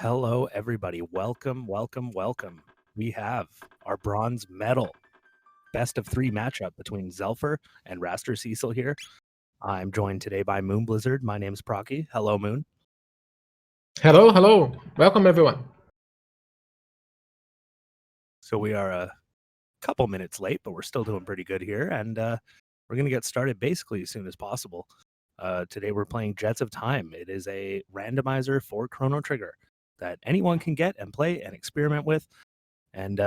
Hello, everybody. Welcome, welcome, welcome. We have our bronze medal best of 3 matchup between Xelpher and Raster Cecil here. I'm joined today by Moon Blizzard. My name's Procky. Hello, Moon. Hello, hello. Welcome, everyone. So we are a couple minutes late, but we're still doing pretty good here, and we're going to get started basically as soon as possible. Today we're playing Jets of Time. It is a randomizer for Chrono Trigger that anyone can get and play and experiment with, and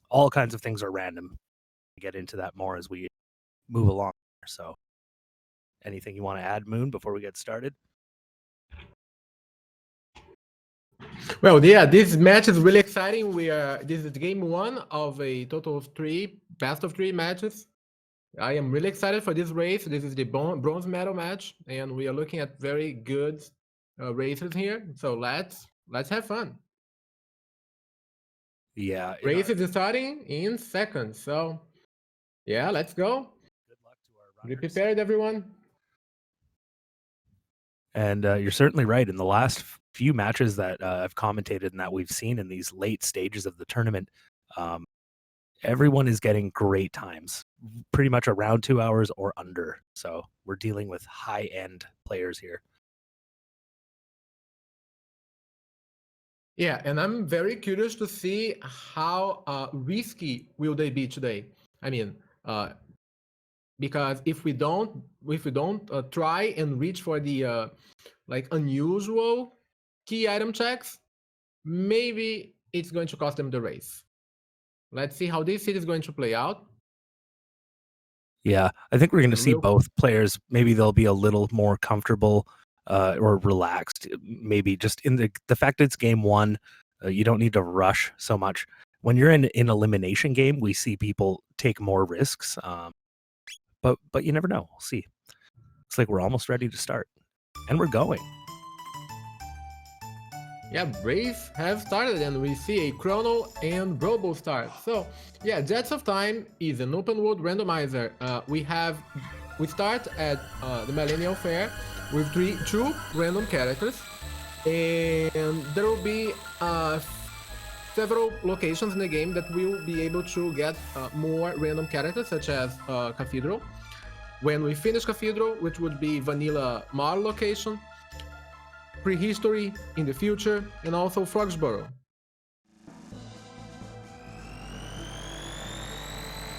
all kinds of things are random. We'll get into that more as we move along. So anything you want to add, Moon, before we get started? Well, yeah, this match is really exciting. This is game 1 of a total of 3 best of 3 matches. I am really excited for this race. This is the bronze medal match, and we are looking at very good races here. So let's have fun. Yeah, race is starting in seconds. So yeah, let's go. Good luck to our runners. Be prepared, everyone. And you're certainly right. In the last few matches that I've commentated and that we've seen in these late stages of the tournament, everyone is getting great times, pretty much around 2 hours or under. So we're dealing with high-end players here. Yeah, and I'm very curious to see how risky will they be today. I mean, because if we don't try and reach for the like unusual key item checks, maybe it's going to cost them the race. Let's see how this seed is going to play out. Yeah, I think we're going to see both players. Maybe they'll be a little more comfortable or relaxed. Maybe just in the fact that it's game 1, you don't need to rush so much. When you're in an elimination game, we see people take more risks. But you never know. We'll see. Looks like we're almost ready to start, and we're going. Yeah, race have started, and we see a Chrono and Robo start. So yeah, Jets of Time is an open world randomizer. We start at the Millennial Fair with two random characters, and there will be several locations in the game that will be able to get more random characters, such as Cathedral. When we finish Cathedral, which would be Vanilla Mar location, Prehistory in the future, and also Frogsborough.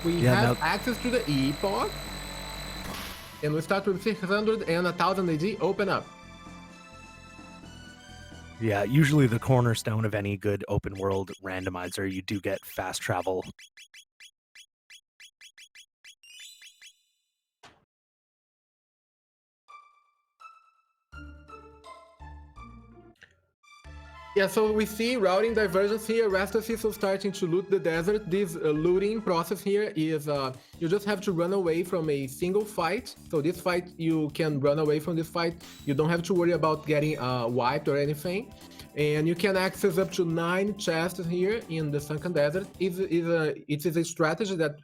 We have access to the Epoch, and we start with 600 and 1000 AD open up. Yeah, usually the cornerstone of any good open world randomizer, you do get fast travel. Yeah, so we see routing divergence here. Raster Cecil starting to loot the desert. This looting process here is you just have to run away from a single fight. So this fight, you can run away from this fight. You don't have to worry about getting wiped or anything. And you can access up to 9 chests here in the Sunken Desert. It is a strategy that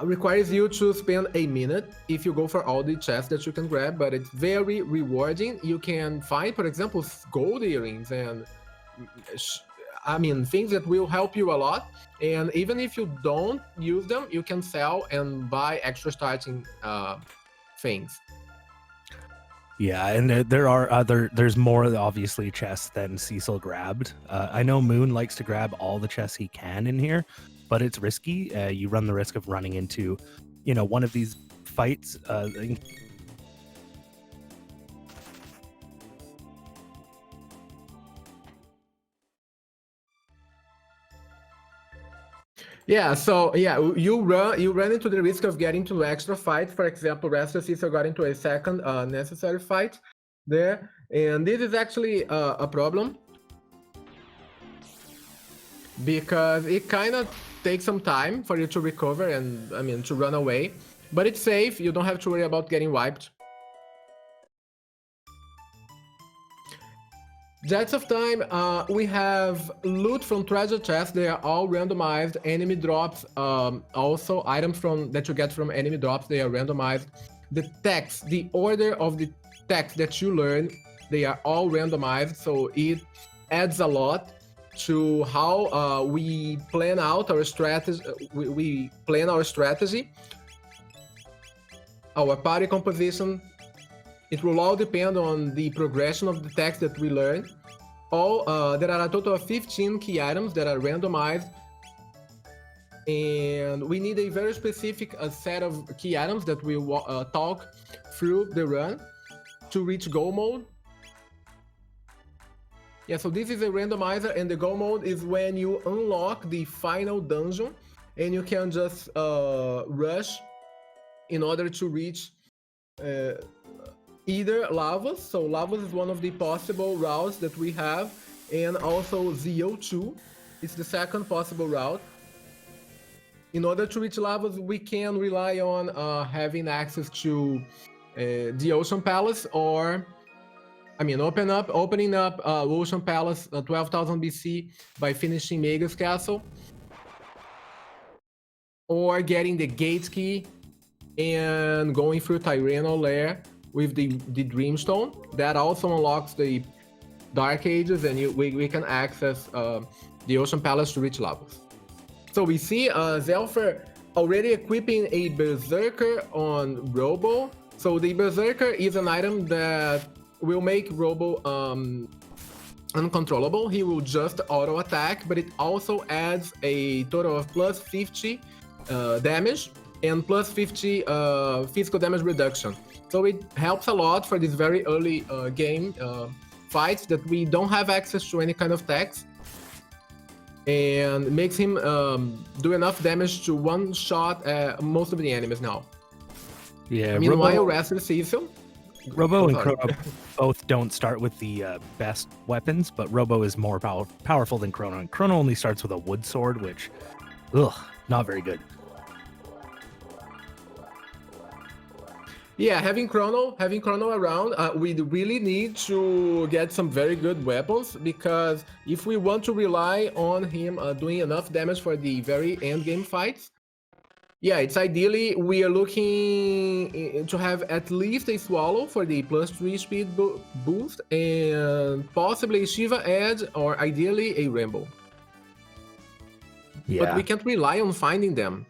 requires you to spend a minute if you go for all the chests that you can grab, but it's very rewarding. You can find, for example, gold earrings and things that will help you a lot. And even if you don't use them, you can sell and buy extra starting things. Yeah, and there's more obviously chests than Cecil grabbed. I know Moon likes to grab all the chests he can in here, but it's risky. You run the risk of running into, one of these fights. Yeah, so yeah, you run into the risk of getting to extra fight. For example, Raster Cecil got into a second necessary fight there, and this is actually a problem because it kind of takes some time for you to recover and to run away, but it's safe. You don't have to worry about getting wiped. Jets of Time, we have loot from treasure chests. They are all randomized. Enemy drops, also items that you get from enemy drops, they are randomized. The text, the order of the text that you learn They are all randomized, so it adds a lot to how we plan out our strategy. We plan our strategy, our party composition. It will all depend on the progression of the text that we learn. There are a total of 15 key items that are randomized, and we need a very specific set of key items that we talk through the run to reach go mode. Yeah, so this is a randomizer, and the go mode is when you unlock the final dungeon and you can just rush in order to reach either lavas. So lavas is one of the possible routes that we have, and also ZO2 is the second possible route. In order to reach lavas, we can rely on having access to the Ocean Palace, or opening up Ocean Palace 12,000 BC by finishing Mega's Castle, or getting the Gate Key and going through Tyranno Lair with the Dreamstone. That also unlocks the Dark Ages, and we can access the Ocean Palace to reach lavas. So we see Xelpher already equipping a Berserker on Robo. So the Berserker is an item that will make Robo uncontrollable. He will just auto attack, but it also adds a total of plus 50 damage and plus 50 physical damage reduction. So it helps a lot for this very early game fights that we don't have access to any kind of text, and makes him do enough damage to one-shot most of the enemies now. Yeah. Meanwhile, Raster Cecil. Robo and Chrono both don't start with the best weapons, but Robo is more powerful than Chrono. And Chrono only starts with a wood sword, which, not very good. Yeah, having Chrono around, we really need to get some very good weapons, because if we want to rely on him doing enough damage for the very end game fights, yeah, it's ideally we are looking to have at least a Swallow for the plus 3 speed boost, and possibly a Shiva Edge, or ideally a Rainbow. Yeah. But we can't rely on finding them.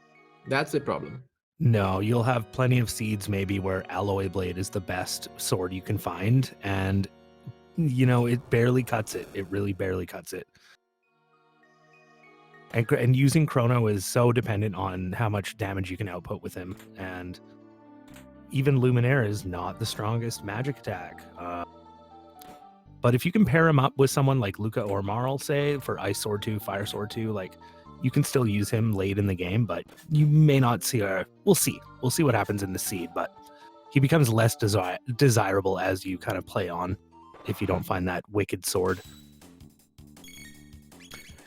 That's the problem. No, you'll have plenty of seeds maybe where Alloy Blade is the best sword you can find, and it barely cuts it. It really barely cuts it. And using Chrono is so dependent on how much damage you can output with him, and even Luminaire is not the strongest magic attack. But if you can pair him up with someone like Luca or Marl, say, for Ice Sword 2, Fire Sword 2, you can still use him late in the game, but you may not see we'll see. We'll see what happens in the seed, but he becomes less desirable as you kind of play on, if you don't find that wicked sword.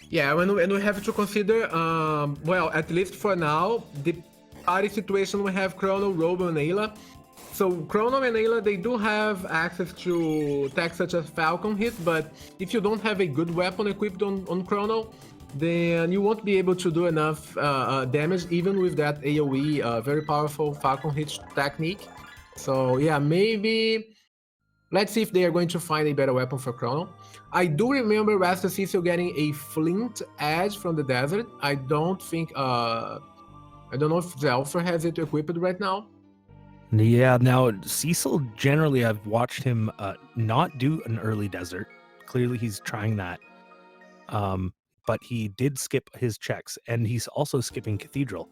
Yeah, and we have to consider, at least for now, the party situation. We have Chrono, Robo, and Ayla. So Chrono and Ayla, they do have access to techs such as Falcon Hit, but if you don't have a good weapon equipped on Chrono, then you won't be able to do enough damage, even with that AoE, very powerful Falcon Hit technique. So yeah, maybe let's see if they are going to find a better weapon for Chrono. I do remember Raster Cecil getting a Flint Edge from the desert. I don't know if Xelpher has it equipped right now. Yeah, now Cecil, generally I've watched him not do an early desert. Clearly he's trying that. But he did skip his checks, and he's also skipping Cathedral.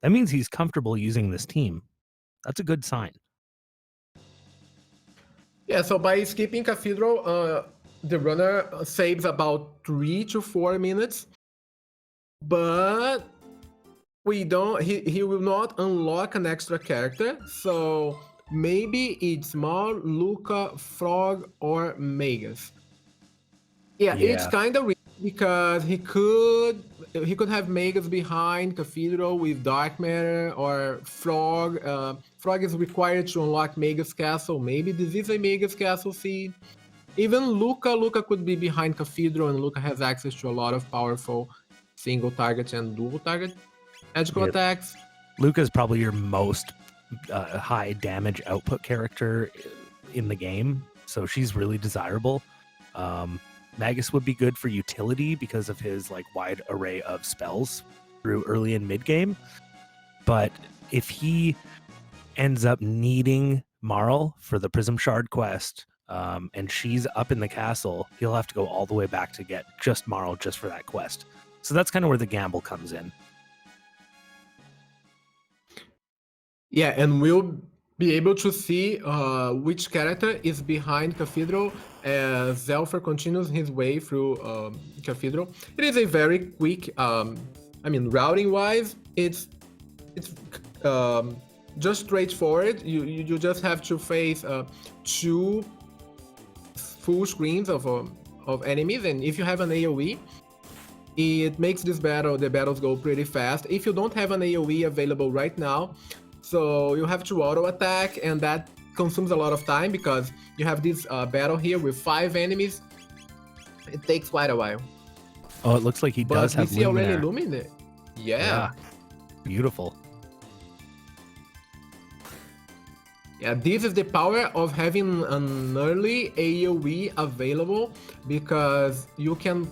That means he's comfortable using this team. That's a good sign. Yeah, so by skipping Cathedral, the runner saves about 3 to 4 minutes, but he will not unlock an extra character, so maybe it's Mar, Luca, Frog, or Magus. Yeah, it's kind of because he could have Magus behind Cathedral with Dark Matter, or Frog. Frog is required to unlock Magus Castle. Maybe this is a Magus Castle seed. Even Luca could be behind Cathedral, and Luca has access to a lot of powerful single target and dual target magical attacks. Luca is probably your most high damage output character in the game. so she's really desirable. Magus would be good for utility because of his like wide array of spells through early and mid game. But if he ends up needing Marl for the Prism Shard quest, and she's up in the castle, he'll have to go all the way back to get just Marl just for that quest. So that's kind of where the gamble comes in. Yeah, and we'll be able to see which character is behind Cathedral as Xelpher continues his way through Cathedral. It is a very quick, routing-wise, it's just straightforward. You just have to face 2 full screens of enemies, and if you have an AoE, it makes the battles go pretty fast. If you don't have an AoE available right now, so you have to auto attack, and that consumes a lot of time because you have this battle here with 5 enemies. It takes quite a while. Oh, it looks like he does have Lumin already there. Lumin. Yeah. Beautiful. Yeah, this is the power of having an early AoE available, because you can,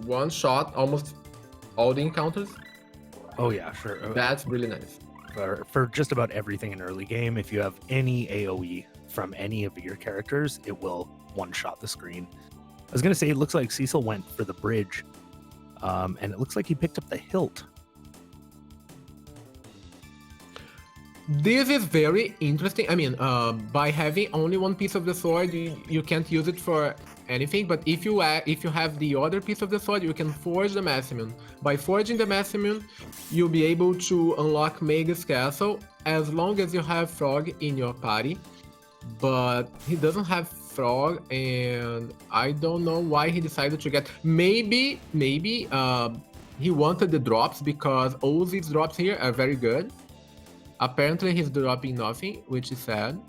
one shot almost all the encounters. Oh yeah, sure. That's really nice. For just about everything in early game, if you have any AoE from any of your characters, it will one-shot the screen. I was going to say, it looks like Cecil went for the bridge, and it looks like he picked up the hilt. This is very interesting. By having only one piece of the sword, you can't use it for anything, but if you have the other piece of the sword, you can forge the Massimian. By forging the Massimian, you'll be able to unlock Magus Castle as long as you have Frog in your party, but he doesn't have Frog, and I don't know why he decided to get... Maybe he wanted the drops, because all these drops here are very good. Apparently he's dropping nothing, which is sad.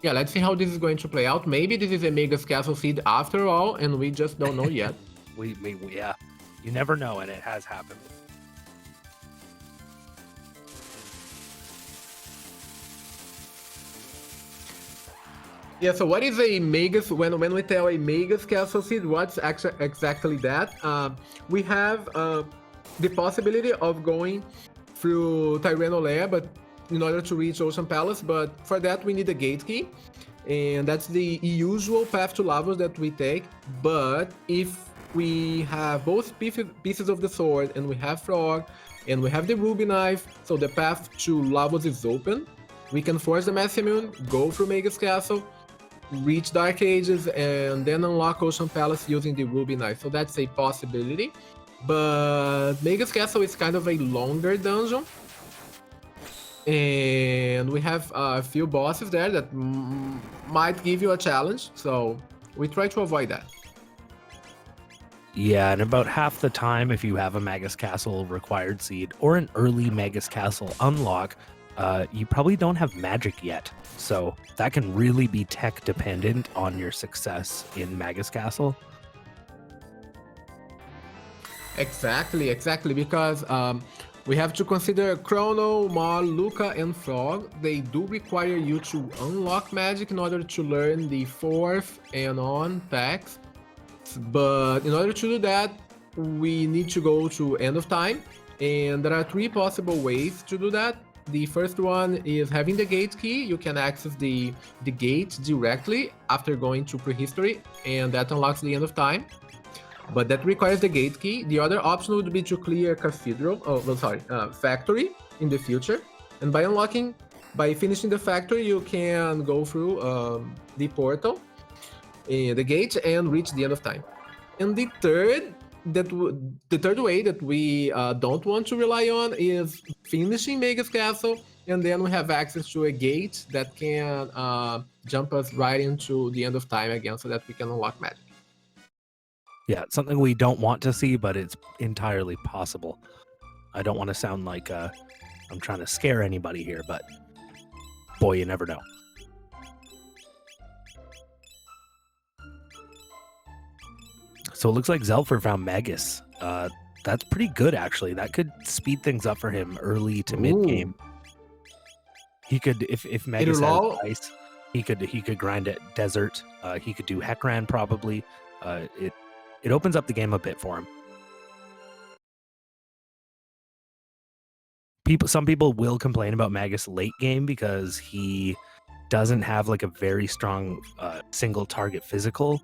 Yeah, let's see how this is going to play out. Maybe this is a Magus Castle seed after all, and we just don't know yet. Yeah, you never know, and it has happened. Yeah, so what is a Magus? When we tell a Magus Castle seed, what's exactly that? We have the possibility of going through Tyrannal Lair, but in order to reach Ocean Palace, but for that we need a gate key, and that's the usual path to Lavos that we take. But if we have both pieces of the sword, and we have Frog, and we have the Ruby Knife, so the path to Lavos is open, we can force the Massimian, go through Magus Castle, reach Dark Ages, and then unlock Ocean Palace using the Ruby Knife. So that's a possibility. But Magus Castle is kind of a longer dungeon, and we have a few bosses there that might give you a challenge, so we try to avoid that. Yeah, and about half the time, if you have a Magus Castle required seed or an early Magus Castle unlock, you probably don't have magic yet, so that can really be tech dependent on your success in Magus Castle. Exactly, because we have to consider Chrono, Mar, Luca, and Frog. They do require you to unlock magic in order to learn the 4th and on packs. But in order to do that, we need to go to End of Time, and there are 3 possible ways to do that. The first one is having the gate key. You can access the gate directly after going to Prehistory, and that unlocks the End of Time. But that requires the gate key. The other option would be to clear Factory in the future. And by finishing the Factory, you can go through the portal, the gate, and reach the End of Time. And the third way that we don't want to rely on is finishing Magus Castle, and then we have access to a gate that can jump us right into the End of Time again, so that we can unlock magic. Yeah, it's something we don't want to see, but it's entirely possible. I don't want to sound like I'm trying to scare anybody here, but boy, you never know. So it looks like Xelpher found Magus. That's pretty good, actually. That could speed things up for him early to mid-game. He could, if It'll Magus has lull. ice, he could grind at desert. He could do Heckran probably. It opens up the game a bit for him. Some people will complain about Magus late game because he doesn't have like a very strong single target physical.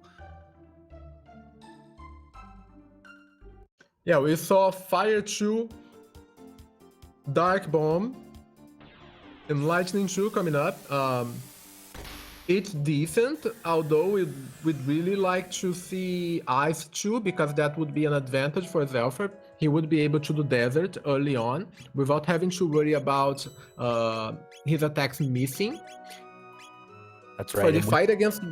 Yeah, we saw Fire 2, Dark Bomb, and Lightning 2 coming up. It's decent, although we'd really like to see Ice 2 because that would be an advantage for Xelpher. He would be able to do Desert early on without having to worry about his attacks missing. That's right. For the fight against...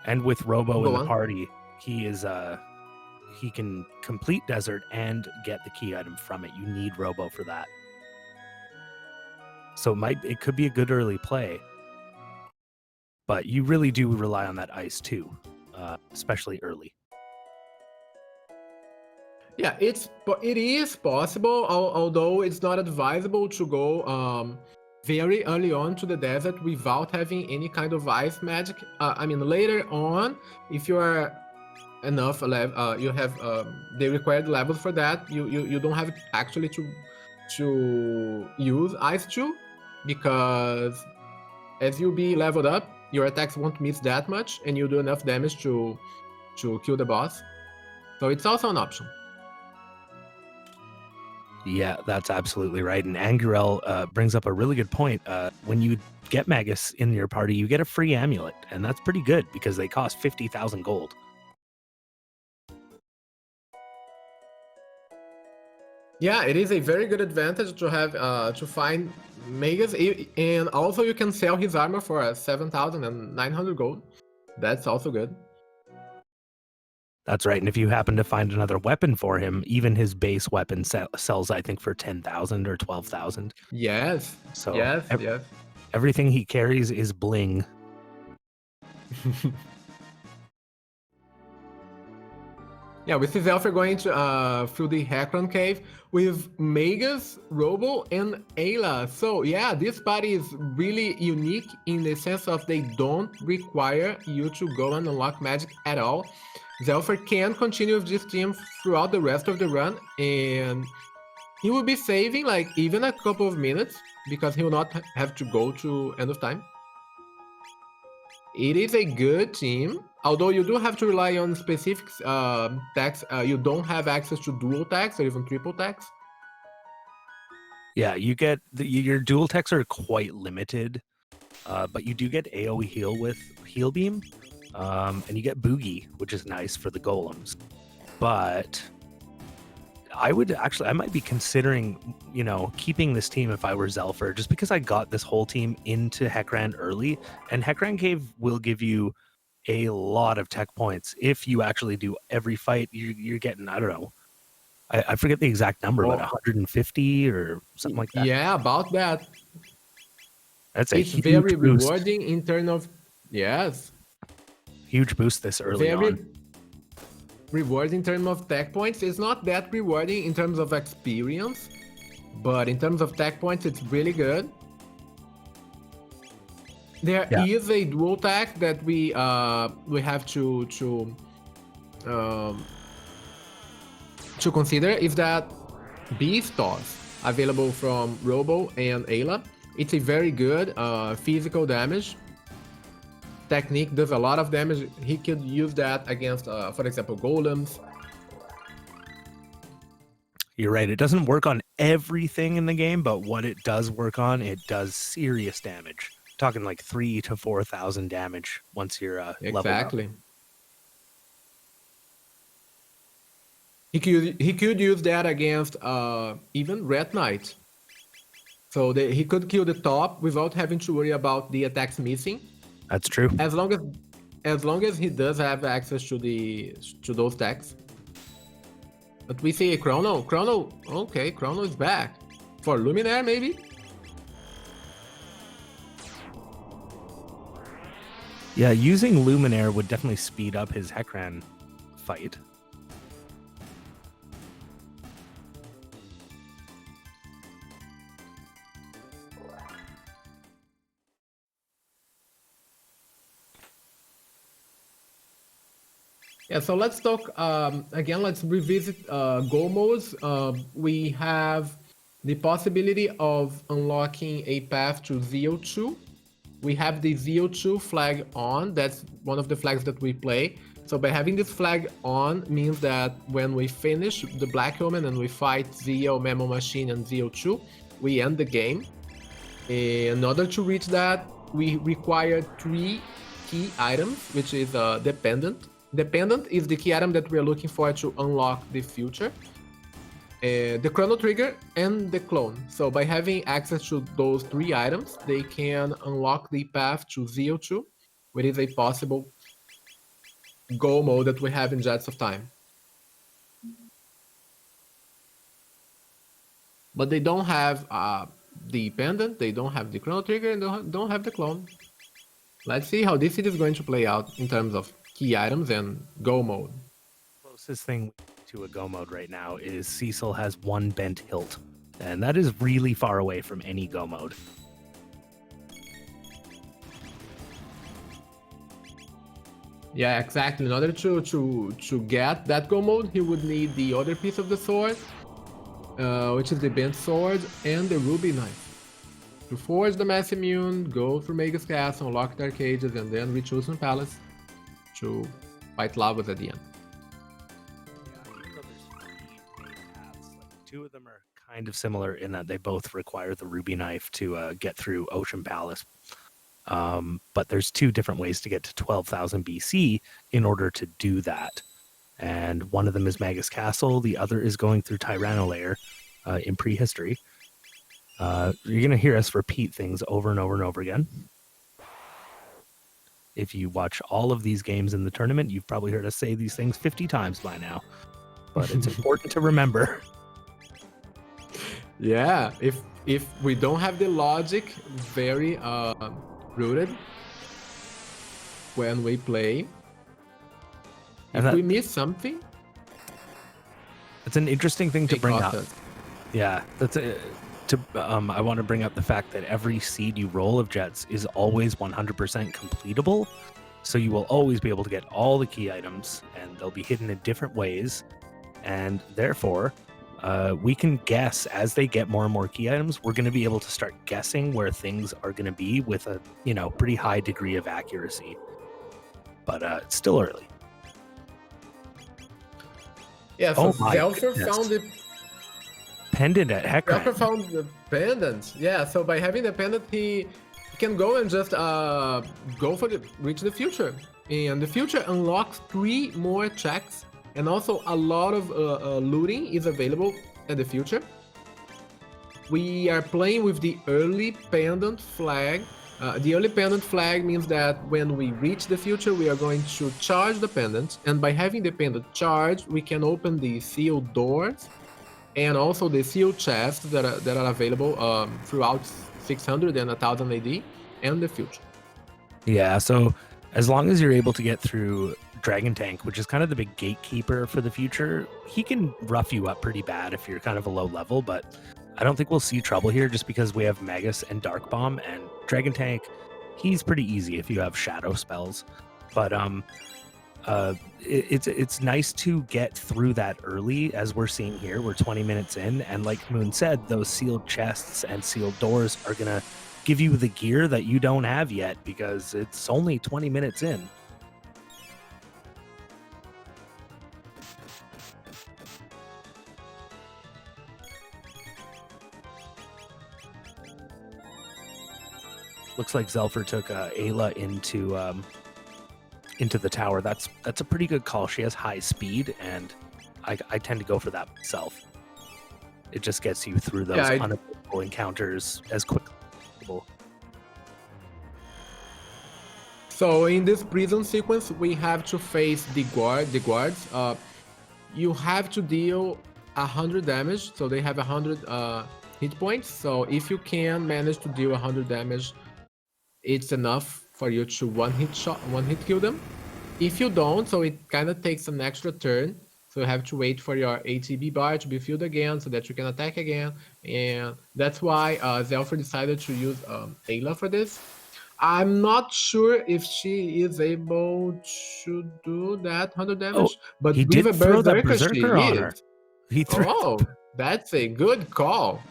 And with Robo Go in the on. party, he can complete Desert and get the key item from it. You need Robo for that. So it could be a good early play. But you really do rely on that ice too, especially early. Yeah, it is possible, although it's not advisable to go very early on to the desert without having any kind of ice magic. I mean, later on, if you are enough level, you have the required levels for that. You don't have actually to use ice 2 because as you be leveled up, your attacks won't miss that much, and you do enough damage to kill the boss. So it's also an option. Yeah, that's absolutely right. And Angurel brings up a really good point. When you get Magus in your party, you get a free amulet, and that's pretty good because they cost 50,000 gold. Yeah, it is a very good advantage to have to find Magus, and also you can sell his armor for 7,900 gold. That's also good. That's right. And if you happen to find another weapon for him, even his base weapon sells, I think, for 10,000 or 12,000. Yes. So yes. Everything he carries is bling. Yeah, we see Xelpher going to through the Heckran cave with Magus, Robo, and Ayla. So yeah, this party is really unique in the sense of they don't require you to go and unlock magic at all. Xelpher can continue with this team throughout the rest of the run, and he will be saving like even a couple of minutes because he will not have to go to end of time. It is a good team, although you do have to rely on specific tags. You don't have access to dual tags or even triple tags. Yeah, you get your dual techs are quite limited, but you do get AoE heal with Heal Beam, and you get Boogie, which is nice for the golems. But I might be considering, keeping this team if I were Xelpher, just because I got this whole team into Heckran early, and Heckran Cave will give you a lot of tech points if you actually do every fight. You're getting, I don't know, I forget the exact number, but 150 or something like that. Yeah, about that. That's a it's huge very boost. rewarding in terms of Huge boost this early on. Rewarding in terms of tech points. It's not that rewarding in terms of experience, but in terms of tech points, it's really good. There is a dual tech that we have to consider, is that Beast Toss available from Robo and Ayla. It's a very good physical damage technique, does a lot of damage. He could use that against, for example, golems. You're right. It doesn't work on everything in the game, but what it does work on, it does serious damage. Talking like 3,000 to 4,000 damage once you're exactly. He could use that against even Red Knight. So he could kill the top without having to worry about the attacks missing. That's true. As long as he does have access to those attacks. But we see a Chrono. Okay, Chrono is back. For Luminaire, maybe? Yeah, using Luminaire would definitely speed up his Heckran fight. Yeah, so let's talk again. Let's revisit goal modes. We have the possibility of unlocking a path to ZO2. We have the ZO2 flag on. That's one of the flags that we play. So by having this flag on means that when we finish the Black Omen and we fight Zeo, Memo Machine, and ZO2, we end the game. In order to reach that, we require 3 key items, which is dependent. Dependent is the key item that we are looking for to unlock the future. The Chrono Trigger and the clone. So by having access to those 3 items, they can unlock the path to ZO2, which is a possible goal mode that we have in Jets of Time. But they don't have the pendant, they don't have the Chrono Trigger, and don't have the clone. Let's see how this is going to play out in terms of key items and go mode. Closest thing to a go mode right now is Cecil has 1 bent hilt, and that is really far away from any go mode. Yeah, exactly. In order to get that go mode, he would need the other piece of the sword, which is the bent sword and the ruby knife. To forge the mass immune, go through Magus Castle, unlock Dark Ages, and then reach Ocean Palace to fight Lavas at the end. Yeah, even though there's 3 main paths, like 2 of them are kind of similar in that they both require the ruby knife to get through Ocean Palace. But there's 2 different ways to get to 12,000 BC in order to do that. And one of them is Magus Castle, the other is going through Tyranno in prehistory. You're going to hear us repeat things over and over and over again. If you watch all of these games in the tournament, you've probably heard us say these things 50 times by now. But it's important to remember. Yeah, if we don't have the logic very rooted when we play, and if we miss something, it's an interesting thing to bring up. Us. Yeah, I want to bring up the fact that every seed you roll of Jets is always 100% completable, so you will always be able to get all the key items, and they'll be hidden in different ways, and therefore, we can guess as they get more and more key items. We're going to be able to start guessing where things are going to be with a pretty high degree of accuracy, but it's still early. Yeah, so Xelpher found the pendant at Heckran. Xelpher found the pendant. Yeah, so by having the pendant, he can go and just go for reach the future. And the future unlocks 3 more checks, and also a lot of looting is available at the future. We are playing with the early pendant flag. The early pendant flag means that when we reach the future, we are going to charge the pendant, and by having the pendant charged, we can open the sealed doors and also the sealed chests that are available throughout 600 and 1000 AD and the future. Yeah, so as long as you're able to get through Dragon Tank, which is kind of the big gatekeeper for the future, he can rough you up pretty bad if you're kind of a low level, but I don't think we'll see trouble here just because we have Magus and Dark Bomb, and Dragon Tank, he's pretty easy if you have shadow spells. But it's nice to get through that early, as we're seeing here. We're 20 minutes in, and like Moon said, those sealed chests and sealed doors are gonna give you the gear that you don't have yet because it's only 20 minutes in. Looks like Xelpher took Ayla into the tower. That's a pretty good call. She has high speed, and I tend to go for that myself. It just gets you through those unavoidable encounters as quickly as possible. So in this prison sequence, we have to face the guards. You have to deal 100 damage, so they have 100 hit points. So if you can manage to deal 100 damage, it's enough for you to one hit kill them. If you don't, so it kind of takes an extra turn. So you have to wait for your ATB bar to be filled again so that you can attack again. And that's why Xelpher decided to use Ayla for this. I'm not sure if she is able to do that 100 Oh, damage, but he with did a throw the berserker berserker she on is. her. He threw. Oh, that's a good call.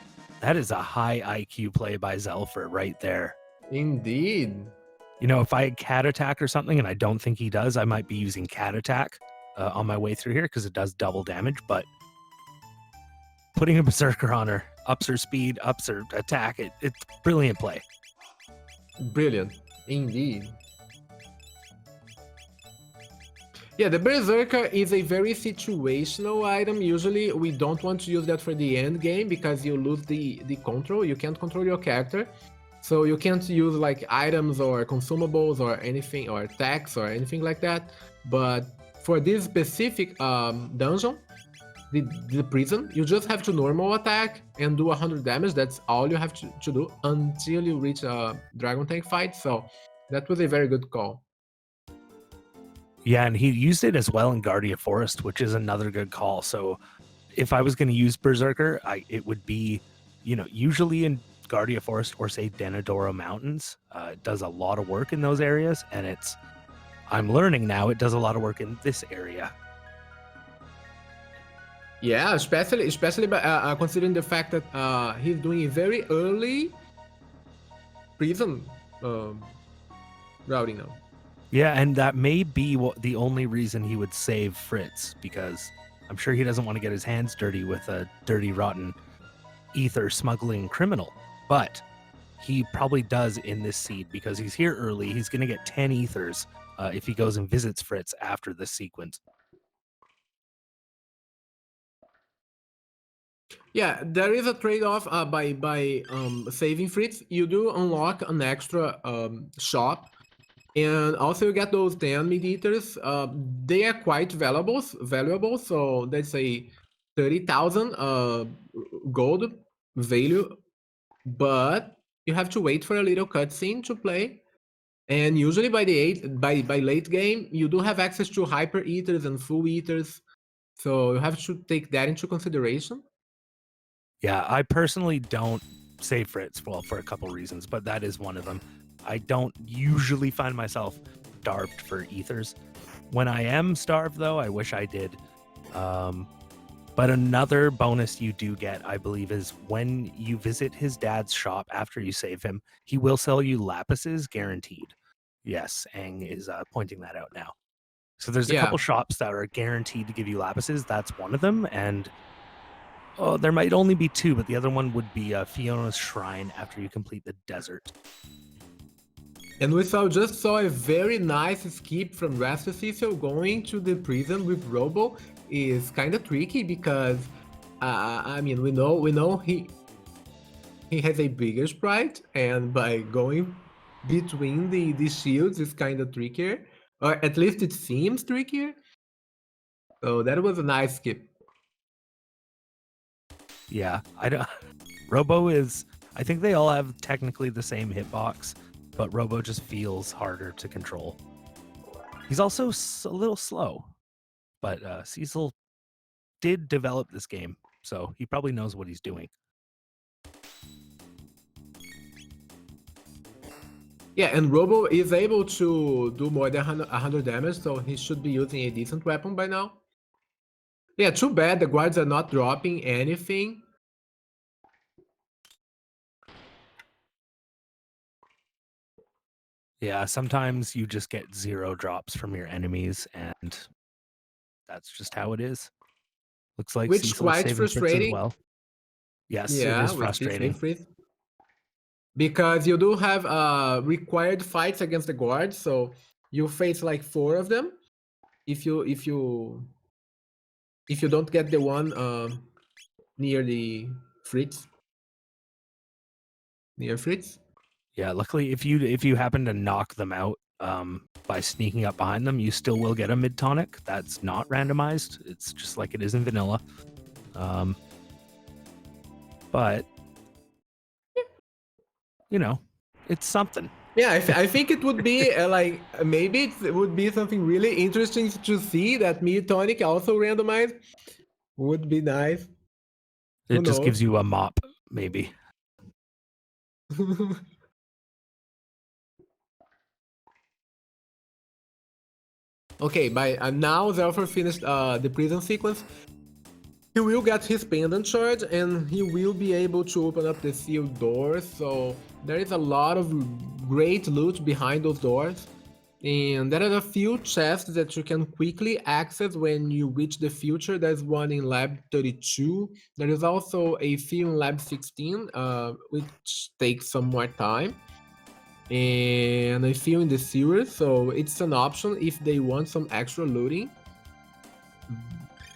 That is a high IQ play by Xelpher right there. Indeed. You know, if I had cat attack or something, and I don't think he does, I might be using cat attack on my way through here because it does double damage. But putting a berserker on her ups her speed, ups her attack. It's brilliant play. Brilliant. Indeed. Yeah, the Berserker is a very situational item. Usually, we don't want to use that for the end game because you lose the control. You can't control your character. So you can't use like items or consumables or anything or attacks or anything like that. But for this specific dungeon, the prison, you just have to normal attack and do 100 damage. That's all you have to do until you reach a dragon tank fight. So that was a very good call. Yeah, and he used it as well in Guardia Forest, which is another good call. So if I was going to use Berserker, it would be, usually in Guardia Forest or say Denadoro Mountains. It does a lot of work in those areas, and I'm learning now it does a lot of work in this area. Yeah, especially by, considering the fact that he's doing a very early prison routing now. Yeah, and that may be the only reason he would save Fritz, because I'm sure he doesn't want to get his hands dirty with a dirty, rotten ether smuggling criminal. But he probably does in this seed because he's here early. He's going to get 10 ethers if he goes and visits Fritz after this sequence. Yeah, there is a trade-off by saving Fritz. You do unlock an extra shop, and also you get those 10 mid-eaters. They are quite valuable. So that's a 30,000 gold value, but you have to wait for a little cutscene to play. And usually by late game, you do have access to hyper eaters and full eaters, so you have to take that into consideration. Yeah, I personally don't save Fritz, well, for a couple reasons, but that is one of them. I don't usually find myself starved for ethers. When I am starved, though, I wish I did. But another bonus you do get, I believe, is when you visit his dad's shop after you save him, he will sell you lapises guaranteed. Yes, Aang is pointing that out now. So there's a couple shops that are guaranteed to give you lapises. That's one of them. And there might only be two, but the other one would be Fiona's Shrine after you complete the desert. And we just saw a very nice skip from Raster. Cecil going to the prison with Robo is kind of tricky because, I mean, we know he has a bigger sprite, and by going between the shields is kind of trickier, or at least it seems trickier. So that was a nice skip. Yeah, I don't. Robo is. I think they all have technically the same hitbox, but Robo just feels harder to control. He's also a little slow, but Cecil did develop this game, so he probably knows what he's doing. Yeah, and Robo is able to do more than 100 damage, so he should be using a decent weapon by now. Yeah, too bad the guards are not dropping anything. Yeah, sometimes you just get 0 drops from your enemies, and that's just how it is. Looks like Which Cecil is quite saving Fritz as frustrating. well. Yes, Yeah, it is frustrating. Because you do have required fights against the guards, so you face like 4 of them. If you don't get the one near the Fritz. Near Fritz. Yeah, luckily if you happen to knock them out by sneaking up behind them, you still will get a mid tonic. That's not randomized. It's just like it is in vanilla. But it's something. Yeah, I think it would be like maybe it would be something really interesting to see that mid tonic also randomized. Would be nice. It just gives you a mop, maybe. Okay, by now Xelpher finished the prison sequence. He will get his pendant shard and he will be able to open up the sealed doors. So there is a lot of great loot behind those doors. And there are a few chests that you can quickly access when you reach the future. There's one in lab 32. There is also a few in lab 16, which takes some more time. And a few in the sewer, so it's an option if they want some extra looting.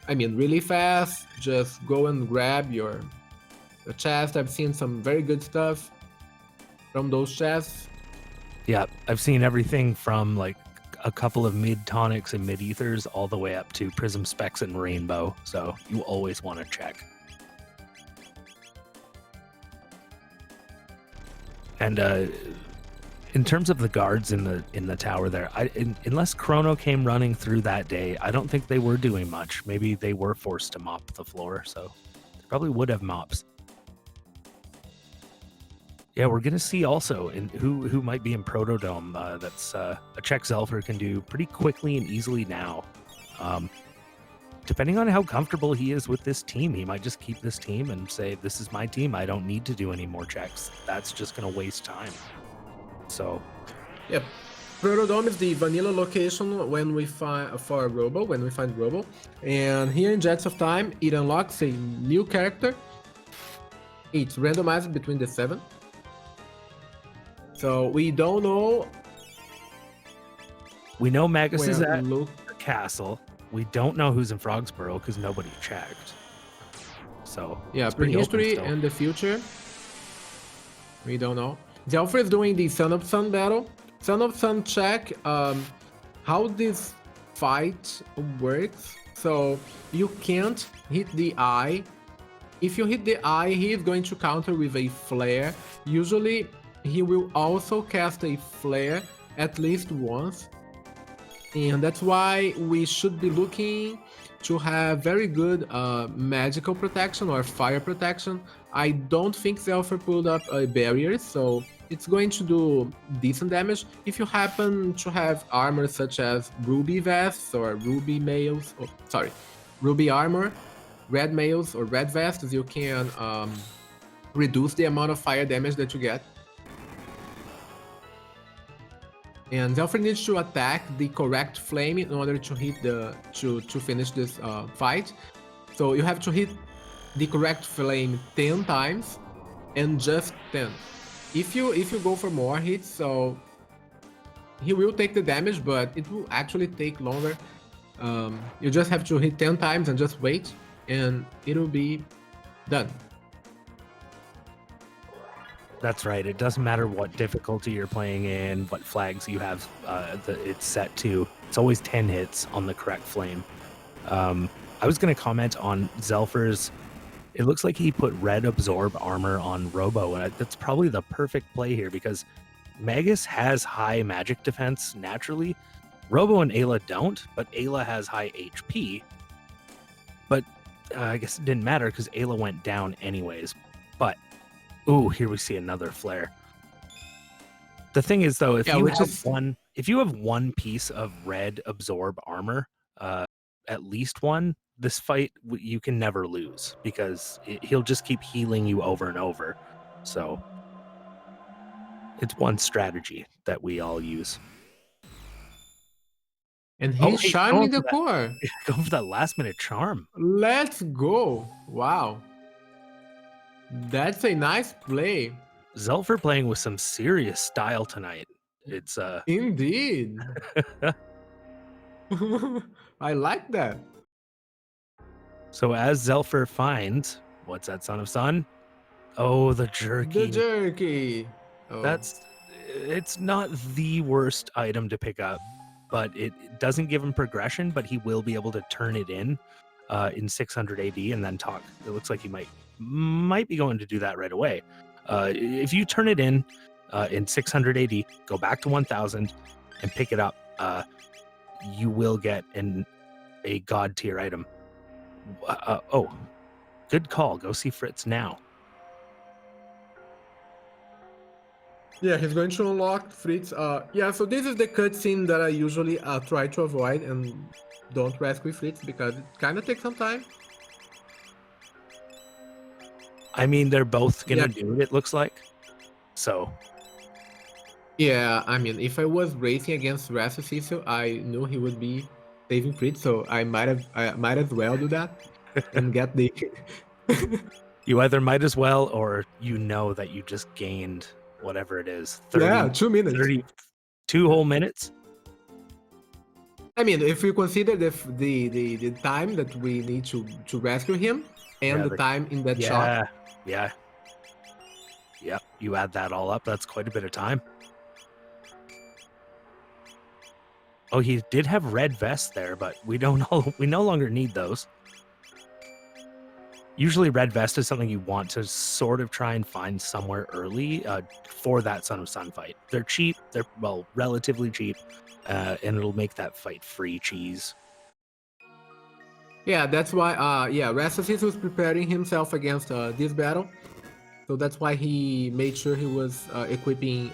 I mean, really fast, just go and grab your chest. I've seen some very good stuff from those chests. Yeah, I've seen everything from like a couple of mid tonics and mid ethers all the way up to prism specs and rainbow. So you always want to check. And in terms of the guards in the tower there, unless Chrono came running through that day, I don't think they were doing much. Maybe they were forced to mop the floor, so they probably would have mops. Yeah, we're gonna see also in who might be in Protodome. That's a check Xelpher can do pretty quickly and easily now. Depending on how comfortable he is with this team, he might just keep this team and say, "This is my team. I don't need to do any more checks. That's just gonna waste time." So, yep. Protodome is the vanilla location when we find for Robo, when we find Robo. And here in Jets of Time, it unlocks a new character. It's randomized between the 7. So we don't know. We know Magus is at the castle. We don't know who's in Frogsboro because nobody checked. So yeah, prehistory and the future. We don't know. Xelpher is doing the Son of Sun battle. Son of Sun check how this fight works. So you can't hit the eye. If you hit the eye, he is going to counter with a flare. Usually he will also cast a flare at least once. And that's why we should be looking to have very good magical protection or fire protection. I don't think Xelpher pulled up a barrier, so it's going to do decent damage. If you happen to have armor such as ruby vests or ruby mails, ruby armor, red mails or red vests, you can reduce the amount of fire damage that you get. And Xelpher needs to attack the correct flame in order to hit to finish this fight. So you have to hit the correct flame 10 times and just 10. If you go for more hits, so he will take the damage, but it will actually take longer. You just have to hit 10 times and just wait, and it will be done. That's right. It doesn't matter what difficulty you're playing in, what flags you have it's set to. It's always 10 hits on the correct flame. I was going to comment on Xelpher's. It looks like he put red absorb armor on Robo, and that's probably the perfect play here because Magus has high magic defense naturally. Robo and Ayla don't, but Ayla has high HP. But I guess it didn't matter because Ayla went down anyways. But ooh, here we see another flare. The thing is, though, if you have one piece of red absorb armor, at least one, this fight you can never lose because he'll just keep healing you over and over. So it's one strategy that we all use. And he's charming the core. Go for that last minute charm. Let's go. Wow. That's a nice play. Xelpher playing with some serious style tonight. It's indeed. I like that. So as Xelpher finds, what's that, Son of Sun? Oh, the jerky. The jerky. Oh. It's not the worst item to pick up, but it doesn't give him progression, but he will be able to turn it in 600 AD and then talk. It looks like he might be going to do that right away. If you turn it in 600 AD, go back to 1000 and pick it up, you will get a god tier item. Oh, good call. Go see Fritz now. Yeah, he's going to unlock Fritz. Yeah, so this is the cutscene that I usually try to avoid and don't rescue Fritz because it kind of takes some time. I mean, they're both Yeah. gonna do it. It looks like. So Yeah, I mean, if I was racing against Raster Cecil, I knew he would be saving Fritz, so I might as well do that and get the. you either might as well, or you know that you just gained whatever it is, 30, Yeah, 2 minutes. 32 whole minutes. I mean, if you consider the time that we need to rescue him and Yeah, the time in that shot. Yeah. You add that all up, that's quite a bit of time. Oh, he did have red vests there, but we no longer need those. Usually red vest is something you want to sort of try and find somewhere early for that Son of Sun fight. They're cheap, they're, well, relatively cheap, and it'll make that fight free cheese. Yeah, that's why. Yeah, Raster was preparing himself against this battle, so that's why he made sure he was equipping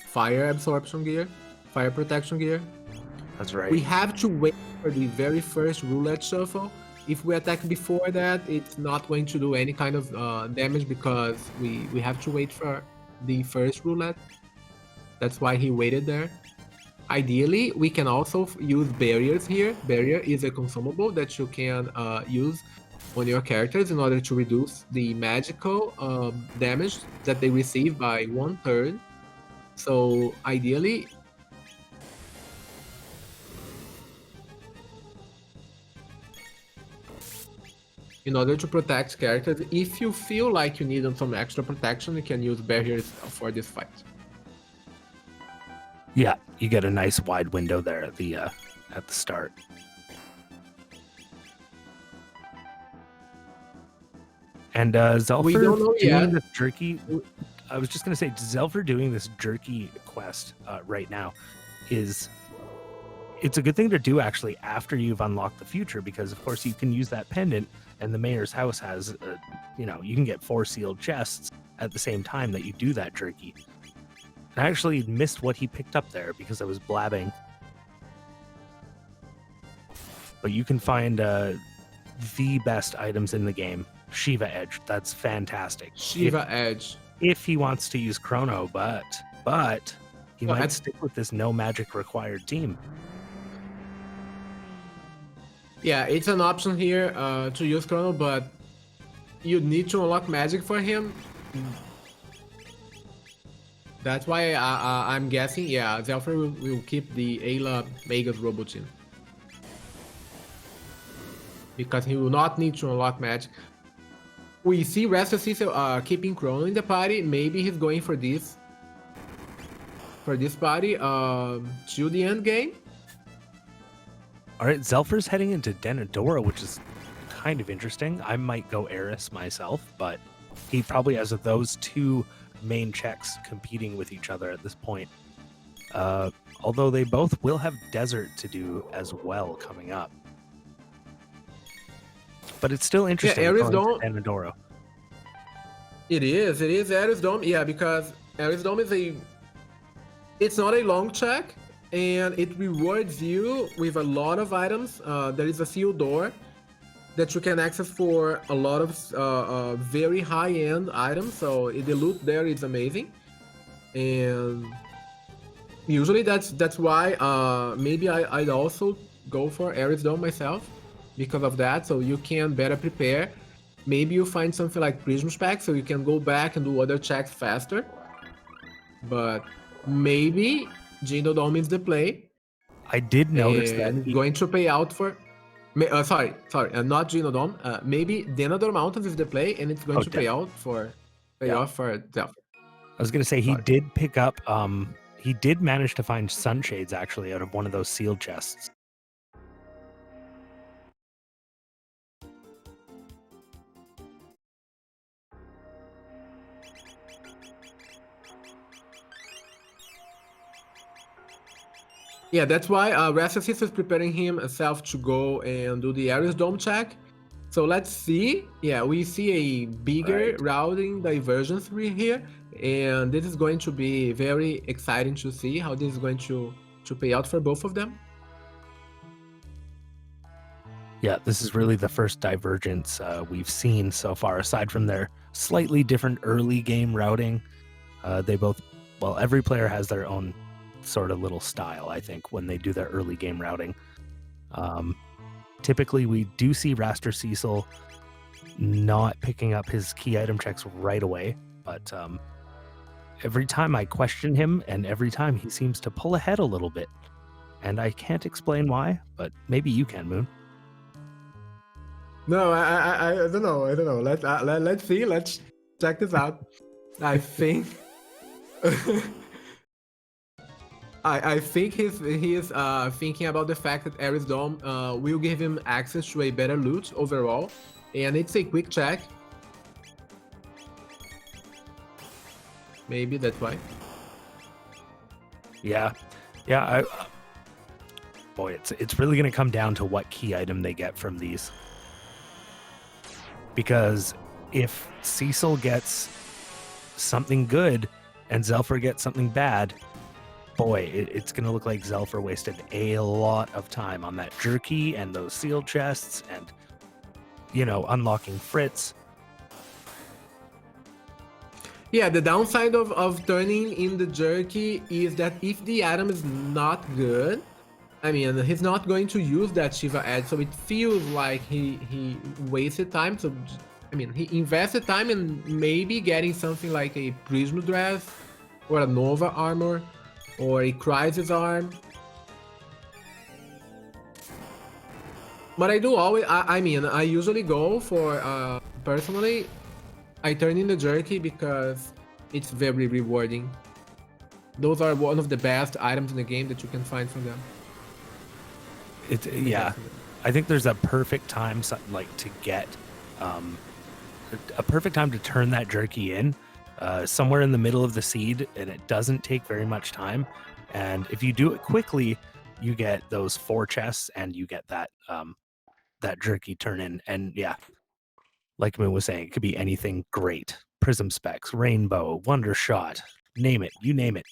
fire absorption gear, fire protection gear. That's right. We have to wait for the very first roulette shuffle. If we attack before that, it's not going to do any kind of damage because we have to wait for the first roulette. That's why he waited there. Ideally, we can also use barriers here. Barrier is a consumable that you can use on your characters in order to reduce the magical damage that they receive by 1/3. So ideally, in order to protect characters, if you feel like you need some extra protection, you can use barriers for this fight. Yeah, you get a nice wide window there at the start. And Xelpher doing this jerky. I was just gonna say, Xelpher doing this jerky quest right now it's a good thing to do actually after you've unlocked the future, because of course you can use that pendant, and the mayor's house has you can get 4 sealed chests at the same time that you do that jerky. I actually missed what he picked up there because I was blabbing. But you can find the best items in the game. Shiva Edge. That's fantastic. Shiva Edge. If he wants to use Chrono, but he might stick with this no magic required team. Yeah, it's an option here to use Chrono, but you need to unlock magic for him. That's why I'm guessing, yeah, Xelpher will keep the Ayla Mega's Robotin. Because he will not need to unlock magic. We see Raster Cecil keeping Chrono in the party. Maybe he's going for this. For this party to the end game. Alright, Xelpher's heading into Denadora, which is kind of interesting. I might go Eris myself, but he probably has those two main checks competing with each other at this point. Although they both will have Desert to do as well coming up. But it's still interesting. Yeah, Ares Dome. Denadora. It is Ares Dome. Yeah, because Ares Dome is it's not a long check, and it rewards you with a lot of items. There is a sealed door that you can access for a lot of very high-end items. So the loot there is amazing, and usually that's why maybe I'd also go for Ares Dome myself because of that. So you can better prepare. Maybe you find something like Prism Spec, so you can go back and do other checks faster. But maybe Genodome is the play. I did notice that going to pay out for. Sorry, not Genodome. Maybe Denador Mountains is the play, and it's going to pay off for Xelpher. I was going to say he did pick up. He did manage to find sunshades actually out of one of those sealed chests. Yeah, that's why Raster is preparing himself to go and do the Ares Dome check. So let's see. Yeah, we see a bigger Right. routing divergence here, and this is going to be very exciting to see how this is going to pay out for both of them. Yeah, this is really the first divergence we've seen so far, aside from their slightly different early game routing. They both, well, every player has their own sort of little style, I think, when they do their early game routing. Typically, we do see Raster Cecil not picking up his key item checks right away, but every time I question him, and every time he seems to pull ahead a little bit. And I can't explain why, but maybe you can, Moon. No, I don't know. I don't know. Let's see. Let's check this out. I think. I think he's thinking about the fact that Ares Dome will give him access to a better loot overall, and it's a quick check. Maybe that's why. Yeah, boy, it's really going to come down to what key item they get from these. Because if Cecil gets something good and Xelpher gets something bad, boy, it's going to look like Xelpher wasted a lot of time on that jerky and those sealed chests and, unlocking Fritz. Yeah, the downside of turning in the jerky is that if the item is not good, I mean, he's not going to use that Shiva Edge, so it feels like he wasted time. So, I mean, he invested time in maybe getting something like a Prism Dress, or a Nova Armor, or a Crisis Arm. But I do always, I mean, I usually go for, personally, I turn in the jerky because it's very rewarding. Those are one of the best items in the game that you can find from them. Yeah, I think there's a perfect time, like, to get a perfect time to turn that jerky in, somewhere in the middle of the seed, and it doesn't take very much time. And if you do it quickly, you get those 4 chests, and you get that that jerky turn in. And yeah, like Moon was saying, it could be anything great: Prism Specs, Rainbow, Wonder Shot, name it, you name it.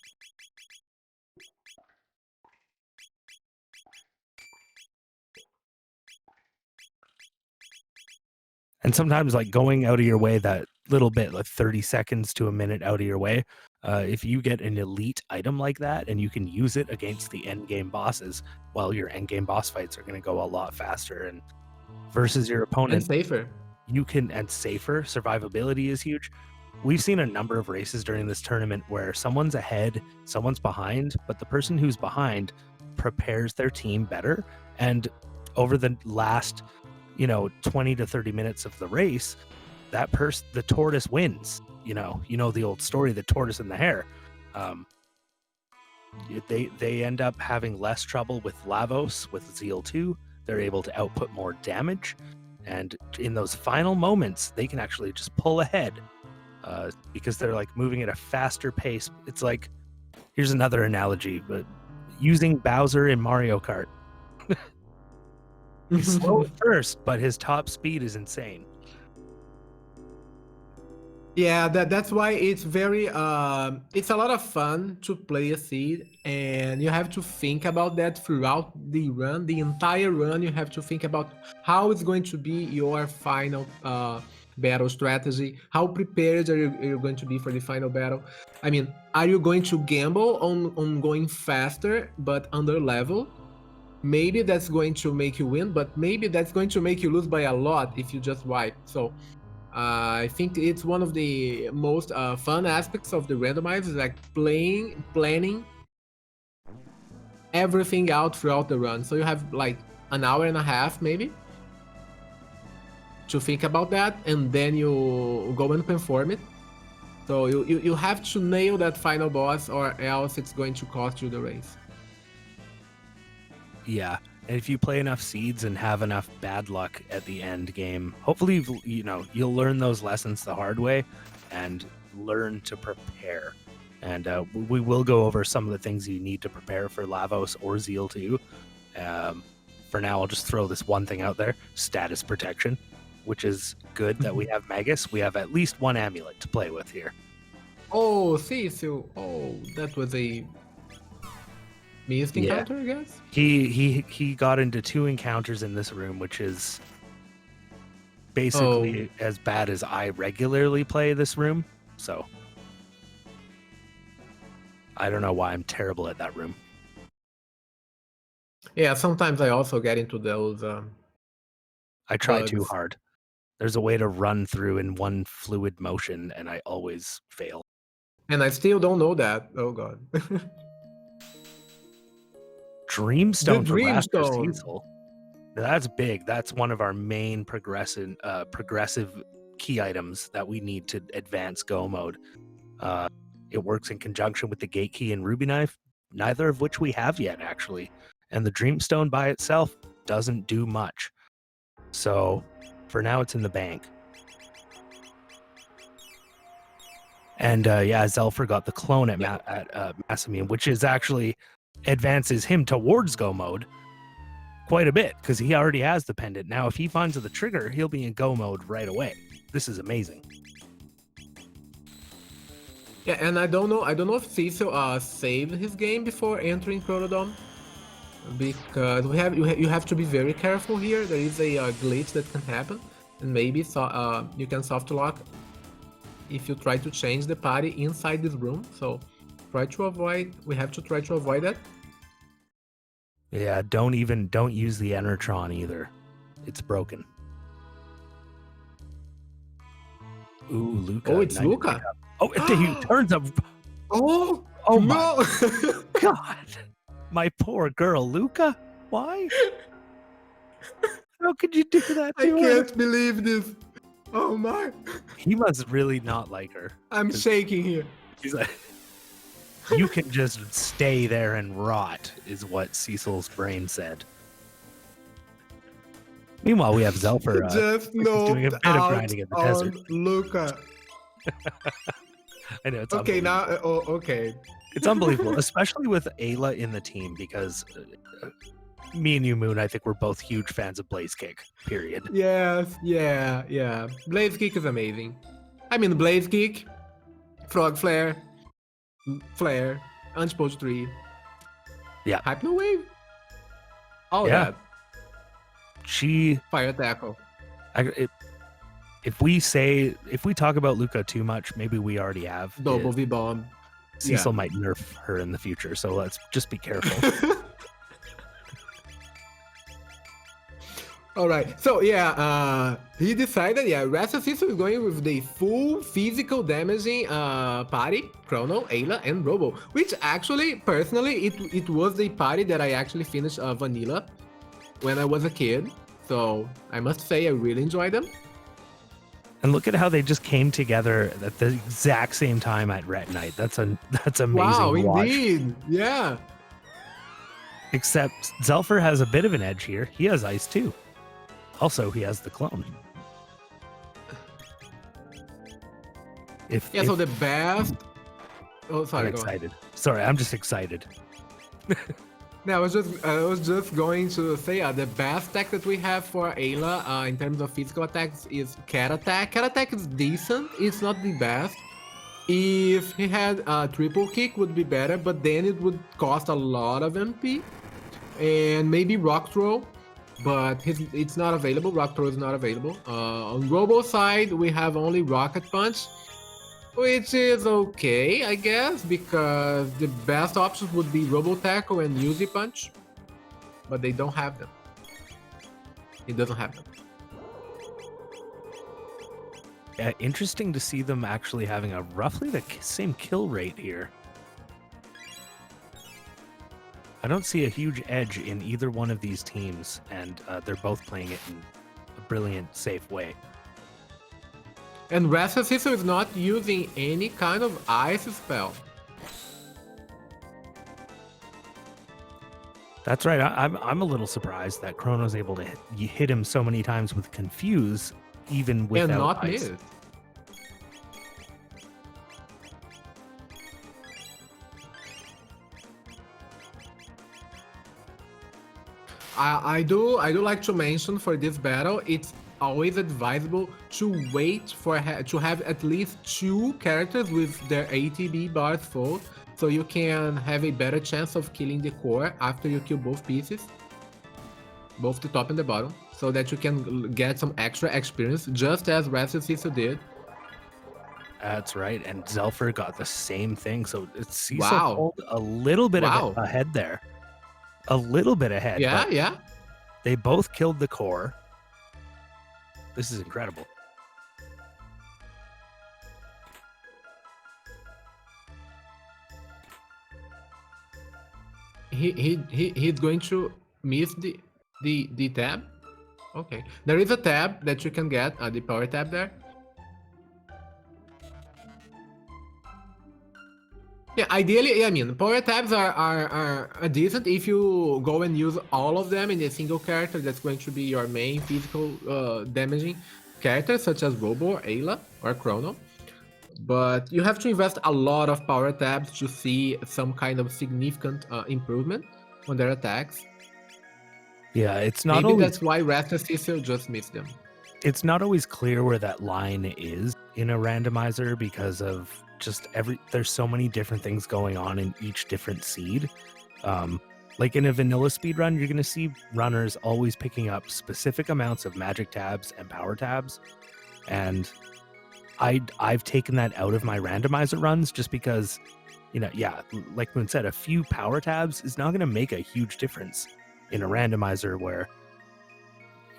And sometimes, like, going out of your way that little bit, like 30 seconds to a minute out of your way, if you get an elite item like that and you can use it against the end game bosses, well, your end game boss fights are going to go a lot faster, and versus your opponent, and safer. And safer. Survivability is huge. We've seen a number of races during this tournament where someone's ahead, someone's behind, but the person who's behind prepares their team better. And over the last 20 to 30 minutes of the race, the tortoise wins. The old story, the tortoise and the hare. They end up having less trouble with Lavos, with Zeal 2. They're able to output more damage, and in those final moments they can actually just pull ahead, because they're like moving at a faster pace. It's like, here's another analogy, but using Bowser in Mario Kart. He's slow at first, but his top speed is insane. Yeah, that's why it's very it's a lot of fun to play a seed, and you have to think about that throughout the run, the entire run. You have to think about how it's going to be your final battle strategy. How prepared are you going to be for the final battle? I mean, are you going to gamble on going faster but under level? Maybe that's going to make you win, but maybe that's going to make you lose by a lot if you just wipe. So I think it's one of the most fun aspects of the randomizer, like planning everything out throughout the run. So you have like an hour and a half maybe to think about that, and then you go and perform it. So you have to nail that final boss, or else it's going to cost you the race. Yeah, and if you play enough seeds and have enough bad luck at the end game, hopefully you'll learn those lessons the hard way and learn to prepare. And we will go over some of the things you need to prepare for Lavos or Zeal 2. For now, I'll just throw this one thing out there: status protection. which is good that we have Magus. We have at least one amulet to play with here. Oh, Cecil. Oh, that was a missed encounter, I guess. He got into 2 encounters in this room, which is basically as bad as I regularly play this room. So I don't know why I'm terrible at that room. Yeah, sometimes I also get into those. I try bugs. too hard. There's a way to run through in one fluid motion, and I always fail. And I still don't know that. Oh god. Dreamstone The for Raster Dreamstone. Cecil. That's big. That's one of our main progressive key items that we need to advance Go mode. It works in conjunction with the Gate Key and Ruby Knife, neither of which we have yet, actually. And the Dreamstone by itself doesn't do much. So for now, it's in the bank. And Xelpher got the clone at Massamine, which is actually advances him towards Go mode quite a bit because he already has the pendant. Now, if he finds the trigger, he'll be in Go mode right away. This is amazing. Yeah, and I don't know if Cecil saved his game before entering Chrono, because you have to be very careful here. There is a glitch that can happen, and maybe you can soft lock if you try to change the party inside this room. So we have to try to avoid that. Yeah, don't use the Enertron either. It's broken. Ooh, Luca. Oh, it's Luca. Oh, he turns up. Oh no. My God. My poor girl, Luca. Why? How could you do that to her? I can't believe this. Oh my. He must really not like her. I'm shaking here. He's like, you can just stay there and rot, is what Cecil's brain said. Meanwhile, we have Xelpher just doing a bit of grinding in the desert. Luca. I know it's okay now. Okay. It's unbelievable, especially with Ayla in the team, because me and you, Moon, I think we're both huge fans of Blaze Kick. Period. Yes. Yeah. Blaze Kick is amazing. I mean, Blaze Kick, Frog Flare, Unspose 3. Yeah. Hypno Wave. All that. Fire Tackle. If we talk about Luca too much, maybe we already have. Double V Bomb. Cecil might nerf her in the future, so let's just be careful. All right, so he decided, Raster Cecil is going with the full physical damaging party, Chrono, Ayla, and Robo, which actually, personally, it was the party that I actually finished vanilla when I was a kid, so I must say I really enjoyed them. And look at how they just came together at the exact same time at Ret Night. That's amazing. Wow, to watch. Indeed, yeah. Except Xelpher has a bit of an edge here. He has ice too. Also, he has the clone. So the best. Oh, sorry. I'm excited. Sorry, I'm just excited. No, I was just going to say the best tech that we have for Ayla in terms of physical attacks is Cat Attack. Cat Attack is decent. It's not the best. If he had a triple kick, would be better, but then it would cost a lot of MP. And maybe Rock Throw, but it's not available. Rock Throw is not available. On Robo side, we have only Rocket Punch, which is okay, I guess, because the best options would be Robo Tackle and Uzi Punch, but they don't have them. It doesn't have them. Yeah, interesting to see them actually having a roughly the same kill rate here. I don't see a huge edge in either one of these teams, and they're both playing it in a brilliant, safe way. And Raster Cecil is not using any kind of ice spell. That's right. I'm a little surprised that Chrono's able to hit him so many times with Confuse, even without and not ice. miss. I do like to mention for this battle, it's always advisable to wait for to have at least 2 characters with their ATB bars full, so you can have a better chance of killing the core after you kill both pieces, both the top and the bottom, so that you can get some extra experience, just as Raster Cecil did. That's right, and Xelpher got the same thing. So Cecil Wow. pulled a little bit of it Wow. ahead there, a little bit ahead. Yeah, but yeah. they both killed the core. This is incredible. He's going to miss the tab. Okay, there is a tab that you can get, the power tab there. Yeah, ideally, I mean, power tabs are decent if you go and use all of them in a single character that's going to be your main physical damaging character, such as Robo, Ayla, or Chrono. But you have to invest a lot of power tabs to see some kind of significant improvement on their attacks. Yeah, it's not Maybe always, that's why Raster Cecil just missed them. it's not always clear where that line is in a randomizer because of just there's so many different things going on in each different seed. Like in a vanilla speedrun, you're going to see runners always picking up specific amounts of magic tabs and power tabs, and I've taken that out of my randomizer runs just because, you know, yeah, like Moon said, a few power tabs is not going to make a huge difference in a randomizer where,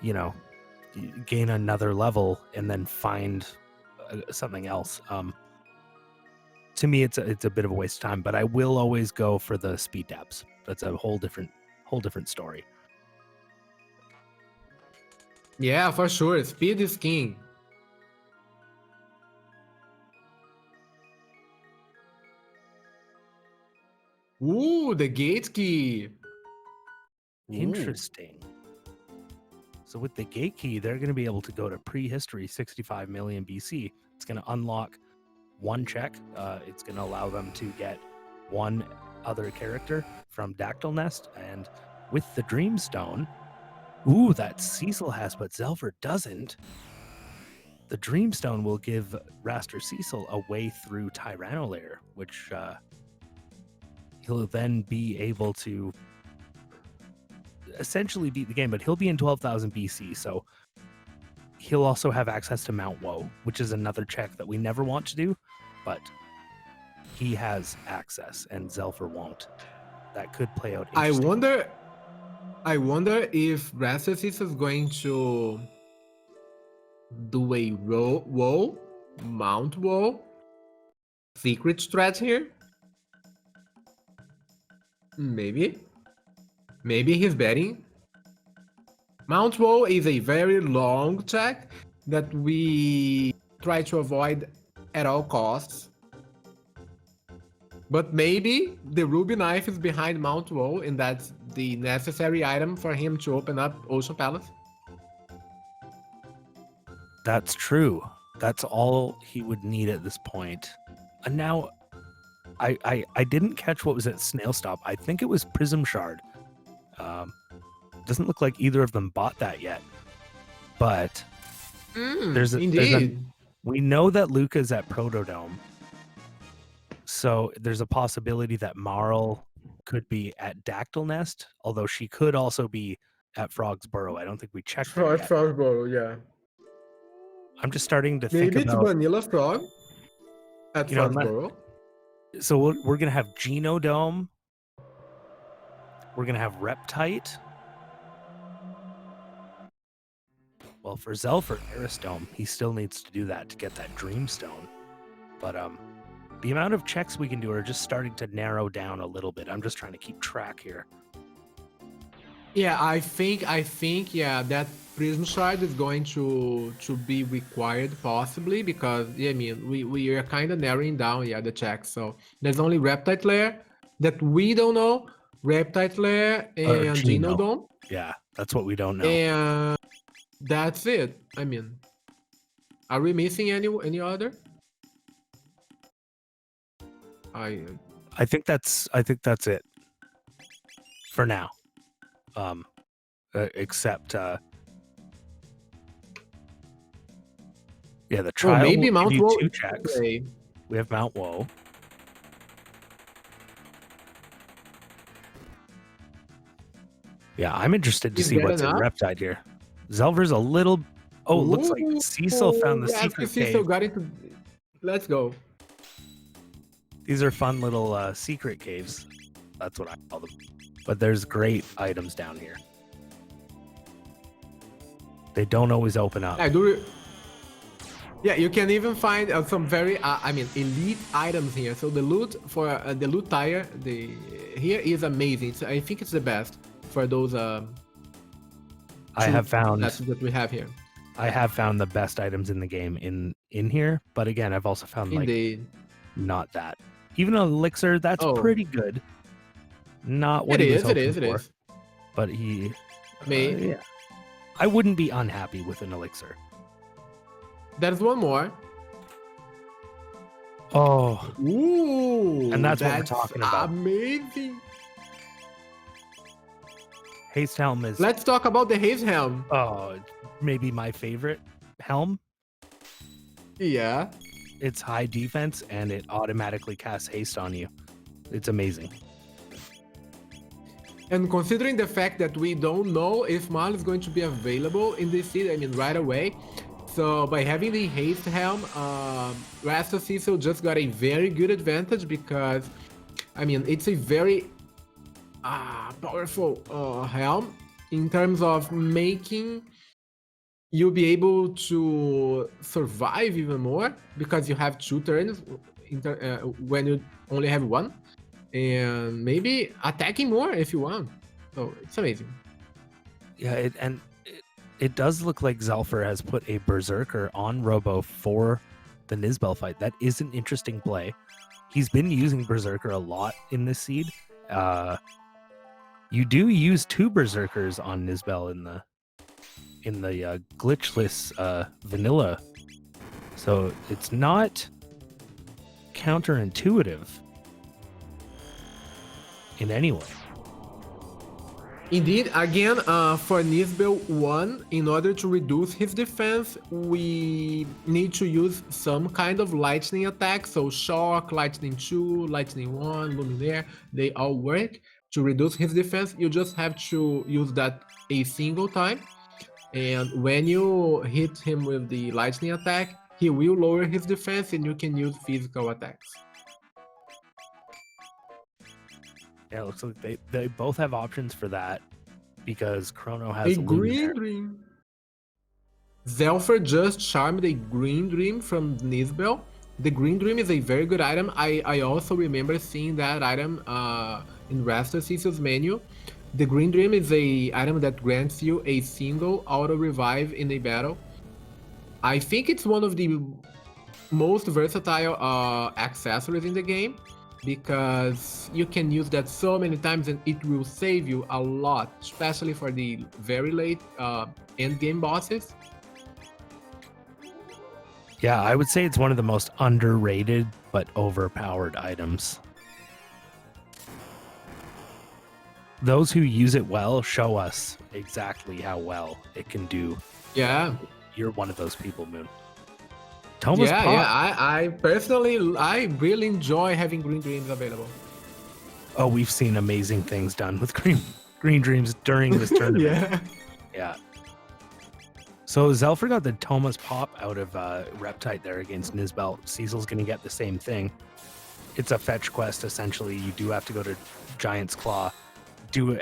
you know, you gain another level and then find something else. To me, it's a bit of a waste of time, but I will always go for the speed tabs. That's a whole different story. Yeah, for sure. Speed is king. Ooh, the gate key. Ooh. Interesting. So with the gate key, they're going to be able to go to prehistory 65 million BC. It's going to unlock one check. It's going to allow them to get one other character from Dactyl Nest. And with the Dreamstone, ooh, that Cecil has, but Xelpher doesn't. The Dreamstone will give Raster Cecil a way through Tyranno which he'll then be able to essentially beat the game, but he'll be in 12,000 BC, so he'll also have access to Mount Woe, which is another check that we never want to do, but he has access and Xelpher won't. That could play out interesting. I wonder if Raster Cecil is going to do a Woe, Mount Woe secret strat here. Maybe he's betting. Mount Woe is a very long check that we try to avoid at all costs. But maybe the Ruby Knife is behind Mount Woe, and that's the necessary item for him to open up Ocean Palace. That's true. That's all he would need at this point. And now, I didn't catch what was at Snail Stop. I think it was Prism Shard. Doesn't look like either of them bought that yet. But we know that Luca's at Protodome. So there's a possibility that Marl could be at Dactyl Nest, although she could also be at Frog's Burrow. I don't think we checked that yet. Frog's Burrow, yeah. I'm just starting to think about... Maybe it's Vanilla Frog at Frog's Burrow. So we're going to have Genodome. We're going to have Reptite. Well, for Xelpher, Arisdome, he still needs to do that to get that Dreamstone. But the amount of checks we can do are just starting to narrow down a little bit. I'm just trying to keep track here. Yeah, I think yeah, that Prism Shard is going to be required possibly because yeah, I mean we are kind of narrowing down the checks. So there's only Reptite Lair that we don't know, Reptite Lair and Genodome. Yeah, that's what we don't know. And that's it. I mean, are we missing any other? I think that's it for now. Except Yeah, the Oh, trial will maybe give Mount you Woe. 2 checks. Okay. We have Mount Woe. Yeah, I'm interested to Is see that what's in enough? Reptide here. Xelpher's a little... Oh, it looks like Ooh, Cecil found the Rescue secret Cecil cave. got into. Let's go. These are fun little secret caves. That's what I call them. But there's great items down here. They don't always open up. I do. Yeah, you can even find some very, elite items here. So the loot for the loot tire, here is amazing. So I think it's the best for those. I have found that we have here. I have found the best items in the game in here, but again, I've also found like Indeed. not that. Even an elixir, that's Oh. pretty good. Not what he was hoping for. But he, yeah, I wouldn't be unhappy with an elixir. There's one more. Oh, Ooh, and that's what we're talking about. Amazing. Haste helm is. Let's talk about the haste helm. Oh, maybe my favorite helm. Yeah. It's high defense and it automatically casts haste on you. It's amazing. And considering the fact that we don't know if Mal is going to be available in this season, right away. So by having the haste helm, Raster Cecil just got a very good advantage because, it's a very powerful helm in terms of making you be able to survive even more because you have 2 turns when you only have 1. And maybe attacking more if you want. So it's amazing. Yeah, it does look like Xelpher has put a Berserker on Robo for the Nizbel fight. That is an interesting play. He's been using Berserker a lot in this seed. You do use 2 Berserkers on Nizbel in the glitchless vanilla, so it's not counterintuitive in any way. Indeed, again, for Nizbel 1, in order to reduce his defense, we need to use some kind of lightning attack. So Shock, Lightning 2, Lightning 1, Luminaire, they all work to reduce his defense. You just have to use that a single time. And when you hit him with the lightning attack, he will lower his defense and you can use physical attacks. Yeah, it looks like they both have options for that because Chrono has a green dream. Xelpher just charmed a green dream from Nizbel. The green dream is a very good item. I also remember seeing that item in Raster Cecil's menu. The green dream is a item that grants you a single auto revive in a battle. I think it's one of the most versatile accessories in the game, because you can use that so many times and it will save you a lot, especially for the very late end game bosses. Yeah, I would say it's one of the most underrated but overpowered items. Those who use it well show us exactly how well it can do. Yeah. You're one of those people, Moon. I personally, I really enjoy having green dreams available. Oh, we've seen amazing things done with green dreams during this tournament. Yeah. So Xelpher got the Thomas pop out of Reptide there against Nizbel. Cecil's going to get the same thing. It's a fetch quest, essentially. You do have to go to Giant's Claw.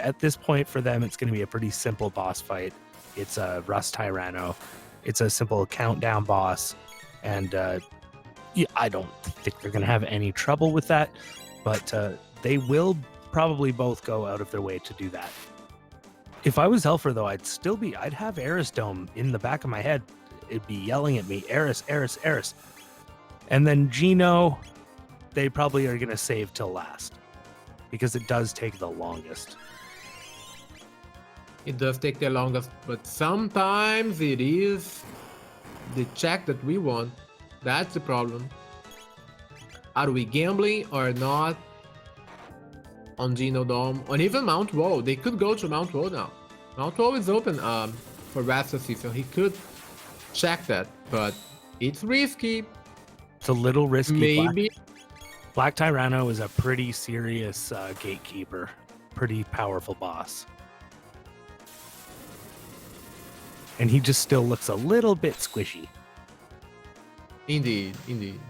At this point for them, it's going to be a pretty simple boss fight. It's a Rust Tyranno. It's a simple countdown boss. And I don't think they're going to have any trouble with that, but they will probably both go out of their way to do that. If I was Xelpher, though, I'd have Eris Dome in the back of my head. It'd be yelling at me, Eris, Eris, Eris. And then Geno, they probably are going to save till last, because it does take the longest. It does take the longest, but sometimes it is the check that we want. That's the problem. Are we gambling or not on Geno Dome? On even Mount Woe. They could go to Mount Woe now. Mount Woe is open for Raster Cecil. He could check that, but It's risky. It's a little risky. Maybe. Black Tyranno is a pretty serious gatekeeper, pretty powerful boss. And he just still looks a little bit squishy. Indeed, indeed.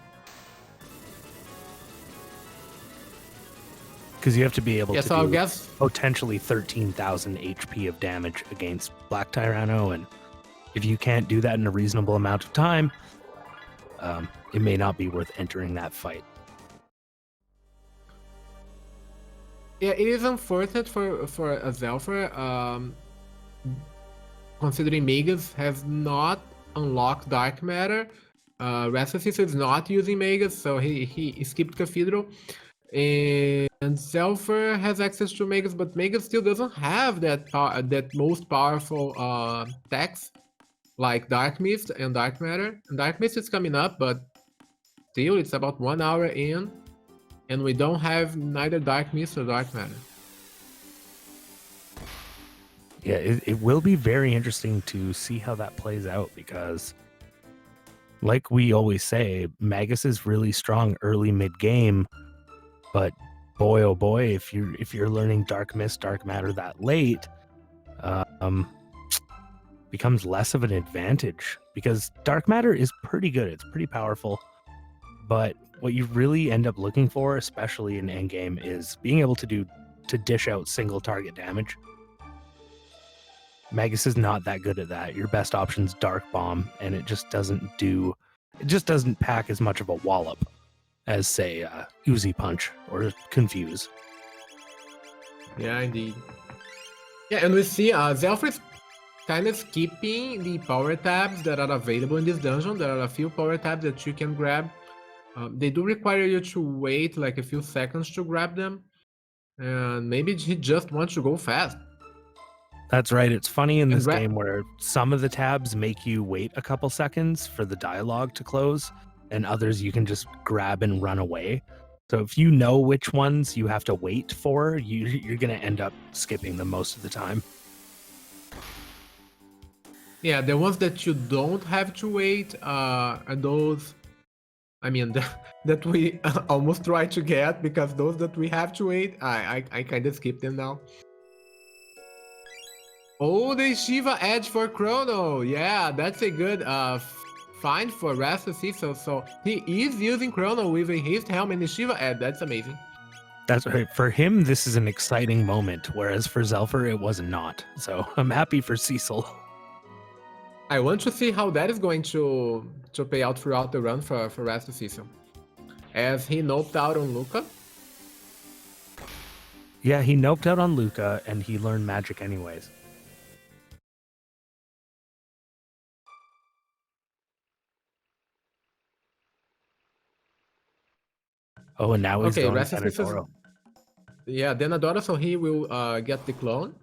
Because you have to be able to so do I guess potentially 13,000 HP of damage against Black Tyranno, and if you can't do that in a reasonable amount of time, it may not be worth entering that fight. Yeah, it is unfortunate for a Xelpher, considering Magus has not unlocked Dark Matter. Raster is not using Magus, so he skipped Cathedral. And Xelpher has access to Magus, but Magus still doesn't have that most powerful techs like Dark Mist and Dark Matter. And Dark Mist is coming up, but still it's about 1 hour in, and we don't have neither Dark Mist or Dark Matter. Yeah, it will be very interesting to see how that plays out, because like we always say, Magus is really strong early mid-game, but boy oh boy, if you're learning Dark Mist, Dark Matter that late, becomes less of an advantage, because Dark Matter is pretty good, it's pretty powerful, but what you really end up looking for, especially in endgame, is being able to dish out single target damage. Magus is not that good at that. Your best option's Dark Bomb, and it just doesn't pack as much of a wallop as, say, Uzi Punch or Confuse. Yeah, indeed. Yeah, and we see Xelpher is kind of skipping the power tabs that are available in this dungeon. There are a few power tabs that you can grab. They do require you to wait like a few seconds to grab them, and maybe he just wants to go fast. That's right. It's funny in this game where some of the tabs make you wait a couple seconds for the dialogue to close, and others you can just grab and run away. So if you know which ones you have to wait for, you're going to end up skipping them most of the time. Yeah, the ones that you don't have to wait are those, I mean, that we almost try to get, because those that we have to wait, I kind of skip them now. Oh, the Shiva Edge for Chrono. Yeah, that's a good find for Raster Cecil. So he is using Chrono with a haste helm and the Shiva Edge. That's amazing. That's right. For him, this is an exciting moment, whereas for Xelpher, it was not. So I'm happy for Cecil. I want to see how that is going to pay out throughout the run for Raster Cecil, as he noped out on Luca. Yeah, he noped out on Luca, and he learned magic anyways. Oh, and now he's going Denadoro. Yeah, Denadoro, so he will get the clone.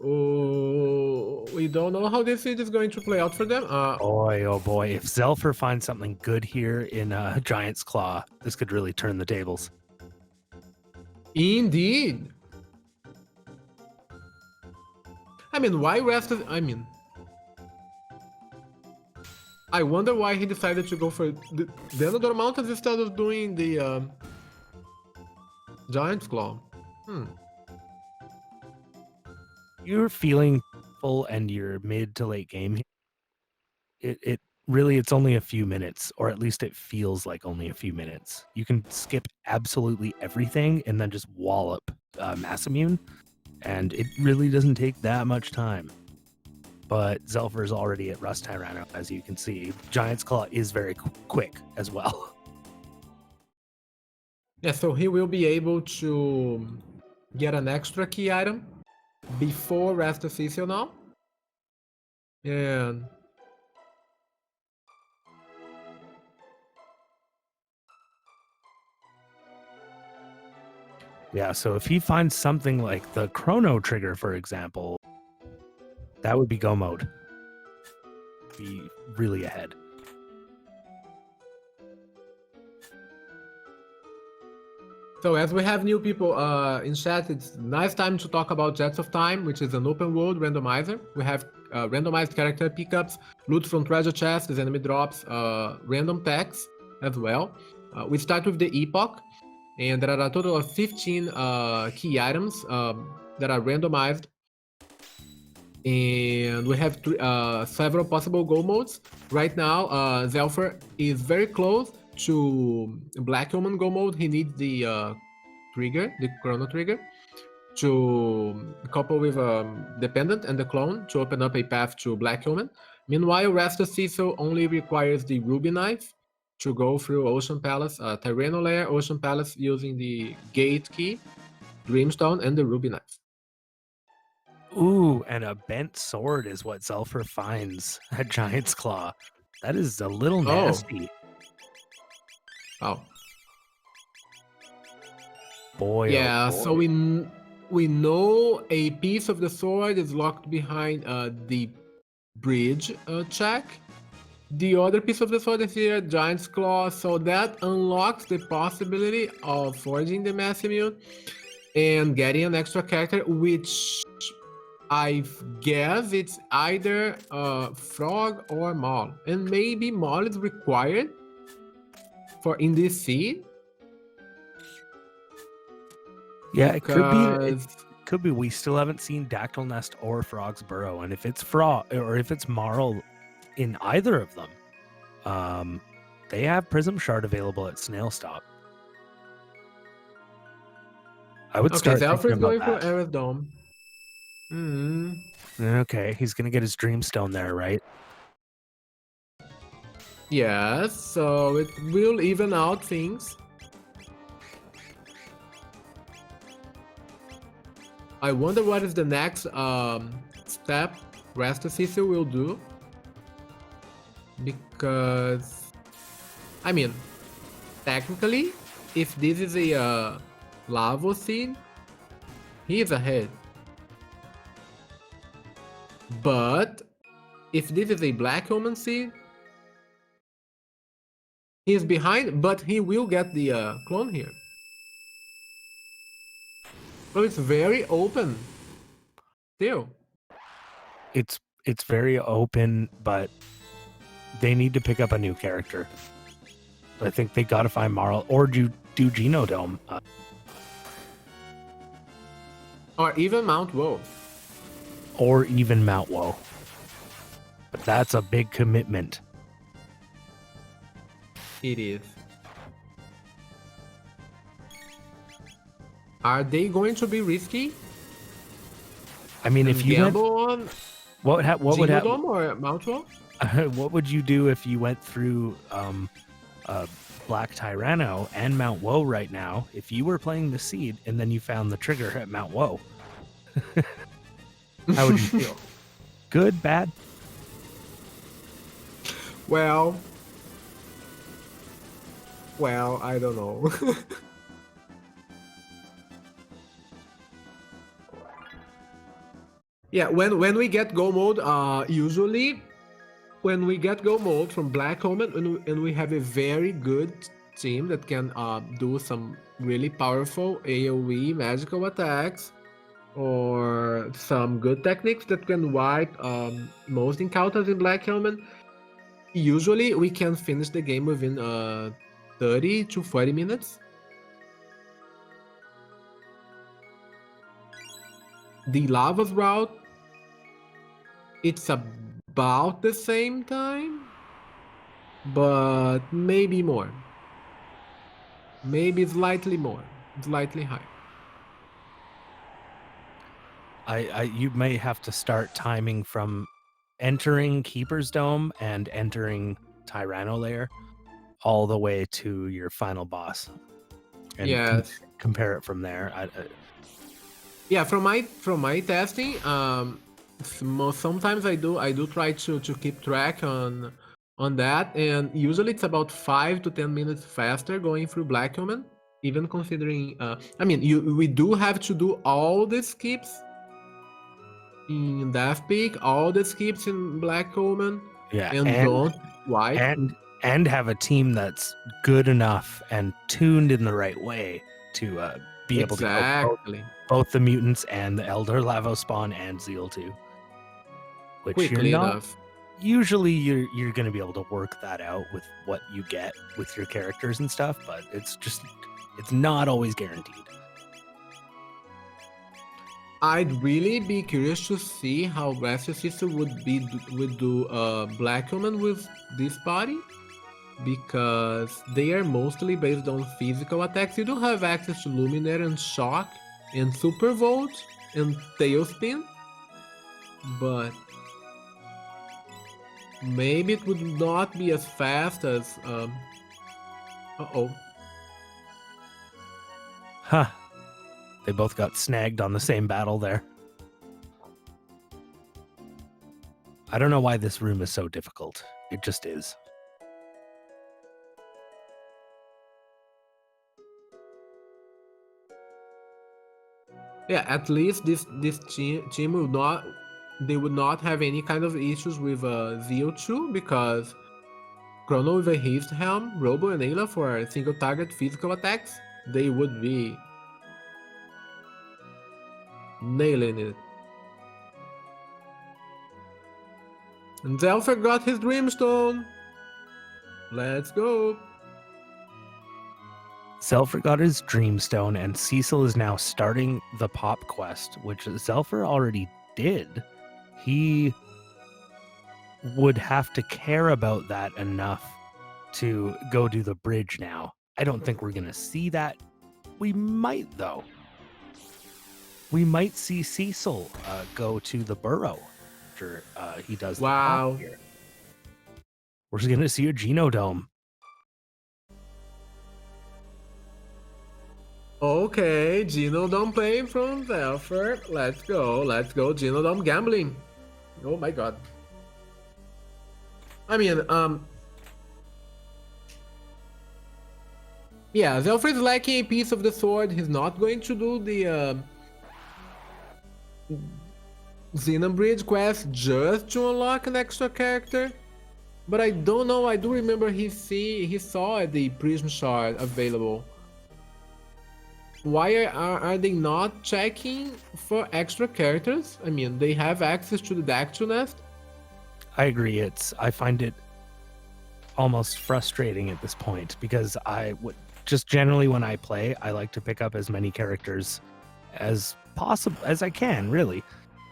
Oh, we don't know how this is going to play out for them. Boy, oh boy. If Xelpher finds something good here in Giant's Claw, this could really turn the tables. Indeed. I mean, why Raster? I mean, I wonder why he decided to go for the Denador Mountains instead of doing the Giant's Claw. You're feeling full and you're mid to late game. It really, it's only a few minutes, or at least it feels like only a few minutes. You can skip absolutely everything and then just wallop Mass Immune, and it really doesn't take that much time. But Xelpher is already at Rust Tyranno, as you can see. Giant's Claw is very quick as well. Yeah, so he will be able to get an extra key item before Raster Cecil now. And yeah, so if he finds something like the Chrono trigger, for example, that would be go mode. Be really ahead. So as we have new people in chat, it's nice time to talk about Jets of Time, which is an open world randomizer. We have randomized character pickups, loot from treasure chests, enemy drops, random packs as well. We start with the Epoch, and there are a total of 15 key items that are randomized. And we have several possible goal modes. Right now, Xelpher is very close to Black Omen go mode. He needs the trigger, the Chrono trigger, to couple with Dependent and the Clone to open up a path to Black Omen. Meanwhile, Raster Cecil only requires the Ruby Knife to go through Ocean Palace, Tyranno Lair, Ocean Palace using the Gate Key, Dreamstone, and the Ruby Knife. Ooh, and a bent sword is what Xelpher finds at Giant's Claw. That is a little nasty. Oh. Boy, yeah, oh boy. so we know a piece of the sword is locked behind the bridge check. The other piece of the sword is here, Giant's Claw, so that unlocks the possibility of forging the Mass Immune and getting an extra character, which I guess it's either Frog or Maul. And maybe Maul is required for in this seed. Yeah, it could be. We still haven't seen Dactyl Nest or Frog's Burrow, and if it's Frog or if it's Marl in either of them, they have Prism Shard available at Snail Stop. I would start thinking about going that. for Aerith Dome. Okay, he's gonna get his Dreamstone there, right? Yes, so it will even out things. I wonder what is the next step Raster Cecil will do. Because, I mean, technically, if this is a Lavo seed, he is ahead. But if this is a Black Omen seed, he is behind, but he will get the clone here. So it's very open. Still. It's very open, but they need to pick up a new character. I think they gotta find Marl or do Genodome. Or even Mount Woe. Or even Mount Woe. But that's a big commitment. It is. Are they going to be risky? I mean, if you gamble on what would happen or Mount Woe? What would you do if you went through Black Tyranno and Mount Woe right now if you were playing the seed and then you found the trigger at Mount Woe? How would you feel? Good, bad? Well, I don't know. Yeah, when we get go mode, usually when we get go mode from Black Omen and we have a very good team that can do some really powerful AoE magical attacks or some good techniques that can wipe most encounters in Black Omen, usually we can finish the game within 30 to 40 minutes. The Lava's route, it's about the same time, but maybe more. Maybe slightly more, slightly higher. You may have to start timing from entering Keeper's Dome and entering Tyranno Lair all the way to your final boss. And yes. Compare it from there. Yeah, from my testing, sometimes I do try to keep track on that, and usually it's about 5 to 10 minutes faster going through Black Omen, even considering I mean we do have to do all the skips in Death Peak, all the skips in Black Omen, and don't wipe and have a team that's good enough and tuned in the right way to be able to go Exactly. both the mutants and the Elder Lavo spawn and Zeal too. Which Quickly you're not enough. usually you're going to be able to work that out with what you get with your characters and stuff, but it's not always guaranteed. I'd really be curious to see how Raster Sister would do Black Woman with this body, because they are mostly based on physical attacks. You do have access to Luminary and Shock and Super Volt and Tailspin, but maybe it would not be as fast as uh-oh. Huh. They both got snagged on the same battle there. I don't know why this room is so difficult. It just is. Yeah, at least this team will not, they would not have any kind of issues with ZO2, because Chrono with a Haste Helm, Robo and Ayla for single target physical attacks, they would be nailing it. And Xelpher got his Dreamstone. Let's go. Xelpher got his Dreamstone, and Cecil is now starting the pop quest, which Xelpher already did. He would have to care about that enough to go do the bridge now. I don't think we're going to see that. We might, though. We might see Cecil go to the burrow after he does the pop here. We're going to see a Genodome. Okay, Genodome playing from Xelpher. Let's go, Genodome gambling. Oh my god. I mean, yeah, Xelpher is lacking a piece of the sword. He's not going to do the Xenobridge quest just to unlock an extra character. But I don't know, I do remember he saw the Prism Shard available. Why are they not checking for extra characters? I mean, they have access to the Dactyl Nest. I agree. I find it almost frustrating at this point, because I would just generally, when I play, I like to pick up as many characters as possible as I can, really.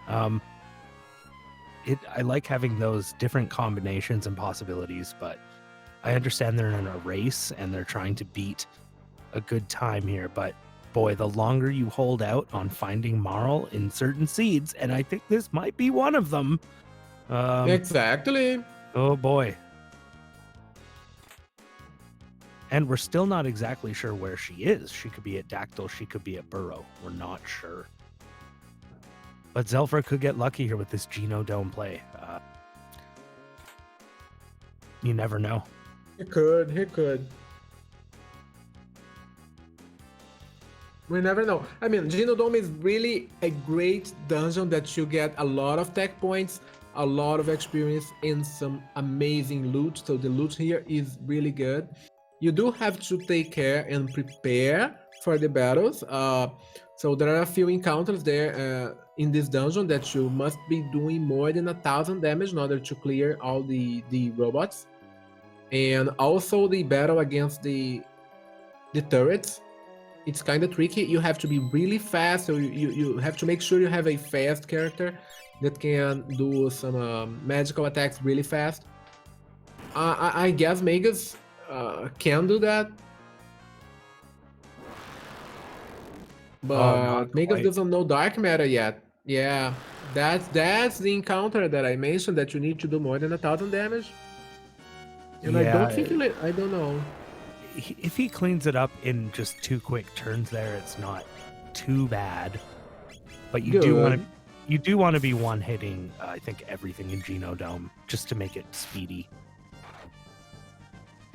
I like having those different combinations and possibilities, but I understand they're in a race and they're trying to beat a good time here, but boy, the longer you hold out on finding Marl in certain seeds, and I think this might be one of them. Exactly. Oh boy. And we're still not exactly sure where she is. She could be at Dactyl, she could be at Burrow. We're not sure. But Xelpher could get lucky here with this Genodome play. You never know. He could. We never know. I mean, Genodome is really a great dungeon that you get a lot of tech points, a lot of experience, and some amazing loot. So the loot here is really good. You do have to take care and prepare for the battles. So there are a few encounters there in this dungeon that you must be doing more than 1,000 damage in order to clear all the robots. And also the battle against the turrets. It's kind of tricky. You have to be really fast, so you have to make sure you have a fast character that can do some magical attacks really fast. I guess Megas can do that, but Megas doesn't know dark matter yet. Yeah, that's the encounter that I mentioned, that you need to do more than 1,000 damage. And yeah, I don't think I don't know. If he cleans it up in just 2 quick turns there, it's not too bad. But you do want to be one-hitting, I think, everything in Genodome just to make it speedy.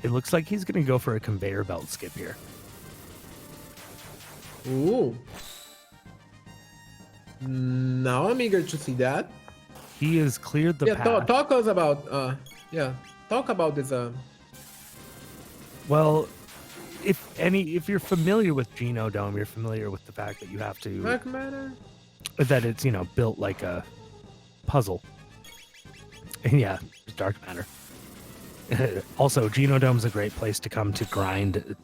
It looks like he's going to go for a conveyor belt skip here. Ooh. Now I'm eager to see that. He has cleared the path. Talk us about talk about this. Well, if you're familiar with Genodome, you're familiar with the fact that you have to Dark matter. that it's built like a puzzle. And yeah, dark matter. Also, Genodome's a great place to come to grind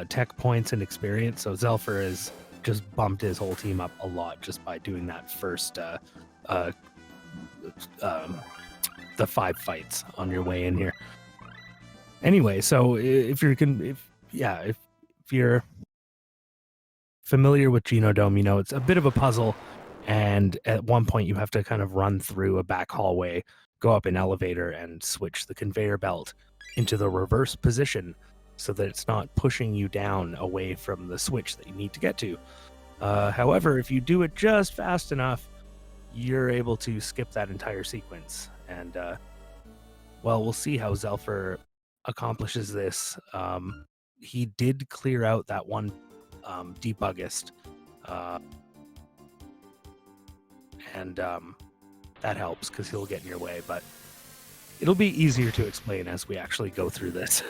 tech points and experience. So Xelpher has just bumped his whole team up a lot just by doing that first the 5 fights on your way in here. Anyway, so if you're familiar with Genodome, it's a bit of a puzzle, and at one point you have to kind of run through a back hallway, go up an elevator, and switch the conveyor belt into the reverse position so that it's not pushing you down away from the switch that you need to get to. However, if you do it just fast enough, you're able to skip that entire sequence. And well, we'll see how Xelpher accomplishes this. He did clear out that one debuggist, and that helps because he'll get in your way, but it'll be easier to explain as we actually go through this.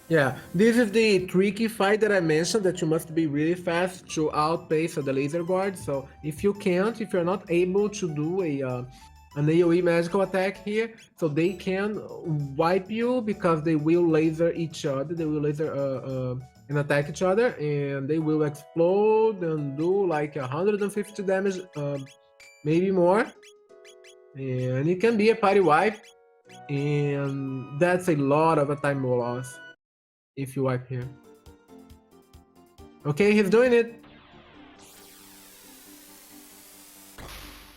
Yeah, this is the tricky fight that I mentioned, that you must be really fast to outpace the laser guard. So if you're not able to do an AoE magical attack here, so they can wipe you because they will laser each other. They will laser and attack each other, and they will explode and do like 150 damage, maybe more. And it can be a party wipe, and that's a lot of a time loss if you wipe here. Okay, he's doing it.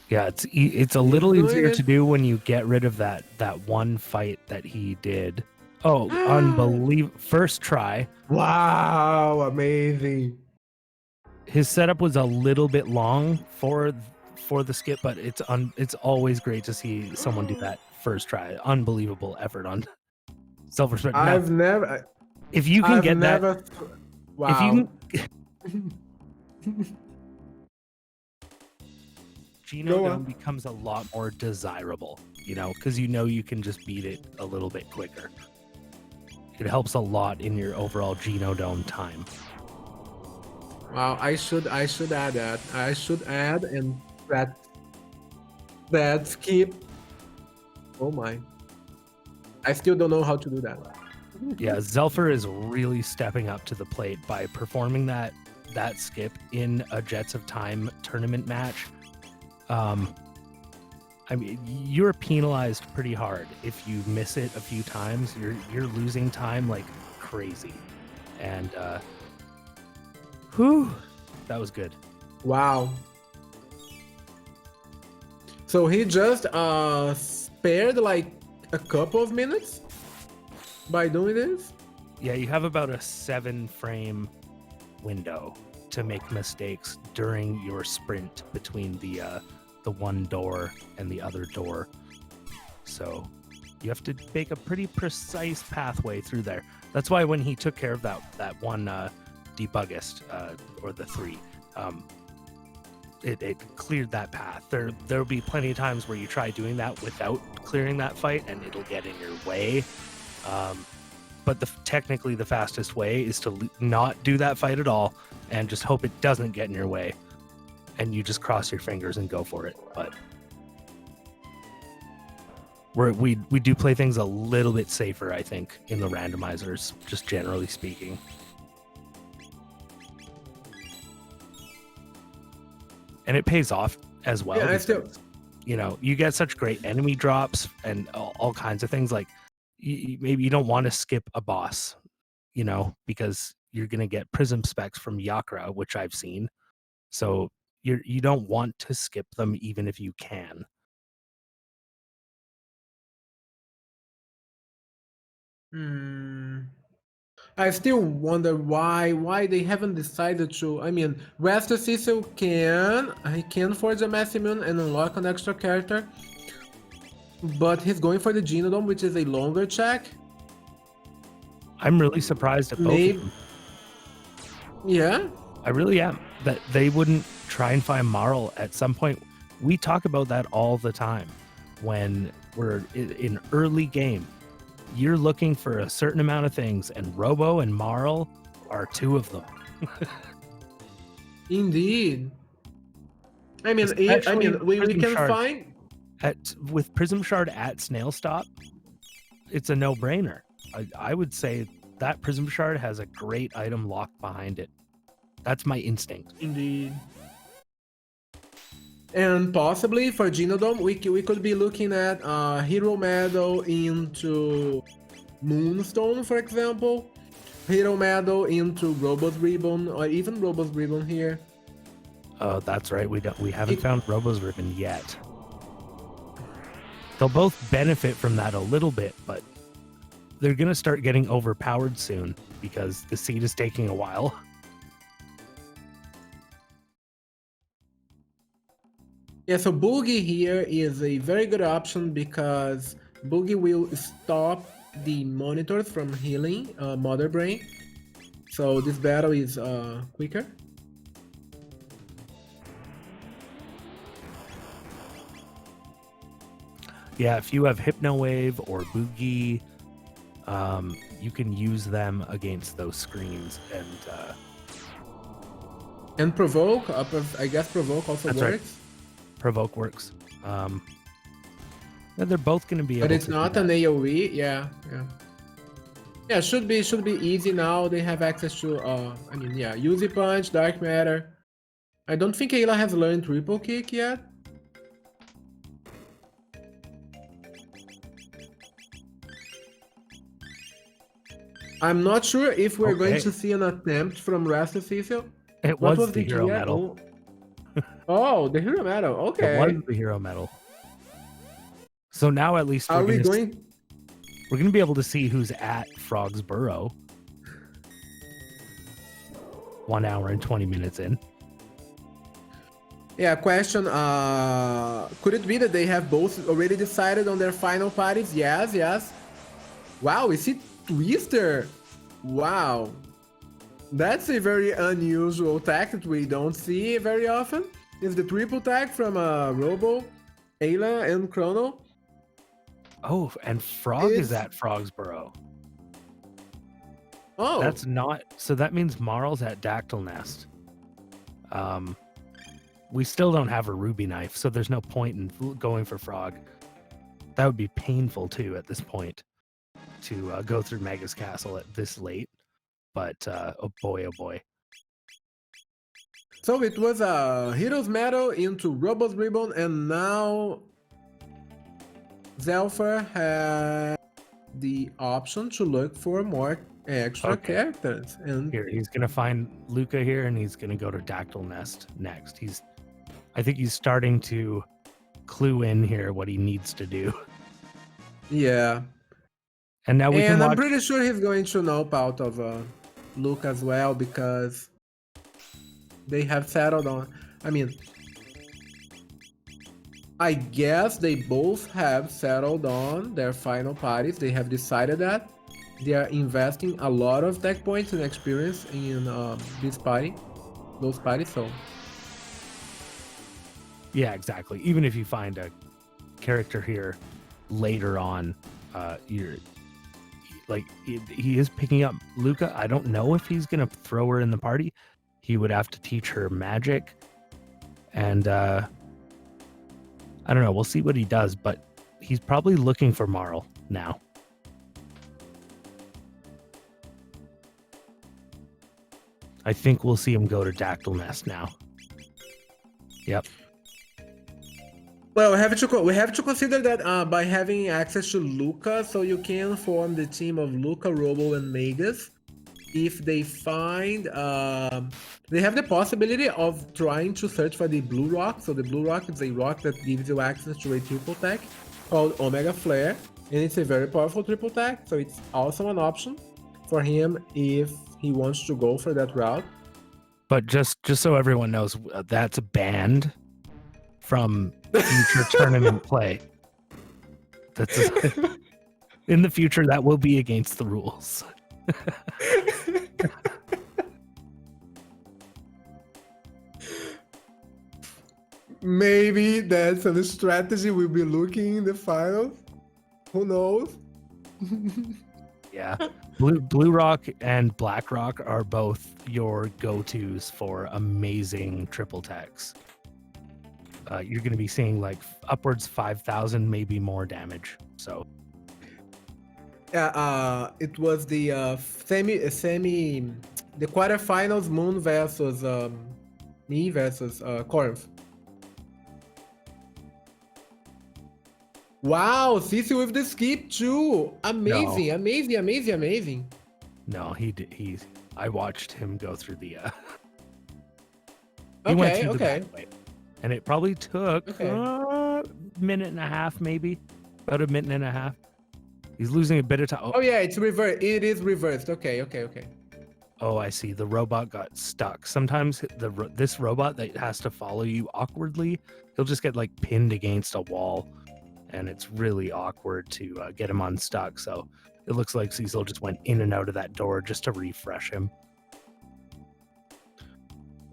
Yeah, it's a little easier to do when you get rid of that one fight that he did. Oh, unbelievable. First try. Wow, amazing. His setup was a little bit long for the skip, but it's always great to see someone do that first try. Unbelievable effort on Xelpher's. I've never. If you can get that, wow. If you can, Genodome becomes a lot more desirable, because you can just beat it a little bit quicker. It helps a lot in your overall Genodome time. Wow, I should add that. I should add and that skip. Oh my. I still don't know how to do that. Yeah, Xelpher is really stepping up to the plate by performing that skip in a Jets of Time tournament match. I mean, you're penalized pretty hard if you miss it a few times. You're losing time like crazy, and that was good. Wow. So he just spared like a couple of minutes by doing this? Yeah, you have about a 7-frame window to make mistakes during your sprint between the one door and the other door. So you have to make a pretty precise pathway through there. That's why when he took care of that one debuggist, or the 3, it cleared that path. There'll be plenty of times where you try doing that without clearing that fight, and it'll get in your way. But technically the fastest way is to not do that fight at all and just hope it doesn't get in your way, and you just cross your fingers and go for it. But we do play things a little bit safer, I think, in the randomizers, just generally speaking. And it pays off as well. Yeah, you get such great enemy drops and all kinds of things. Like maybe you don't want to skip a boss, because you're going to get prism specs from Yakra, which I've seen. So you don't want to skip them even if you can. I still wonder why they haven't decided to. I mean, Raster Cecil can forge a Mass Immune and unlock an extra character, but he's going for the Genodome, which is a longer check. I'm really surprised at both of them. Yeah, I really am, that they wouldn't try and find Marl at some point. We talk about that all the time when we're in early game. you're looking for a certain amount of things, and Robo and Marl are two of them. Indeed. I mean, Especially we Prism can Shard. find. With Prism Shard at Snail Stop, it's a no-brainer. I would say that Prism Shard has a great item locked behind it. That's my instinct. Indeed. And possibly for Genodome, we could be looking at Hero Medal into Moonstone, for example. Hero Medal into Robo's Ribbon, or even Robo's Ribbon here. Oh, that's right. We haven't found Robo's Ribbon yet. They'll both benefit from that a little bit, but they're going to start getting overpowered soon because the seed is taking a while. Yeah, so Boogie here is a very good option because Boogie will stop the monitors from healing Mother Brain. So this battle is quicker. Yeah, if you have Hypno Wave or Boogie, you can use them against those screens and Provoke. I guess Provoke also works. Right. Provoke works. They're both going to be able to. But it's not an AoE. Yeah. Should be easy now. They have access to. Uzi Punch, Dark Matter. I don't think Ayla has learned Triple Kick yet. I'm not sure if we're going to see an attempt from Raster Cecil. It was the Hero Medal. Oh, the Hero Medal. Okay. It was the Hero Medal. So now at least we're going to be able to see who's at Frog's Burrow. 1 hour and 20 minutes in. Yeah, question. Could it be that they have both already decided on their final parties? Yes. Wow, we see Twister. Wow. That's a very unusual tag that we don't see very often. It's the triple tag from Robo, Ayla, and Chrono. Oh, and Frog is at Frog's Burrow. Oh. That's not... So that means Marl's at Dactyl Nest. We still don't have a Ruby Knife, so there's no point in going for Frog. That would be painful, too, at this point, to go through Mega's Castle at this late. But, oh boy. So it was a Hero's Medal into Robo's Ribbon, and now Xelpher had the option to look for more extra characters. And here, he's going to find Luca here, and he's going to go to Dactyl Nest next. I think he's starting to clue in here what he needs to do. Yeah. And now we can watch... I'm pretty sure he's going to nope out of Luca as well, because they have settled on... I guess they both have settled on their final parties. They have decided that they are investing a lot of tech points and experience in those parties, so... Yeah, exactly. Even if you find a character here later on, he is picking up Luca. I don't know if he's going to throw her in the party. He would have to teach her magic. And I don't know. We'll see what he does, but he's probably looking for Marl now. I think we'll see him go to Dactyl Nest now. Yep. Well, we have to consider that by having access to Luca, so you can form the team of Luca, Robo, and Magus. If they find, they have the possibility of trying to search for the Blue Rock. So the Blue Rock is a rock that gives you access to a triple tech called Omega Flare, and it's a very powerful triple tech. So it's also an option for him if he wants to go for that route. But just so everyone knows, that's banned from future tournament play. That's in the future that will be against the rules. Maybe that's a strategy we'll be looking in the finals. Who knows? Yeah. Blue Rock and Black Rock are both your go-tos for amazing triple techs. You're going to be seeing like upwards 5,000, maybe more damage. So Yeah, it was the the quarterfinals, Moon versus me versus Corinth. Wow, Cecil with the skip too. Amazing, No. amazing, amazing, amazing. No, he I watched him go through the he went Okay, through the okay, back way. And it probably took okay. a minute and a half, maybe. About a minute and a half. He's losing a bit of time. Oh yeah, it's reversed. It is reversed. Okay, okay, okay. Oh, I see. The robot got stuck. Sometimes this robot that has to follow you awkwardly, he'll just get like pinned against a wall, and it's really awkward to get him unstuck. So it looks like Cecil just went in and out of that door just to refresh him.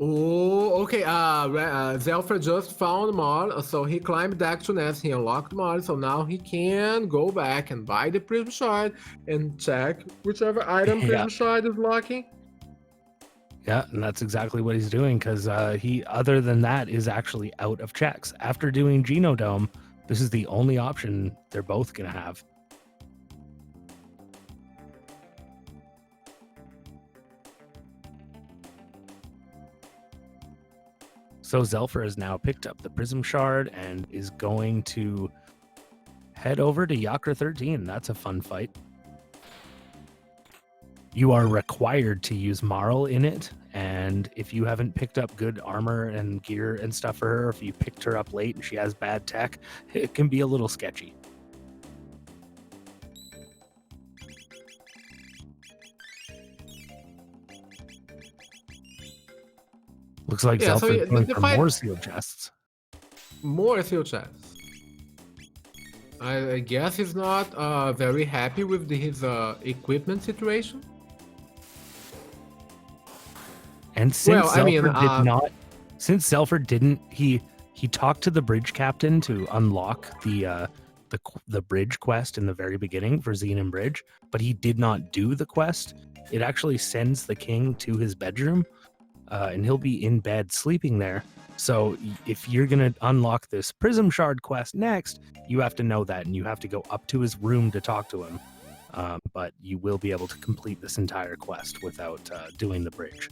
Oh, okay. Xelpher just found Mar, so he climbed back to Nest. He unlocked Mar, so now he can go back and buy the Prism Shard and check whichever item Yeah. Prism Shard is locking. Yeah, and that's exactly what he's doing because he, other than that, is actually out of checks. After doing Genodome, this is the only option they're both going to have. So Xelpher has now picked up the Prism Shard and is going to head over to Yakra 13. That's a fun fight. You are required to use Marl in it, and if you haven't picked up good armor and gear and stuff for her, if you picked her up late and she has bad tech, it can be a little sketchy. Looks like Yeah, Xelpher so going the for fight- more sealed chests. More sealed chests. I guess he's not very happy with his equipment situation. And since Well, I mean, since Xelpher didn't, he talked to the bridge captain to unlock the bridge quest in the very beginning for Xenon Bridge, but he did not do the quest. It actually sends the king to his bedroom, and he'll be in bed sleeping there. So if you're gonna unlock this Prism Shard quest next, you have to know that, and you have to go up to his room to talk to him. But you will be able to complete this entire quest without doing the bridge.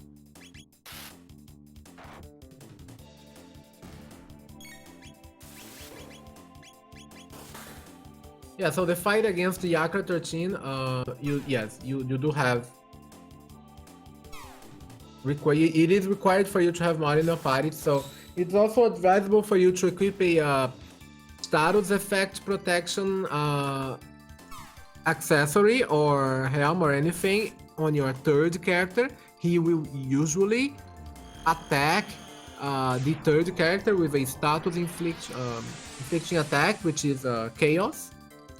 yeah, so the fight against the Yakra 13, you do have. It is required for you to have Mar in a party, so it's also advisable for you to equip a status effect protection accessory or helm or anything on your third character. He will usually attack the third character with a status inflicting attack, which is chaos.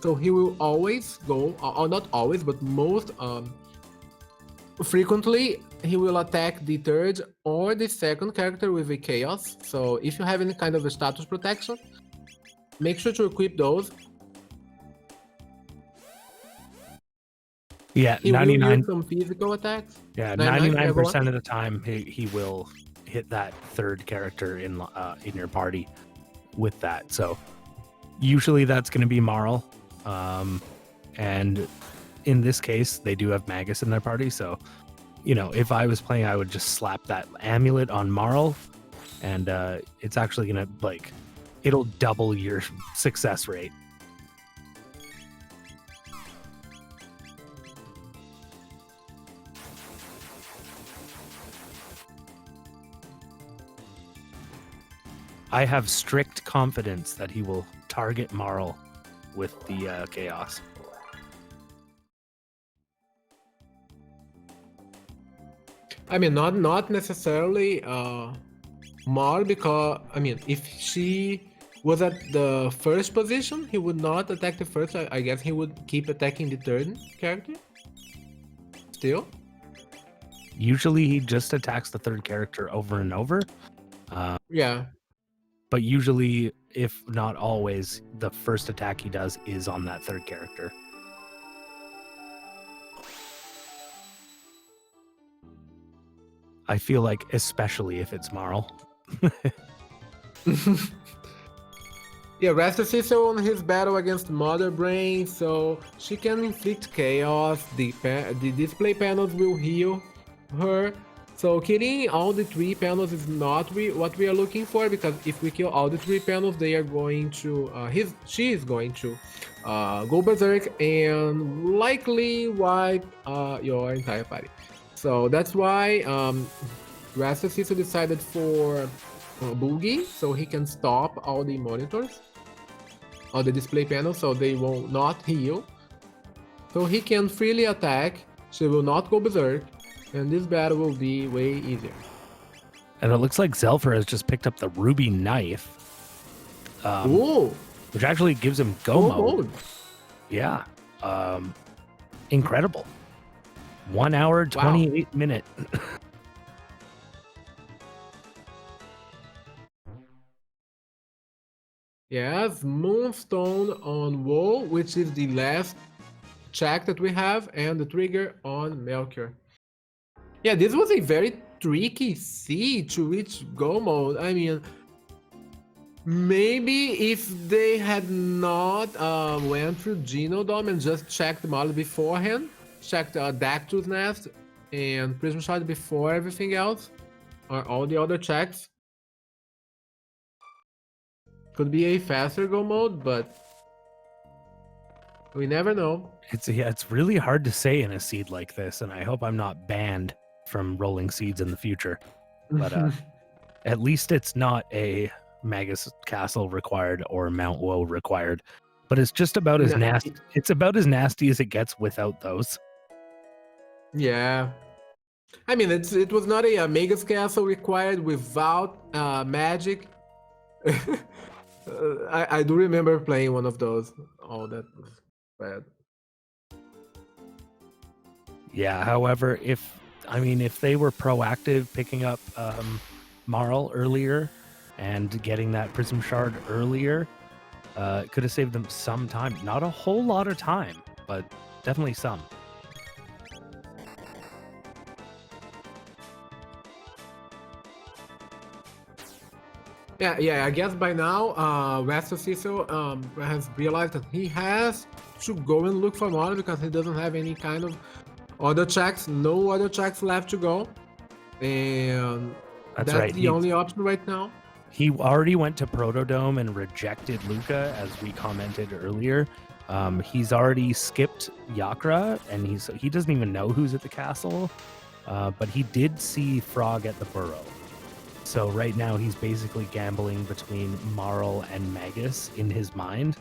So he will always go, or not always, but most frequently, he will attack the third or the second character with a chaos. So if you have any kind of a status protection, make sure to equip those. Yeah, He 99. will use some physical attacks. Yeah, 99, 99% of the time he will hit that third character in your party with that. So usually that's going to be Marl, and in this case they do have Magus in their party. So if I was playing, I would just slap that amulet on Marl, and it's actually going to it'll double your success rate. I have strict confidence that he will target Marl with the chaos. I mean, not necessarily Mar, because I mean, if she was at the first position, he would not attack the first. I guess he would keep attacking the third character. Still. Usually he just attacks the third character over and over. Yeah. But usually, if not always, the first attack he does is on that third character. I feel like, especially if it's Marl. Yeah, Raster Cecil on his battle against Mother Brain, so she can inflict chaos. The display panels will heal her. So killing all the 3 panels is not what we are looking for, because if we kill all the 3 panels, they are going to she is going to go berserk and likely wipe your entire party. So that's why Raster Cecil decided for Boogie, so he can stop all the monitors or the display panel, so they will not heal. So he can freely attack, she will not go berserk, and this battle will be way easier. And it looks like Xelpher has just picked up the ruby knife, Ooh, which actually gives him go mode. Yeah, incredible. 1 hour 28 minute. Yes, Moonstone on Woe, which is the last check that we have, and the trigger on Melchior. Yeah, this was a very tricky seed to reach go mode. I mean, maybe if they had not went through Genodome and just checked the model beforehand, checked Dactyl's Nest and Prism Shot before everything else, or all the other checks, could be a faster go mode, but we never know. It's really hard to say in a seed like this, and I hope I'm not banned from rolling seeds in the future. But at least it's not a Magus Castle required or Mount Woe required. But it's just about as nasty. It's about as nasty as it gets without those. Yeah. I mean, it was not a Magus Castle required without magic. I do remember playing one of those. Oh, that was bad. Yeah, however, if they were proactive picking up Marl earlier and getting that Prism Shard earlier, it could have saved them some time. Not a whole lot of time, but definitely some. Yeah, I guess by now, Raster Cecil has realized that he has to go and look for Marl because he doesn't have any kind of other checks, no other checks left to go. And that's right. The only option right now. He already went to Protodome and rejected Luca, as we commented earlier. He's already skipped Yakra, and he doesn't even know who's at the castle. But he did see Frog at the Burrow. So right now he's basically gambling between Marl and Magus in his mind.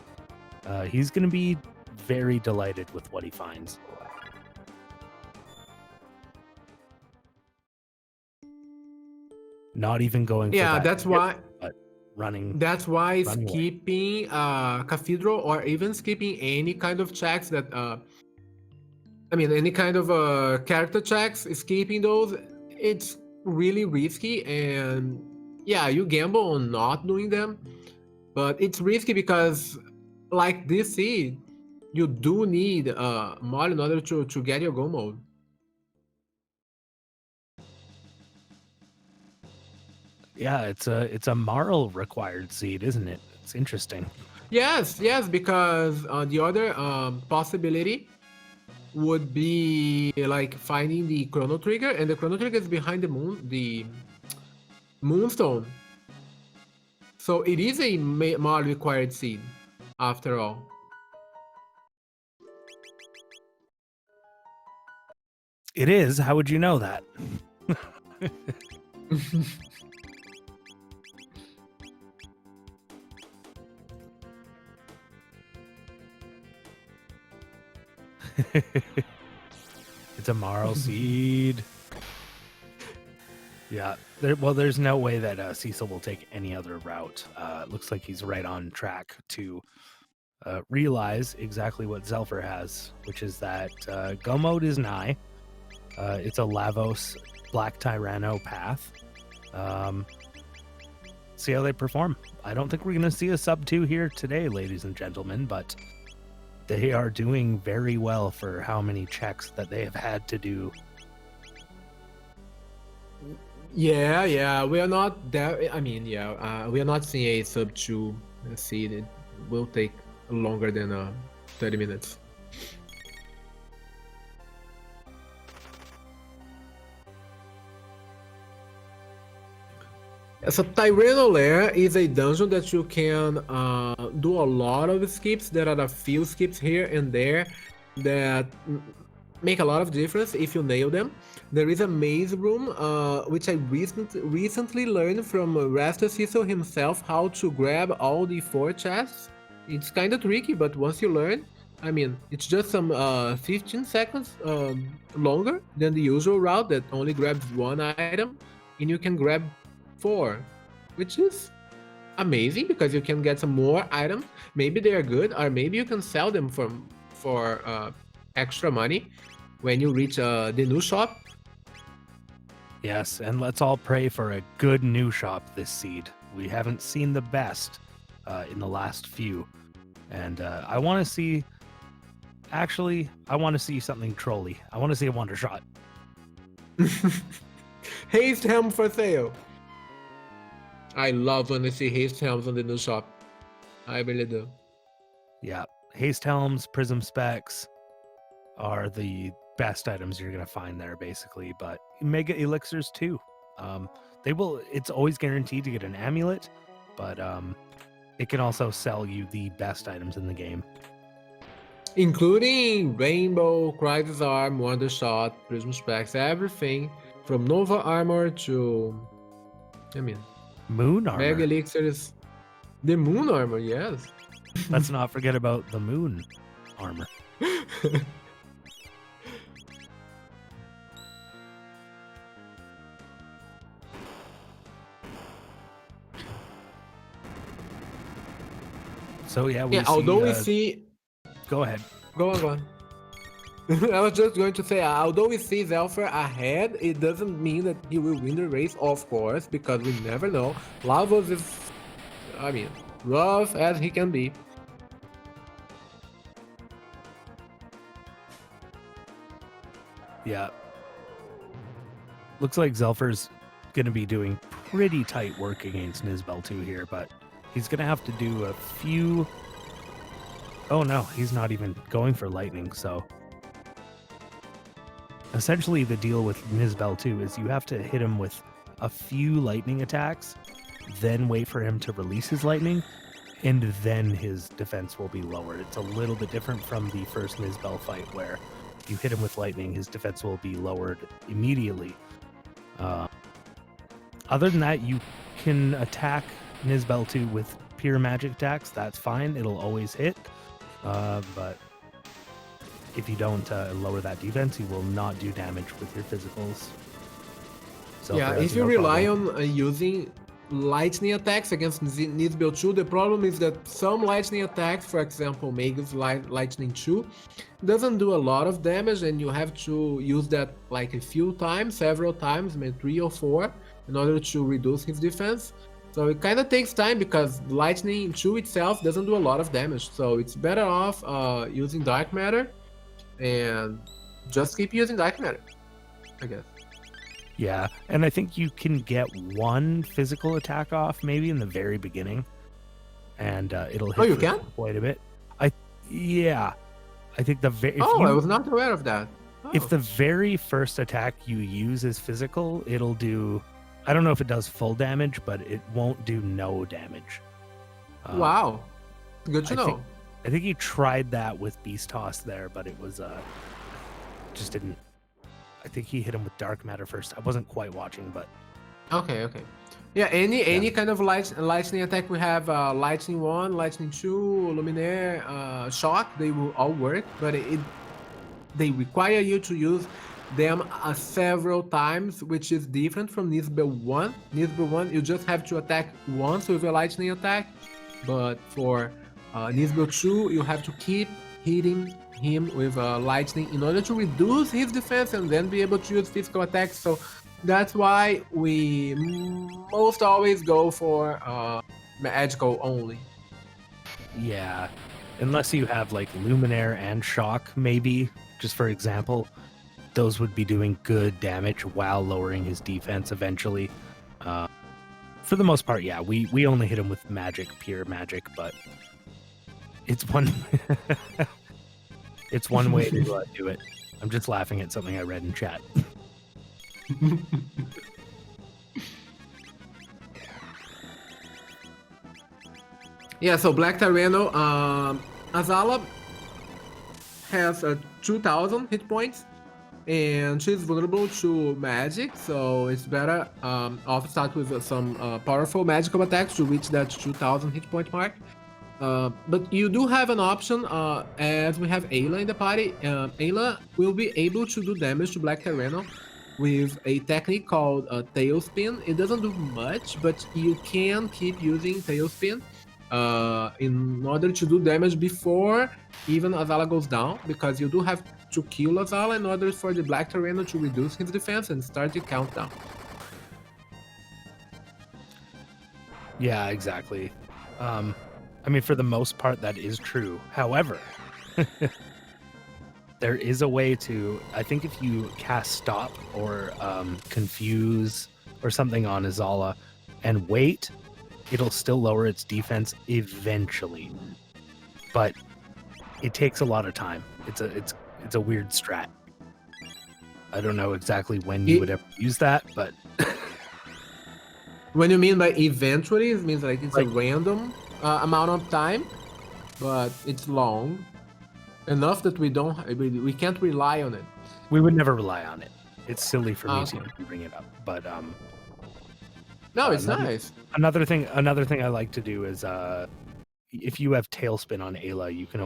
He's going to be very delighted with what he finds. Not even going for that. That's why. But running. That's why skipping Cathedral or even skipping any kind of checks that any kind of character checks, skipping those, it's really risky. And yeah, you gamble on not doing them, but it's risky because like this seed, you do need Marl in order to get your go mode. Yeah, it's a Marl required seed, isn't it? It's interesting. Yes, because the other possibility would be like finding the Chrono Trigger, and the Chrono Trigger is behind the Moonstone. So it is a Marl required seed, after all. It is. How would you know that? It's a Marl seed. Yeah. There's no way that Cecil will take any other route. It looks like he's right on track to realize exactly what Xelpher has, which is that go mode is nigh. It's a Lavos Black Tyranno path. See how they perform. I don't think we're going to see a sub 2 here today, ladies and gentlemen, but they are doing very well for how many checks that they have had to do. Yeah, we are not there. I mean, yeah, we are not seeing a sub 2 seed. It will take longer than 30 minutes. So Tyranno Lair is a dungeon that you can do a lot of skips. There are a few skips here and there that make a lot of difference if you nail them. There is a maze room, which I recently learned from Raster Cecil himself how to grab all the 4 chests. It's kind of tricky, but once you learn, I mean, it's just some 15 seconds longer than the usual route that only grabs 1 item, and you can grab 4, which is amazing because you can get some more items. Maybe they are good, or maybe you can sell them for extra money when you reach the new shop. Yes, and let's all pray for a good new shop this seed. We haven't seen the best in the last few. And I want to see... Actually, I want to see something trolly. I want to see a wonder shot. Haste helm for sale. I love when I see haste helms on the new shop. I really do. Yeah, haste helms, prism specs are the best items you're going to find there, basically. But mega elixirs too. They will. It's always guaranteed to get an amulet, but it can also sell you the best items in the game, including Rainbow, Crisis Arm, Wonder Shot, Prism Specs, everything from Nova Armor to, I mean, Moon Armor. Mega Elixirs, the Moon Armor, yes. Let's not forget about the Moon Armor. So yeah, we see, although we see... Go ahead. Go on. I was just going to say, although we see Xelpher ahead, it doesn't mean that he will win the race, of course, because we never know. Lavos is, I mean, rough as he can be. Yeah. Looks like Xelpher's going to be doing pretty tight work against Nizbel2 here, but he's going to have to do a few... Oh no, he's not even going for lightning, so... Essentially, the deal with Nizbel2 is you have to hit him with a few lightning attacks, then wait for him to release his lightning, and then his defense will be lowered. It's a little bit different from the first Nizbel fight, where you hit him with lightning, his defense will be lowered immediately. Other than that, you can attack Nizbel2 with pure magic attacks. That's fine. It'll always hit. But if you don't lower that defense, he will not do damage with your physicals. So yeah, if you rely on using lightning attacks against Nizbel2, the problem is that some lightning attacks, for example, Magus Lightning 2, doesn't do a lot of damage, and you have to use that like a few times, several times, maybe 3 or 4, in order to reduce his defense. So it kind of takes time because Lightning 2 itself doesn't do a lot of damage. So it's better off using Dark Matter and just keep using Dark Matter, I guess. Yeah, and I think you can get one physical attack off maybe in the very beginning, and it'll hit you can? quite a bit. I think the I was not aware of that. If the very first attack you use is physical, it'll do... I don't know if it does full damage, but it won't do no damage. Wow. Good to know. I think he tried that with Beast Toss there, but it was just didn't... I think he hit him with Dark Matter first. I wasn't quite watching, but... Okay. Yeah, any kind of lightning attack we have, Lightning 1, Lightning 2, Luminaire, Shock, they will all work, but they require you to use them several times, which is different from Nizbel 1. Nizbel 1, you just have to attack once with a lightning attack, but for Nizbel 2, you have to keep hitting him with lightning in order to reduce his defense and then be able to use physical attacks. So that's why we most always go for magical only. Yeah, unless you have like Luminaire and Shock, maybe, just for example. those would be doing good damage while lowering his defense eventually. For the most part, yeah, we only hit him with magic, pure magic, but it's one it's one way to do it. I'm just laughing at something I read in chat. Yeah, so Black Tyranno, Azala has 2,000 hit points, and she's vulnerable to magic, so it's better off start with some powerful magical attacks to reach that 2,000 hit point mark. But you do have an option, as we have Ayla in the party. Ayla will be able to do damage to Black Tyranno with a technique called Tailspin. It doesn't do much, but you can keep using Tailspin in order to do damage before even Azala goes down, because you do have to kill Azala in order for the Black Tyranno to reduce his defense and start the countdown. Yeah, exactly. I mean, for the most part, that is true. However, there is a way to, I think if you cast Stop or Confuse or something on Azala and wait, it'll still lower its defense eventually. But it takes a lot of time. It's a weird strat. I don't know exactly when you would ever use that, but when you mean by eventually, it means like it's a random amount of time, but it's long enough that we can't rely on it. We would never rely on it. It's silly for me to bring it up, but no, it's nice. Another thing I like to do is if you have Tailspin on Ayla, you can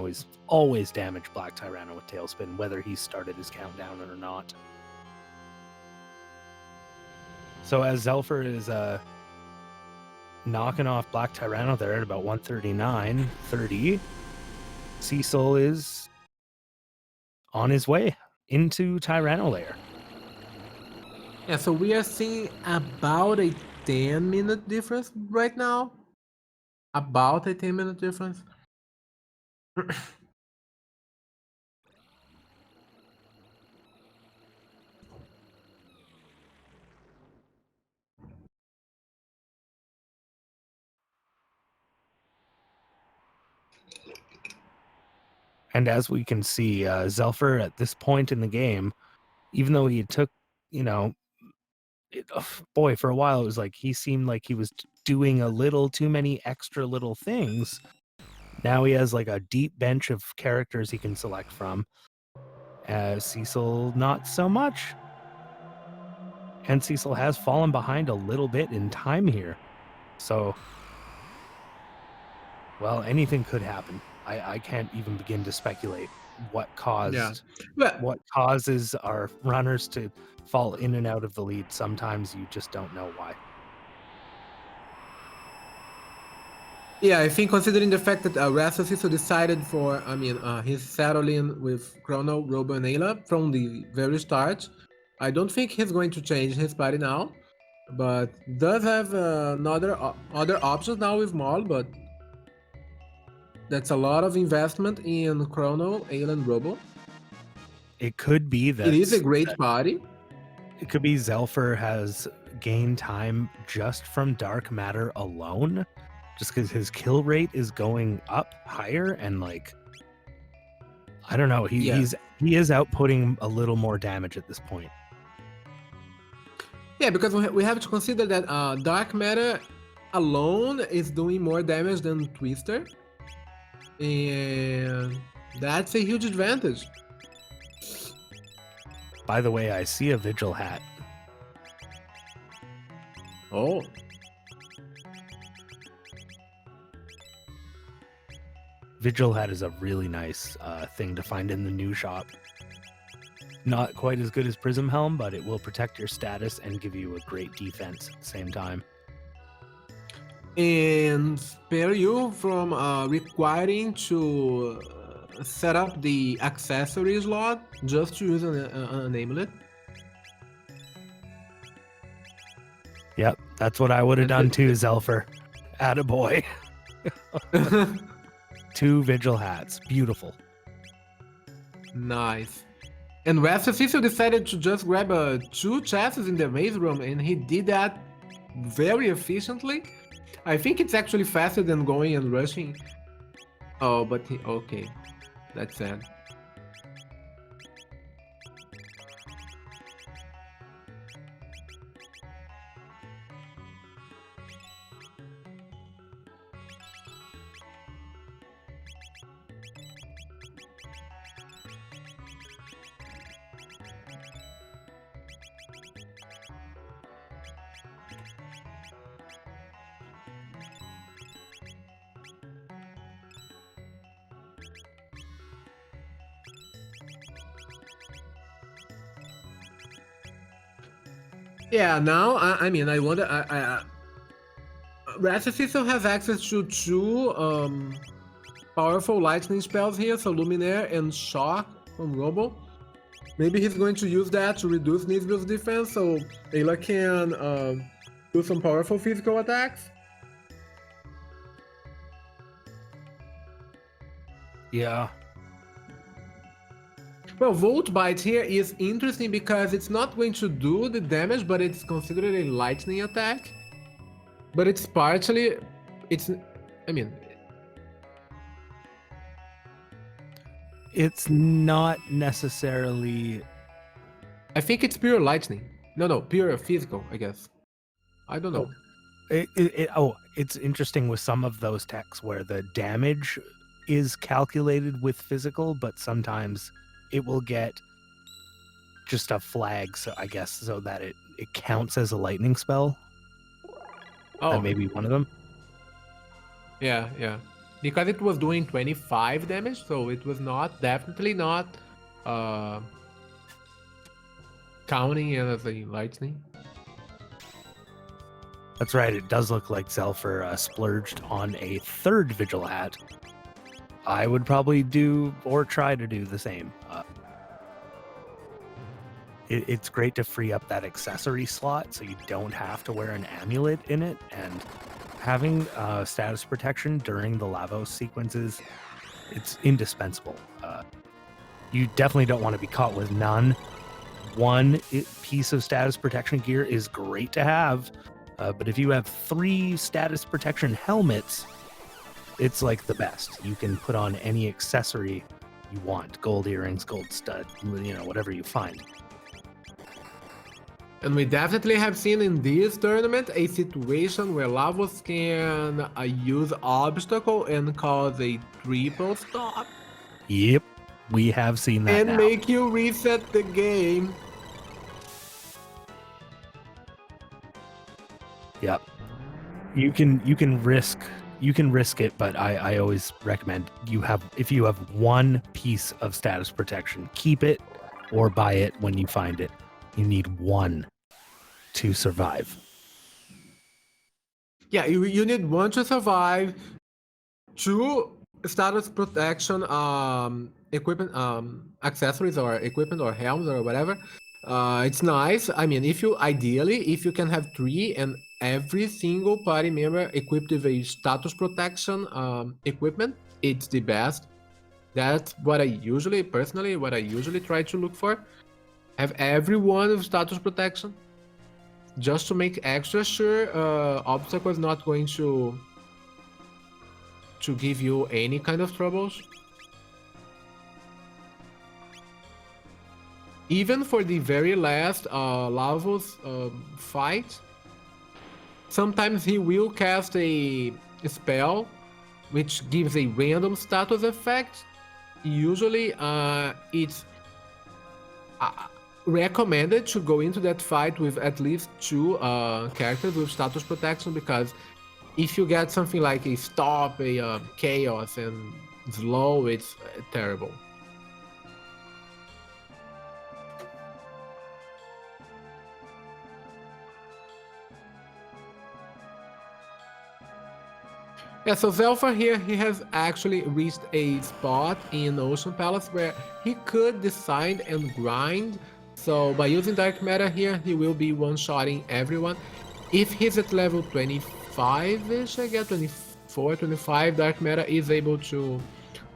always damage Black Tyranno with Tailspin, whether he started his countdown or not. So as Xelpher is knocking off Black Tyranno there at about 139.30, Cecil is on his way into Tyranno lair. Yeah, so we are seeing about a 10-minute difference right now. About a 10-minute difference. And as we can see, Xelpher at this point in the game, even though he took, boy, for a while it was like he seemed like he was doing a little too many extra little things. Now he has like a deep bench of characters he can select from. Cecil, not so much. And Cecil has fallen behind a little bit in time here. So, well, anything could happen. I can't even begin to speculate what causes our runners to fall in and out of the lead. Sometimes you just don't know why. Yeah, I think considering the fact that Raster Cecil decided for, he's settling with Chrono, Robo, and Ayla from the very start. I don't think he's going to change his party now, but does have other options now with Maul, but that's a lot of investment in Chrono, Ayla, and Robo. It could be that it is a great party. It could be Xelpher has gained time just from dark matter alone, just because his kill rate is going up higher, and like, I don't know, he is outputting a little more damage at this point. Yeah, because we have to consider that dark matter alone is doing more damage than Twister, and that's a huge advantage. By the way, I see a Vigil hat. Oh. Vigil hat is a really nice thing to find in the new shop. Not quite as good as Prism Helm, but it will protect your status and give you a great defense at the same time. And spare you from requiring to set up the accessories slot just to use an amulet. Yep, that's what I would have done too, Xelpher. Attaboy. 2 Vigil hats. Beautiful. Nice. And Raster Cecil decided to just grab 2 chests in the maze room, and he did that very efficiently. I think it's actually faster than going and rushing. Oh, but okay, that's sad. Yeah, now I mean I wonder. Raster Cecil has access to 2 powerful lightning spells here, so Luminaire and Shock from Robo. Maybe he's going to use that to reduce Nisbel's defense, so Ayla can do some powerful physical attacks. Yeah. Well, Volt Bite here is interesting because it's not going to do the damage, but it's considered a lightning attack. But it's partially, I mean, it's not necessarily. I think it's pure lightning. No, pure physical, I guess. I don't know. It's interesting with some of those techs where the damage is calculated with physical, but sometimes it will get just a flag, so I guess, so that it counts as a lightning spell. Oh, That may be one of them. yeah. Because it was doing 25 damage, so it was definitely not counting it as a lightning. That's right. It does look like Xelpher splurged on a 3rd Vigil hat. I would probably do or try to do the same. It's great to free up that accessory slot so you don't have to wear an amulet in it, and having status protection during the Lavos sequences, it's indispensable. You definitely don't want to be caught with none. One piece of status protection gear is great to have, but if you have 3 status protection helmets, it's like the best. You can put on any accessory you want. Gold earrings, gold stud, whatever you find. And we definitely have seen in this tournament a situation where Lavos can use obstacle and cause a triple stop. Yep, we have seen that and now. Make you reset the game. Yep. You can risk it, but I always recommend if you have 1 piece of status protection, keep it or buy it when you find it. You need 1 to survive. Yeah, you need 1 to survive, 2 status protection equipment, accessories or equipment or helms or whatever. It's nice. I mean, if you can have 3 and every single party member equipped with a status protection equipment, it's the best. That's what I usually try to look for. Have everyone with status protection, just to make extra sure obstacle is not going to give you any kind of troubles. Even for the very last Lavos fight, sometimes he will cast a spell which gives a random status effect. Usually it's recommended to go into that fight with at least 2 characters with status protection, because if you get something like a stop, a chaos, and slow, it's terrible. Yeah, so Xelpher here, he has actually reached a spot in Ocean Palace where he could decide and grind. So by using Dark Matter here, he will be one-shotting everyone. If he's at level 25-ish, I guess, 24, 25, Dark Matter is able to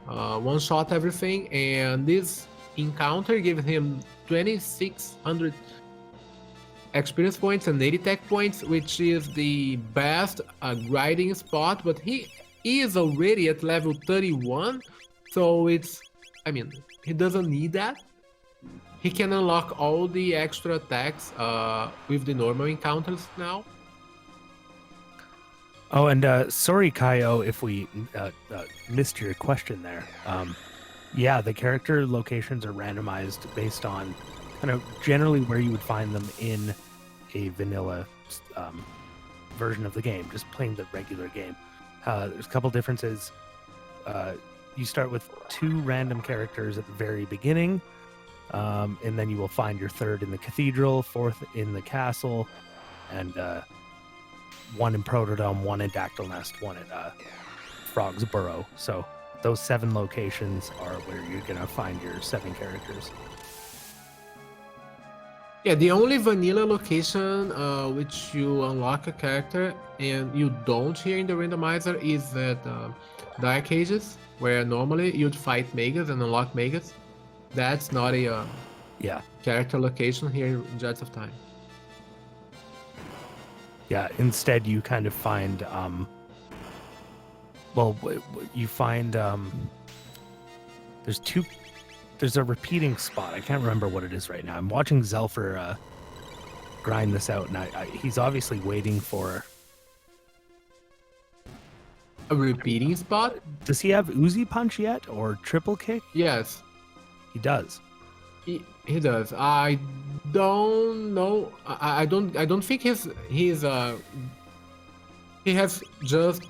one-shot everything. And this encounter gives him 2600 experience points and 80 tech points, which is the best grinding spot, but he is already at level 31, so he doesn't need that. He can unlock all the extra attacks with the normal encounters now. Oh, and sorry, Kaio, if we missed your question there. Yeah, the character locations are randomized based on kind of generally where you would find them in a vanilla version of the game, just playing the regular game. There's a couple differences. You start with 2 random characters at the very beginning, and then you will find your 3rd in the cathedral, 4th in the castle, and 1 in Protodome, 1 in Dactyl Nest, 1 at Frog's Burrow. So those 7 locations are where you're gonna find your 7 characters. Yeah, the only vanilla location which you unlock a character and you don't here in the randomizer is at Dark Ages, where normally you'd fight Megas and unlock Megas. That's not a character location here in Jets of Time. Yeah, instead you kind of find, you find, there's a repeating spot. I can't remember what it is right now. I'm watching Xelpher grind this out, and he's obviously waiting for... A repeating spot? Does he have Uzi Punch yet, or Triple Kick? Yes. He does. He does. I don't know. I don't think he has just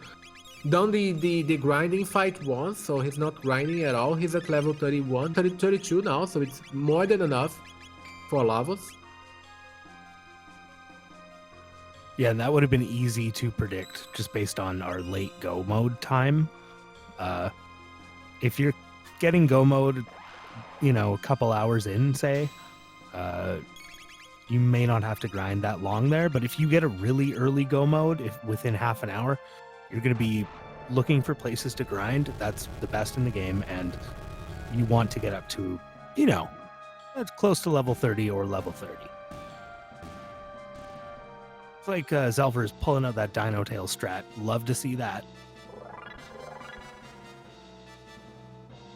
done the grinding fight once, so he's not grinding at all. He's at level 32 now, so it's more than enough for Lavos. Yeah, and that would have been easy to predict just based on our late go mode time. If you're getting go mode, a couple hours in, say, you may not have to grind that long there. But if you get a really early go mode, if within half an hour, you're going to be looking for places to grind. That's the best in the game, and you want to get up to, that's close to level 30 or level 30. It's like Xelpher is pulling out that Dino Tail strat. Love to see that.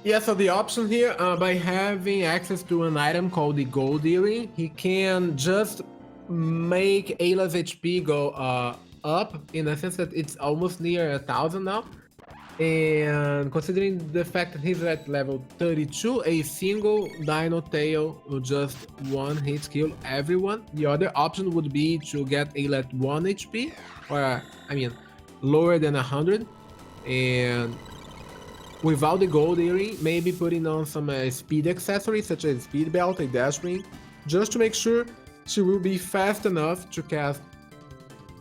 Yeah, so the option here, by having access to an item called the Gold Earring, he can just make Ayla's HP go up, in a sense that it's almost near 1,000 now. And considering the fact that he's at level 32, a single Dino Tail will just one hit kill everyone. The other option would be to get Ayla at 1 HP, or lower than 100, and without the Gold Earring, maybe putting on some speed accessories such as Speed Belt, a Dash Ring, just to make sure she will be fast enough to cast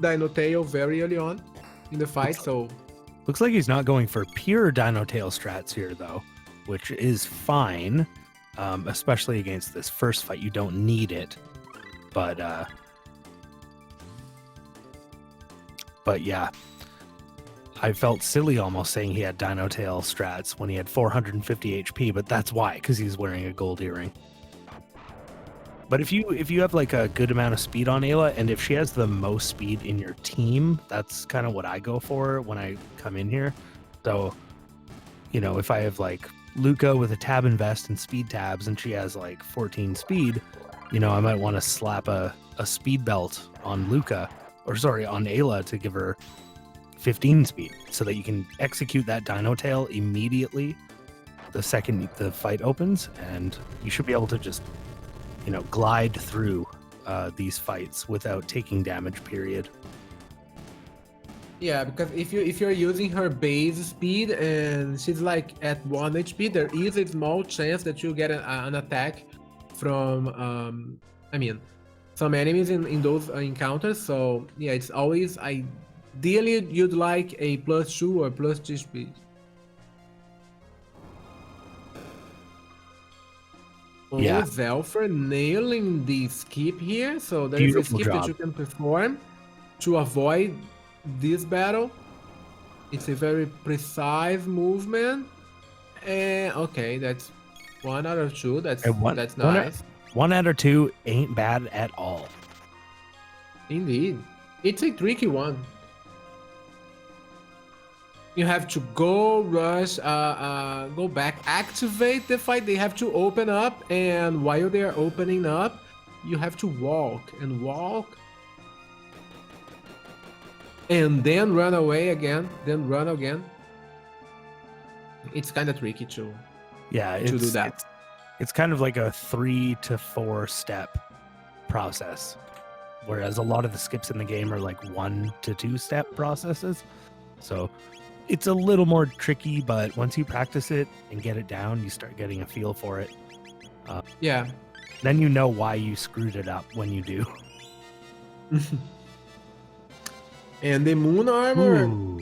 Dino Tail very early on in the fight. Looks like he's not going for pure Dino Tail strats here, though, which is fine, especially against this first fight. You don't need it, but yeah. I felt silly almost saying he had Dino Tail strats when he had 450 HP, but that's why, because he's wearing a Gold Earring. But if you have like a good amount of speed on Ayla, and if she has the most speed in your team, that's kind of what I go for when I come in here. So, if I have like Luca with a tab and vest and speed tabs, and she has like 14 speed, I might want to slap a speed belt on Luca, on Ayla to give her 15 speed, so that you can execute that Dino Tail immediately the second the fight opens, and you should be able to just glide through these fights without taking damage, period. Yeah, because if you're using her base speed and she's like at 1 HP, there is a small chance that you get an attack from some enemies in those encounters. So yeah, it's always ideally you'd like a +2 or +3 speed. Yeah. Xelpher nailing the skip here, so there is a skip that you can perform to avoid this battle. It's a very precise movement, and okay, that's 1 out of 2. That's And nice. 1 out of 2 ain't bad at all. Indeed. It's a tricky one. You have to go rush, go back, activate the fight. They have to open up, and while they are opening up, you have to walk and walk, and then run away again, then run again. It's kind of tricky to do that. It's kind of like a 3 to 4 step process, whereas a lot of the skips in the game are like 1 to 2 step processes. So it's a little more tricky, but once you practice it and get it down, you start getting a feel for it. Yeah. Then you know why you screwed it up when you do. And the moon armor. Ooh.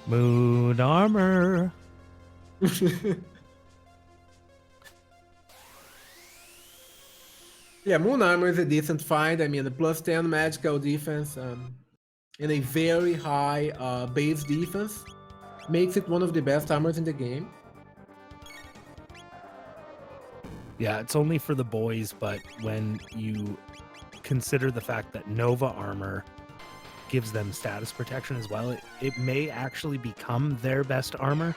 Moon armor. Yeah, moon armor is a decent find. I mean, the +10 magical defense and a very high base defense makes it one of the best armors in the game. Yeah, it's only for the boys, but when you consider the fact that Nova armor gives them status protection as well, it may actually become their best armor,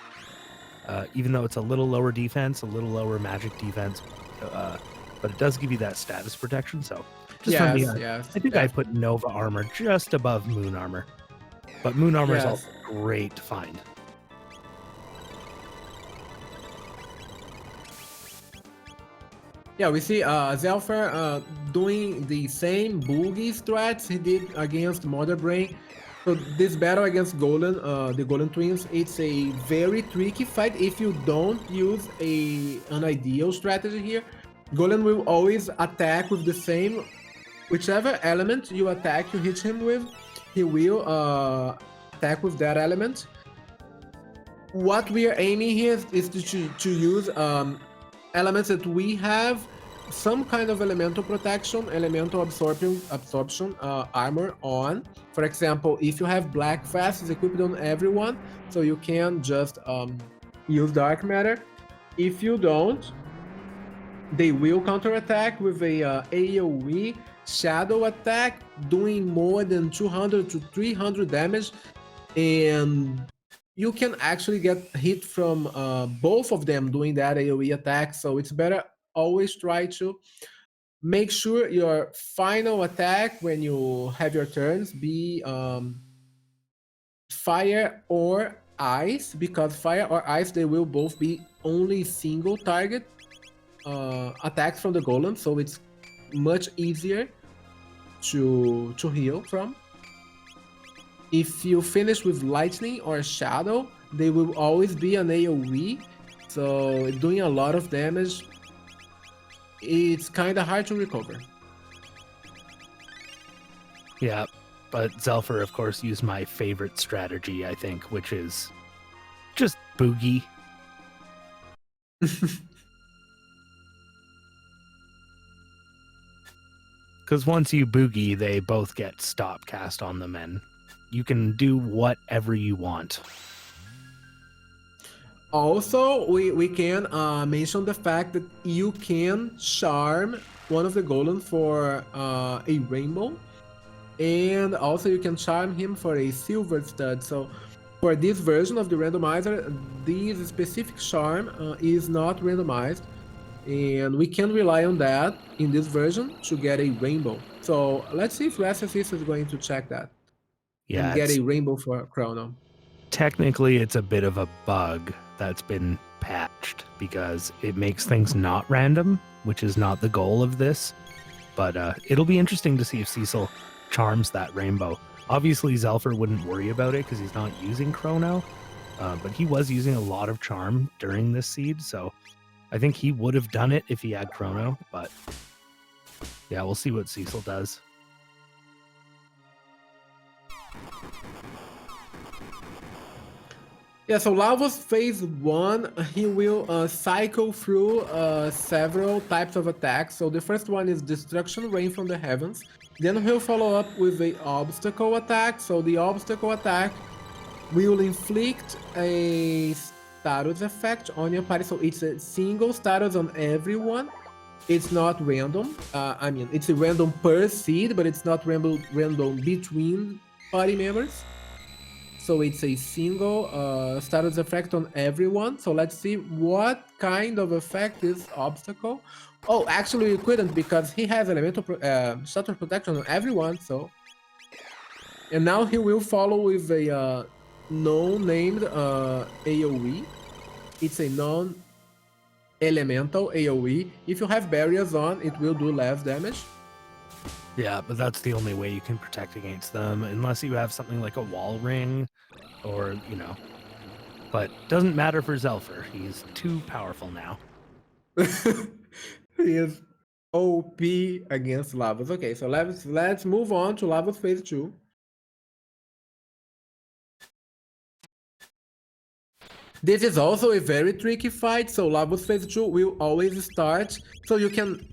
even though it's a little lower defense, a little lower magic defense, but it does give you that status protection. So just for me, I think I put Nova armor just above Moon armor, but Moon armor is also a great find. Yeah, we see Xelpher doing the same boogie strats he did against Mother Brain. So this battle against Golden, the Golden Twins, it's a very tricky fight if you don't use an ideal strategy here. Golden will always attack with the same, whichever element you attack, you hit him with, he will attack with that element. What we are aiming here is to use elements that we have some kind of elemental protection, elemental absorption armor on. For example, if you have Black Fast, it's equipped on everyone, so you can just use Dark Matter. If you don't, they will counterattack with a AoE shadow attack, doing more than 200 to 300 damage, and you can actually get hit from both of them doing that AoE attack. So it's better always try to make sure your final attack when you have your turns be fire or ice, because fire or ice, they will both be only single target attacks from the golem, so it's much easier to heal from. If you finish with lightning or shadow, they will always be an AoE, so doing a lot of damage, it's kind of hard to recover. Yeah, but Xelpher, of course, used my favorite strategy, I think, which is just boogie. Because once you boogie, they both get stop cast on them, and you can do whatever you want. Also, we can mention the fact that you can charm one of the golem for a rainbow, and also you can charm him for a silver stud. So for this version of the randomizer, this specific charm is not randomized, and we can rely on that in this version to get a rainbow. So let's see if Raster is going to check that and get a rainbow for Chrono. Technically, it's a bit of a bug that's been patched because it makes things not random, which is not the goal of this. But it'll be interesting to see if Cecil charms that rainbow. Obviously, Xelpher wouldn't worry about it because he's not using Chrono, but he was using a lot of charm during this seed, so I think he would have done it if he had Chrono, but yeah, we'll see what Cecil does. Yeah, so Lavos phase 1, he will cycle through several types of attacks. So the first one is Destruction Rain from the Heavens. Then he'll follow up with a Obstacle attack. So the Obstacle attack will inflict a status effect on your party. So it's a single status on everyone. It's not random. I mean, it's a random per seed, but it's not random between party members. So it's a single status effect on everyone. So let's see what kind of effect is obstacle. Oh, actually, we couldn't because he has elemental status protection on everyone. So, and now he will follow with a non-named AOE. It's a non-elemental AOE. If you have barriers on, it will do less damage. Yeah, but that's the only way you can protect against them, unless you have something like a wall ring, or, you know. But doesn't matter for Xelpher. He's too powerful now. He is OP against Lavos. Okay, so let's move on to Lavos phase 2. This is also a very tricky fight, so Lavos phase 2 will always start. So you can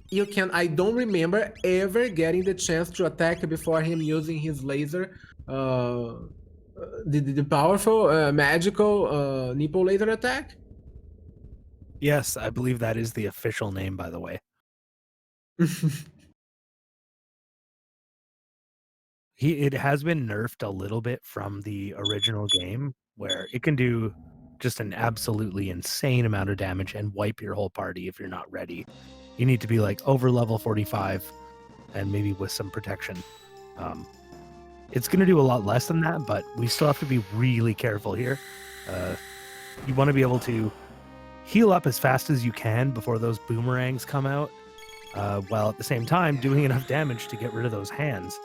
I don't remember ever getting the chance to attack before him using his laser, the powerful magical nipple laser attack. Yes, I believe that is the official name, by the way. It has been nerfed a little bit from the original game, where it can do just an absolutely insane amount of damage and wipe your whole party if you're not ready. You need to be like over level 45 and maybe with some protection. It's going to do a lot less than that, but we still have to be really careful here. You want to be able to heal up as fast as you can before those boomerangs come out, while at the same time doing enough damage to get rid of those hands.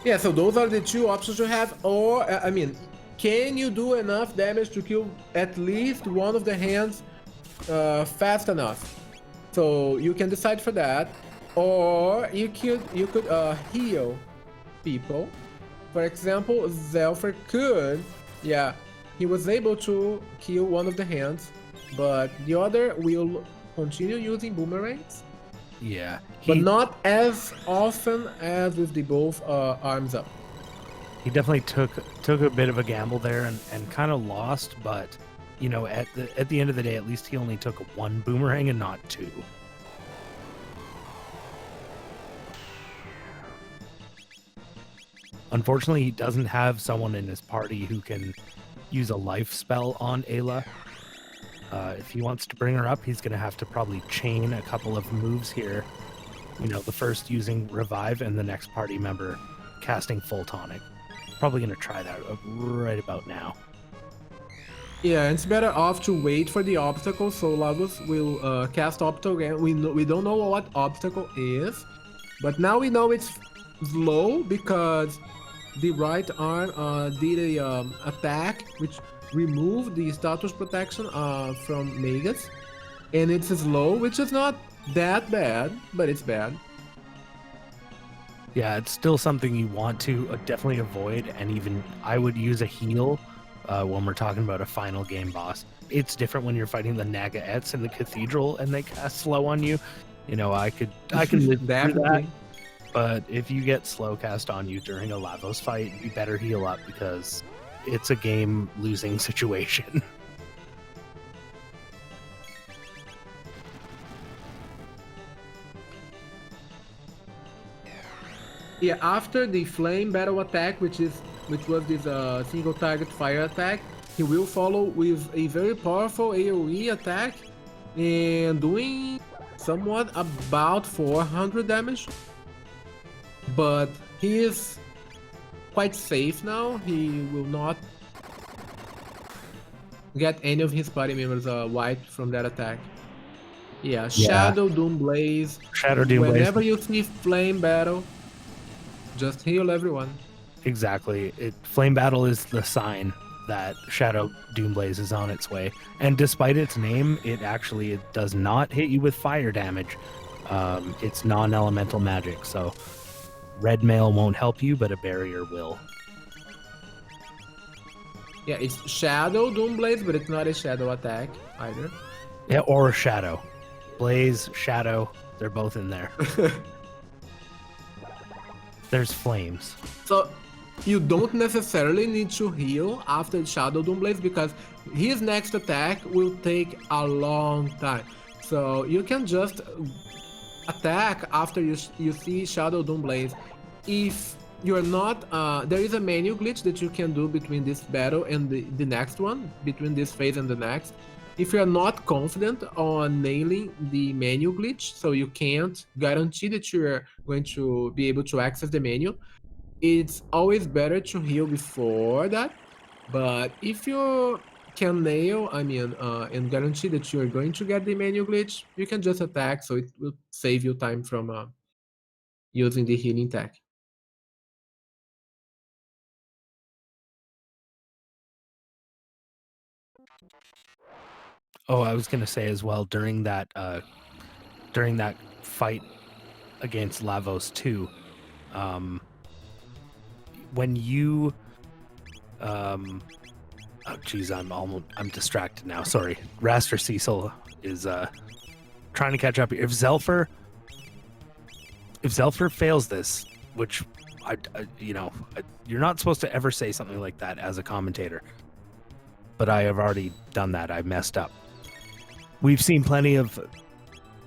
Yeah, so those are the two options you have. Or, I mean, can you do enough damage to kill at least one of the hands fast enough? So you can decide for that. Or you could heal people. For example, Xelpher could, yeah, he was able to kill one of the hands, but the other will continue using boomerangs. Yeah, but not as often as with the both arms up. He definitely took a bit of a gamble there and kind of lost, but you know, at the end of the day, at least he only took one boomerang and not two. Unfortunately, he doesn't have someone in his party who can use a life spell on Ayla. If he wants to bring her up, he's going to have to probably chain a couple of moves here. You know, the first using Revive and the next party member casting Full Tonic. Probably going to try that right about now. Yeah, it's better off to wait for the obstacle, so Lavos will cast obstacle again. We don't know what obstacle is, but now we know it's slow because the right arm did a attack which removed the status protection from Magus, and it's slow, which is not that bad, but it's bad. Yeah, it's still something you want to definitely avoid, and even I would use a heal when we're talking about a final game boss. It's different when you're fighting the Nagaets in the cathedral and they cast slow on you. You know, I can live through that. But if you get slow cast on you during a Lavos fight, you better heal up because it's a game losing situation. Yeah, after the flame battle attack, which was this single target fire attack, he will follow with a very powerful AoE attack and doing somewhat about 400 damage. But he is quite safe now. He will not get any of his party members wiped from that attack. Yeah, Shadow Doom Blaze. Shadow Doom Blaze. Whenever you see flame battle, just heal everyone. Exactly. Flame Battle is the sign that Shadow Doom Blaze is on its way. And despite its name, it does not hit you with fire damage. It's non-elemental magic, so red mail won't help you, but a barrier will. Yeah, it's Shadow Doom Blaze, but it's not a shadow attack either. Yeah, or a Shadow. Blaze, Shadow, they're both in there. There's flames. So you don't necessarily need to heal after Shadow Doom Blaze because his next attack will take a long time. So you can just attack after you see Shadow Doom Blaze. If you're not, there is a menu glitch that you can do between this battle and the next one, between this phase and the next. If you're not confident on nailing the menu glitch, so you can't guarantee that you're going to be able to access the menu, it's always better to heal before that. But if you can nail, and guarantee that you're going to get the menu glitch, you can just attack, so it will save you time from using the healing tech. Oh, I was gonna say as well during that fight against Lavos 2, when you oh geez, I'm distracted now. Sorry. Raster Cecil is trying to catch up here. If Xelpher fails this, which you're not supposed to ever say something like that as a commentator, but I have already done that. I messed up. We've seen plenty of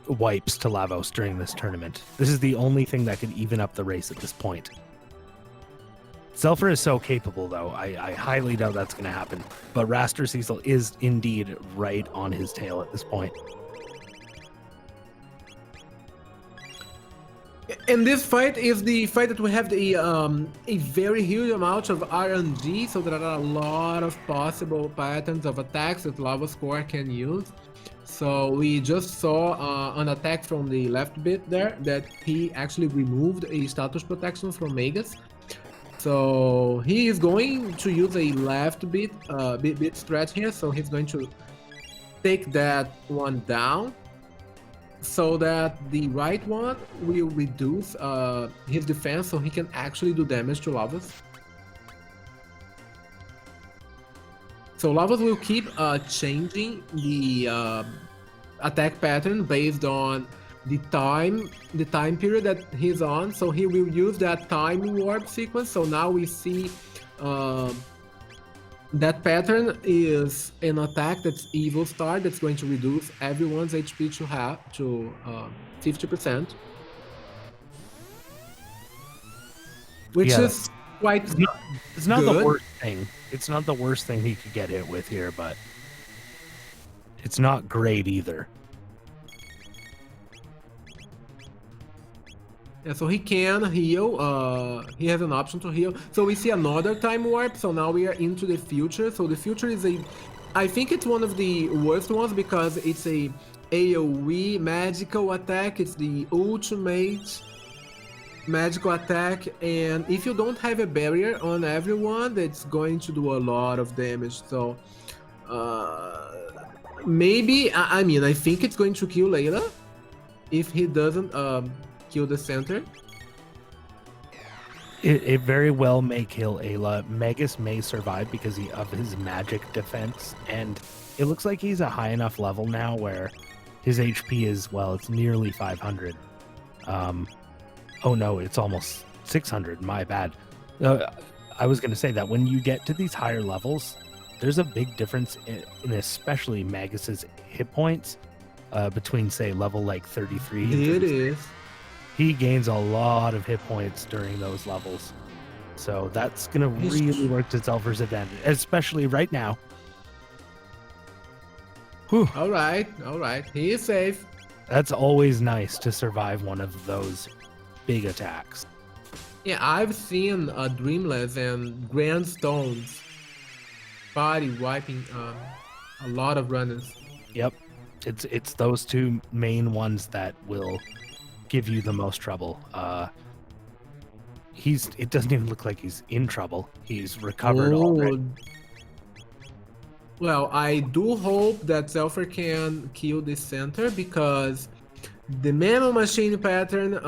wipes to Lavos during this tournament. This is the only thing that could even up the race at this point. Xelpher is so capable, though. I highly doubt that's going to happen. But Raster Cecil is indeed right on his tail at this point. And this fight is the fight that we have a very huge amount of RNG, so there are a lot of possible patterns of attacks that Lavos core can use. So we just saw an attack from the left bit there that he actually removed a status protection from Magus. So he is going to use a left bit stretch here, so he's going to take that one down so that the right one will reduce his defense so he can actually do damage to Lavos. So Lavos will keep changing the attack pattern based on the time period that he's on. So he will use that time warp sequence. So now we see that pattern is an attack that's Evil Star that's going to reduce everyone's HP to 50%, which is quite it's not the worst thing. It's not the worst thing he could get hit with here, but it's not great either. Yeah, so he can heal. He has an option to heal. So we see another time warp. So now we are into the future. So the future is I think it's one of the worst ones because it's a AoE magical attack. It's the ultimate magical attack, and if you don't have a barrier on everyone, that's going to do a lot of damage. So maybe I think it's going to kill Layla if he doesn't kill the center. It very well may kill Ayla. Magus may survive because of his magic defense, and it looks like he's a high enough level now where his HP is, well, it's nearly 500. Oh no, it's almost 600. My bad. I was going to say that when you get to these higher levels, there's a big difference in especially Magus's hit points between, say, level like 33. It is. He gains a lot of hit points during those levels. So that's going to really work to Xelpher's advantage, especially right now. Whew. All right. He is safe. That's always nice to survive one of those big attacks. Yeah, I've seen Dreamless and Grand Stones body wiping a lot of runners. Yep, it's those two main ones that will give you the most trouble. It doesn't even look like he's in trouble. He's recovered already. Well, I do hope that Xelpher can kill this center because the Nano Machine pattern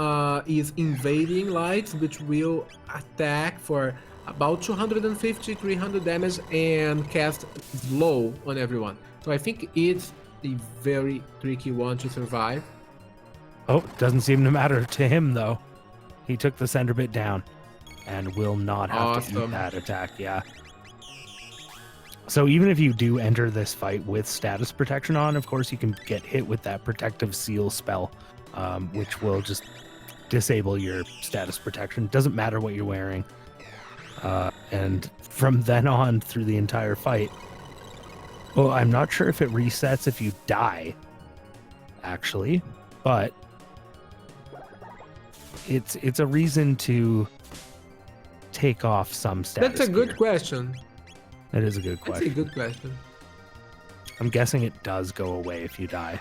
is invading lights, which will attack for about 250-300 damage and cast slow on everyone. So I think it's a very tricky one to survive. Oh, doesn't seem to matter to him though. He took the center bit down, and will not have to eat Awesome. that attack. Yeah. So even if you do enter this fight with status protection on, of course, you can get hit with that protective seal spell, which will just disable your status protection. Doesn't matter what you're wearing. And from then on through the entire fight, well, I'm not sure if it resets if you die, actually, but it's a reason to take off some status. That's a good gear. question. That is a good That's question. a good question. I'm guessing it does go away if you die.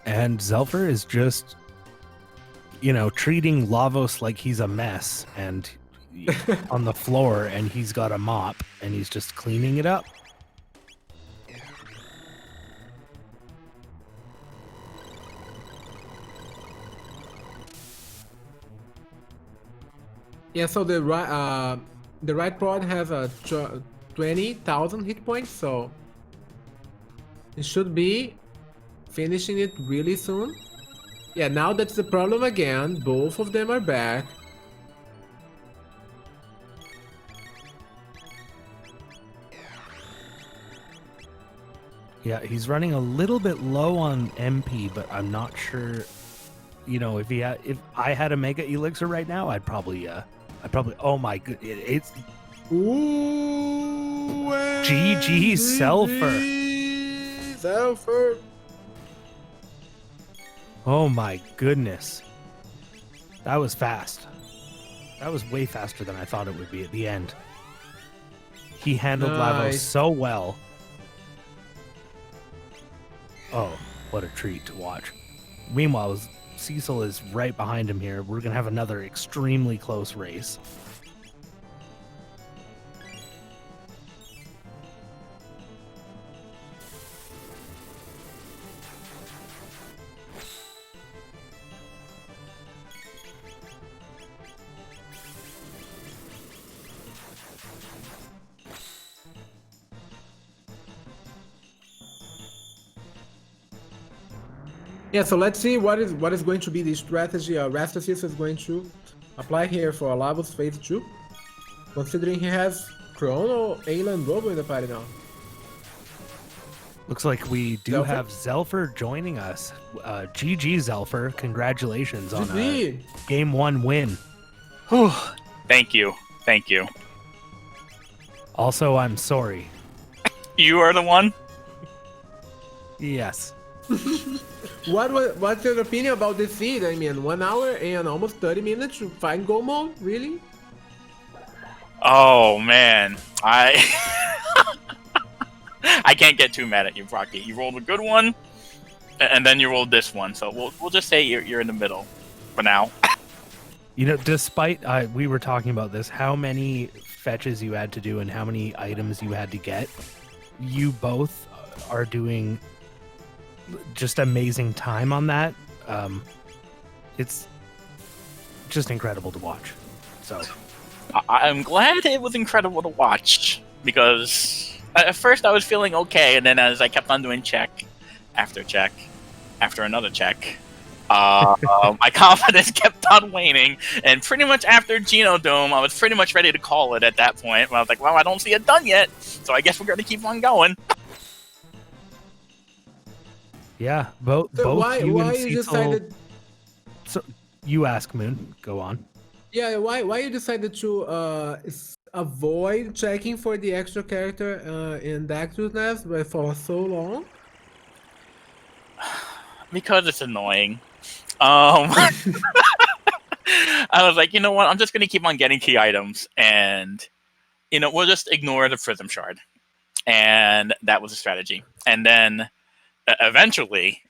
And Xelpher is just, treating Lavos like he's a mess and on the floor, and he's got a mop and he's just cleaning it up. Yeah, so the right prod has a 20,000 hit points, so it should be finishing it really soon. Yeah, now that's the problem again. Both of them are back. Yeah, he's running a little bit low on MP, but I'm not sure. If I had a Mega Elixir right now, I'd probably. Oh my god, it's. Ooh, GG Xelpher. Xelpher. Oh my goodness. That was fast. That was way faster than I thought it would be at the end. He handled Lavos so well. Oh, what a treat to watch. Meanwhile, Cecil is right behind him here. We're going to have another extremely close race. Yeah, so let's see what is going to be the strategy Raster is going to apply here for Lavos Phase 2, considering he has Chrono, Ayla, and Robo in the party now. Looks like we do have Xelpher joining us. GG Xelpher, congratulations on a Game 1 win. Whew. Thank you. Thank you. Also, I'm sorry. You are the one? Yes. What's your opinion about this seed? I mean, 1 hour and almost 30 minutes to find goal mode? Really? Oh man, I can't get too mad at you, Brocky. You rolled a good one, and then you rolled this one. So we'll just say you're in the middle for now. Despite we were talking about this, how many fetches you had to do and how many items you had to get, you both are doing just amazing time on that. It's just incredible to watch. So I'm glad it was incredible to watch, because at first I was feeling okay, and then as I kept on doing check after another check, my confidence kept on waning, and pretty much after Genodome, I was pretty much ready to call it at that point. I was like, well, I don't see it done yet, so I guess we're going to keep on going. Yeah, both why you and you Cecil... decided? So you ask, Moon. Go on. Yeah, why you decided to avoid checking for the extra character in Dactyl's Nest for so long? Because it's annoying. I was like, you know what? I'm just going to keep on getting key items, and we'll just ignore the Prism Shard. And that was the strategy. And then eventually,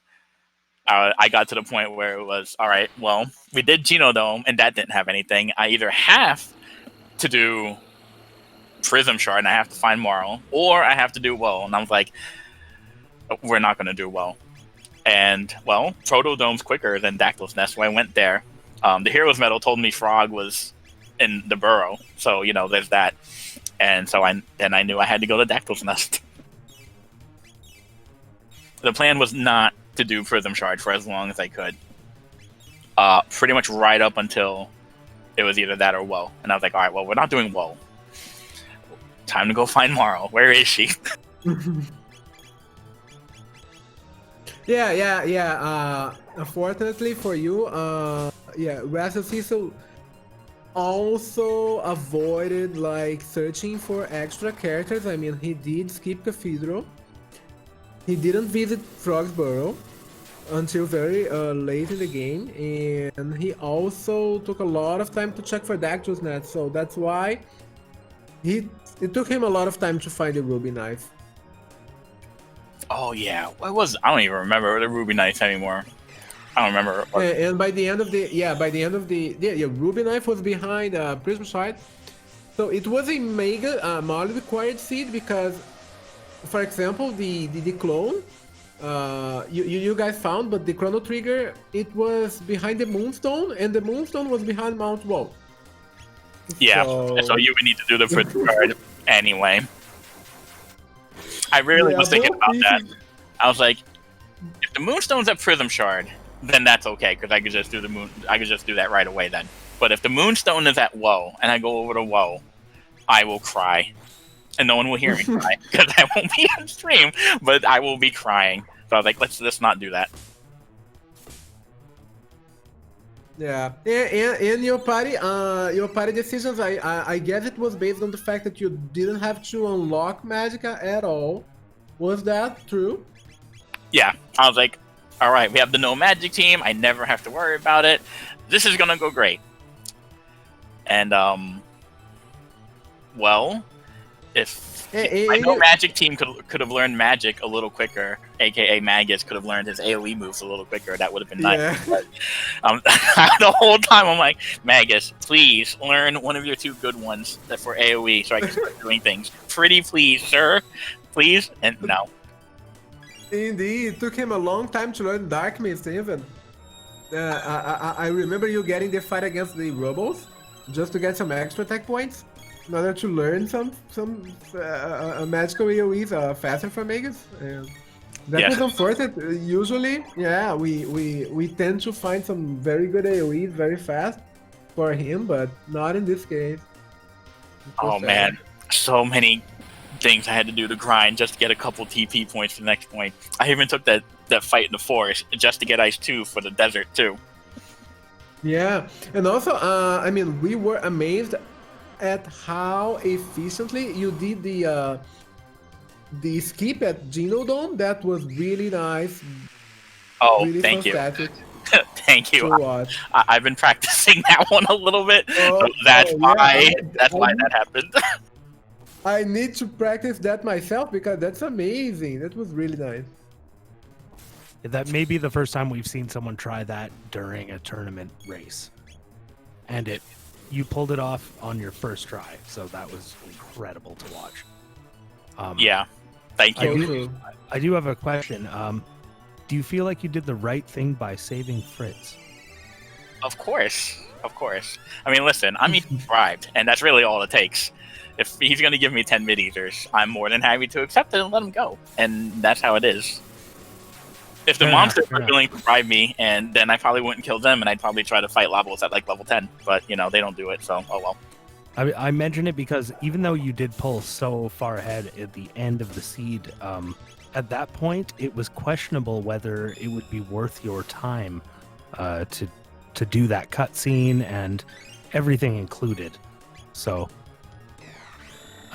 I got to the point where it was, all right, well, we did Genodome, and that didn't have anything. I either have to do Prism Shard, and I have to find Marl, or I have to do Woe. And I was like, we're not going to do Woe. And, well, Protodome's quicker than Dactyl's Nest, so I went there. The Hero's Medal told me Frog was in the burrow, so, there's that. And so I knew I had to go to Dactyl's Nest. The plan was not to do Prism Shard for as long as I could. Pretty much right up until it was either that or Woe. And I was like, all right, well, we're not doing Woe. Time to go find Morrow. Where is she? Yeah. Unfortunately for you, Raster Cecil also avoided like searching for extra characters. I mean, he did skip Cathedral. He didn't visit Frog's Burrow until very late in the game, and he also took a lot of time to check for Dactyl's Nest. So that's why it took him a lot of time to find the Ruby Knife. Oh yeah, what was? I don't even remember the Ruby Knife anymore. I don't remember. And by the end of the Ruby Knife was behind Prism Shard. So it was a mega Molly required seed because, for example, the clone you guys found, but the Chrono Trigger, it was behind the Moonstone, and the Moonstone was behind Mount Woe. Yeah, so you would need to do the first card anyway. I really was thinking about that. I was like, if the Moonstone's at Prism Shard, then that's okay, because I could just do the moon. I could just do that right away then. But if the Moonstone is at Woe, and I go over to Woe, I will cry, and no one will hear me cry because I won't be on stream. But I will be crying. So I was like, let's just not do that. Yeah, and your party decisions, I guess it was based on the fact that you didn't have to unlock Magicka at all. Was that true? Yeah, I was like, all right, we have the no magic team. I never have to worry about it. This is gonna go great. And well, if my no magic team could have learned magic a little quicker, aka Magus could have learned his AoE moves a little quicker, that would have been nice. Yeah. But, the whole time I'm like, Magus, please learn one of your two good ones that for AoE so I can start doing things. Pretty please, sir. Please. And no. Indeed, it took him a long time to learn Dark Mist even. I remember you getting the fight against the Rebels just to get some extra tech points in order to learn some magical AoEs faster from Magus. That was unfortunate. Usually, yeah, we tend to find some very good AoEs very fast for him, but not in this case. Oh man, so many things I had to do to grind just to get a couple TP points for the next point. I even took that fight in the forest just to get Ice 2 for the desert too. Yeah, and also, I mean, we were amazed at how efficiently you did the skip at Genodome. That was really nice. Oh, really thank you. Thank you. I've been practicing that one a little bit. So that's why that happened. I need to practice that myself because that's amazing. That was really nice. That may be the first time we've seen someone try that during a tournament race. And you pulled it off on your first try, so that was incredible to watch. Yeah, thank you. I do have a question. Do you feel like you did the right thing by saving Fritz? Of course. I mean, listen, I'm easily bribed, and that's really all it takes. If he's going to give me 10 mid-eaters, I'm more than happy to accept it and let him go. And that's how it is. If the monsters were willing to bribe me, and then I probably wouldn't kill them, and I'd probably try to fight Lavos at like level 10. But, they don't do it, so oh well. I mention it because even though you did pull so far ahead at the end of the seed, at that point, it was questionable whether it would be worth your time to do that cutscene and everything included. So,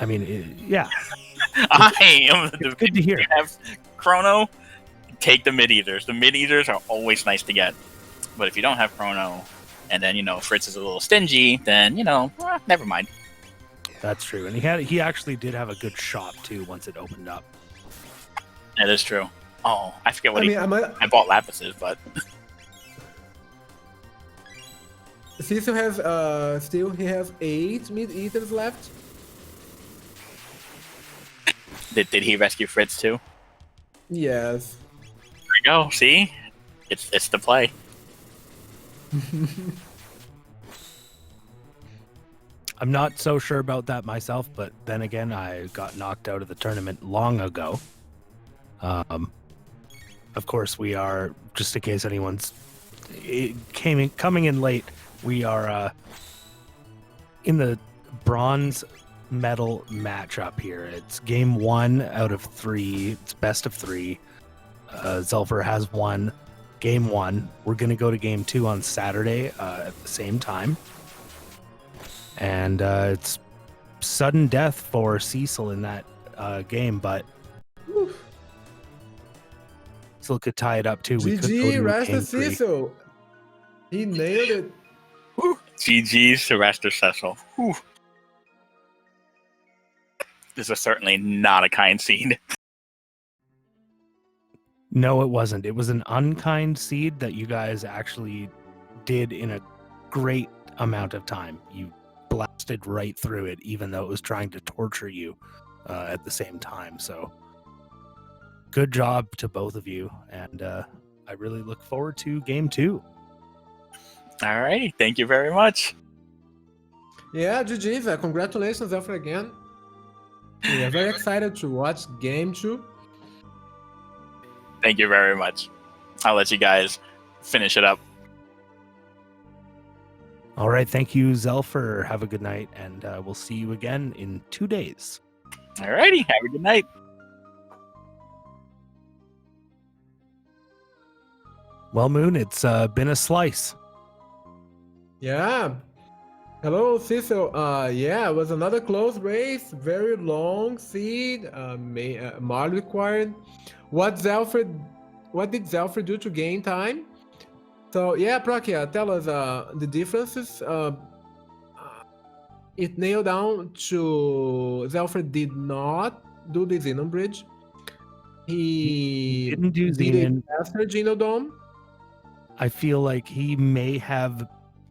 I mean, yeah. I am the good to hear. You have Chrono, take the mid-eaters. The mid-eaters are always nice to get. But if you don't have Chrono, and then, Fritz is a little stingy, then, never mind. That's true. And he actually did have a good shop, too, once it opened up. That is true. Oh, I forget what I bought Lapises, but... Cecil has, he has 8 mid-eaters left. Did he rescue Fritz, too? Yes. There we go. See? It's the play. I'm not so sure about that myself, but then again, I got knocked out of the tournament long ago. Of course, we are, just in case anyone's coming in late, we are in the bronze medal matchup here. It's game 1 out of 3. It's best of 3. Xelpher has won game 1. We're going to go to game 2 on Saturday at the same time. And it's sudden death for Cecil in that game, but Cecil could tie it up too. We could go GG, to Raster game 3. Cecil. He nailed it. Whew. GG's to Raster Cecil. Whew. This is certainly not a kind seed. No, it wasn't. It was an unkind seed that you guys actually did in a great amount of time. You blasted right through it, even though it was trying to torture you at the same time. So good job to both of you. And I really look forward to game 2. All righty. Thank you very much. Yeah, GG's. Congratulations, Xelpher, again. We are very excited to watch game 2. Thank you very much. I'll let you guys finish it up. All right. Thank you, Xelpher. Have a good night. And we'll see you again in 2 days. All righty. Have a good night. Well, Moon, it's been a slice. Yeah. Hello, Cecil. Yeah, it was another close race. Very long seed. Mar required. What did Xelpher do to gain time? So yeah, Prakia, tell us the differences. It nailed down to Xelpher did not do the Xenon Bridge. He didn't do did Xenon. a faster Genodome. I feel like he may have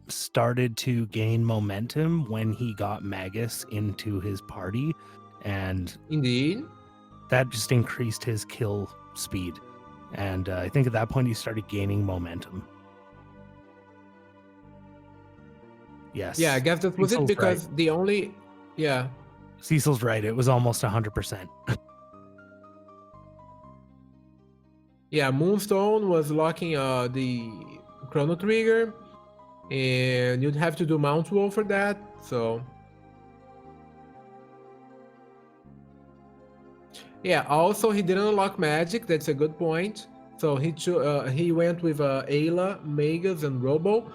started to gain momentum when he got Magus into his party, and Indeed. that just increased his kill speed. And I think at that point he started gaining momentum. Yes. Yeah, I guess that was it Cecil's because right. the only, yeah. Cecil's right. It was almost 100%. Yeah, Moonstone was locking the Chrono Trigger, and you'd have to do Mount Roll for that, so... Yeah, also he didn't unlock magic, that's a good point. So he went with Ayla, Magus, and Robo.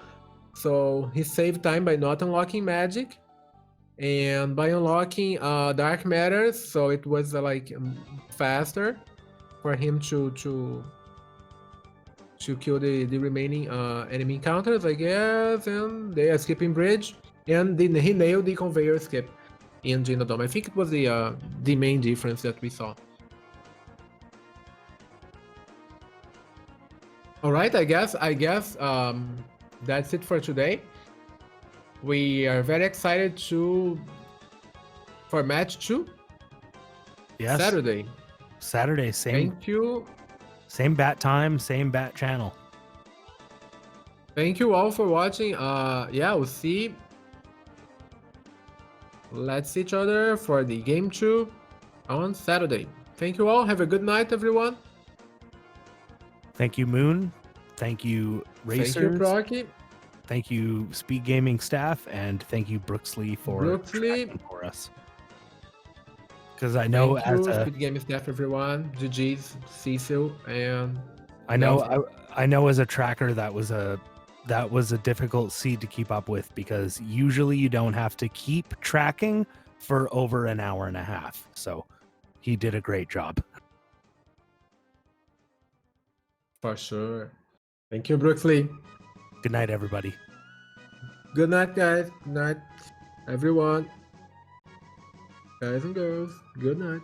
So he saved time by not unlocking magic. And by unlocking Dark Matters, so it was faster for him to kill the remaining enemy encounters, I guess, and they skipping bridge, and then he nailed the conveyor skip in Genodome. I think it was the main difference that we saw. All right, I guess that's it for today. We are very excited for match 2. Yes. Saturday, same. Thank you. Same bat time, same bat channel. Thank you all for watching. Yeah, we'll see. Let's see each other for the game 2 on Saturday. Thank you all. Have a good night, everyone. Thank you, Moon. Thank you, Racers. Thank you, Procky. Thank you, Speed Gaming staff, and thank you, Brooksley, for tracking for us. Because I know Thank you, Speed Gaming staff, everyone. GG's, Cecil, and I know as a tracker that was a difficult seed to keep up with, because usually you don't have to keep tracking for over an hour and a half. So he did a great job. For sure. Thank you, Brooksley. Good night, everybody. Good night, guys. Good night, everyone. Guys and girls, good night.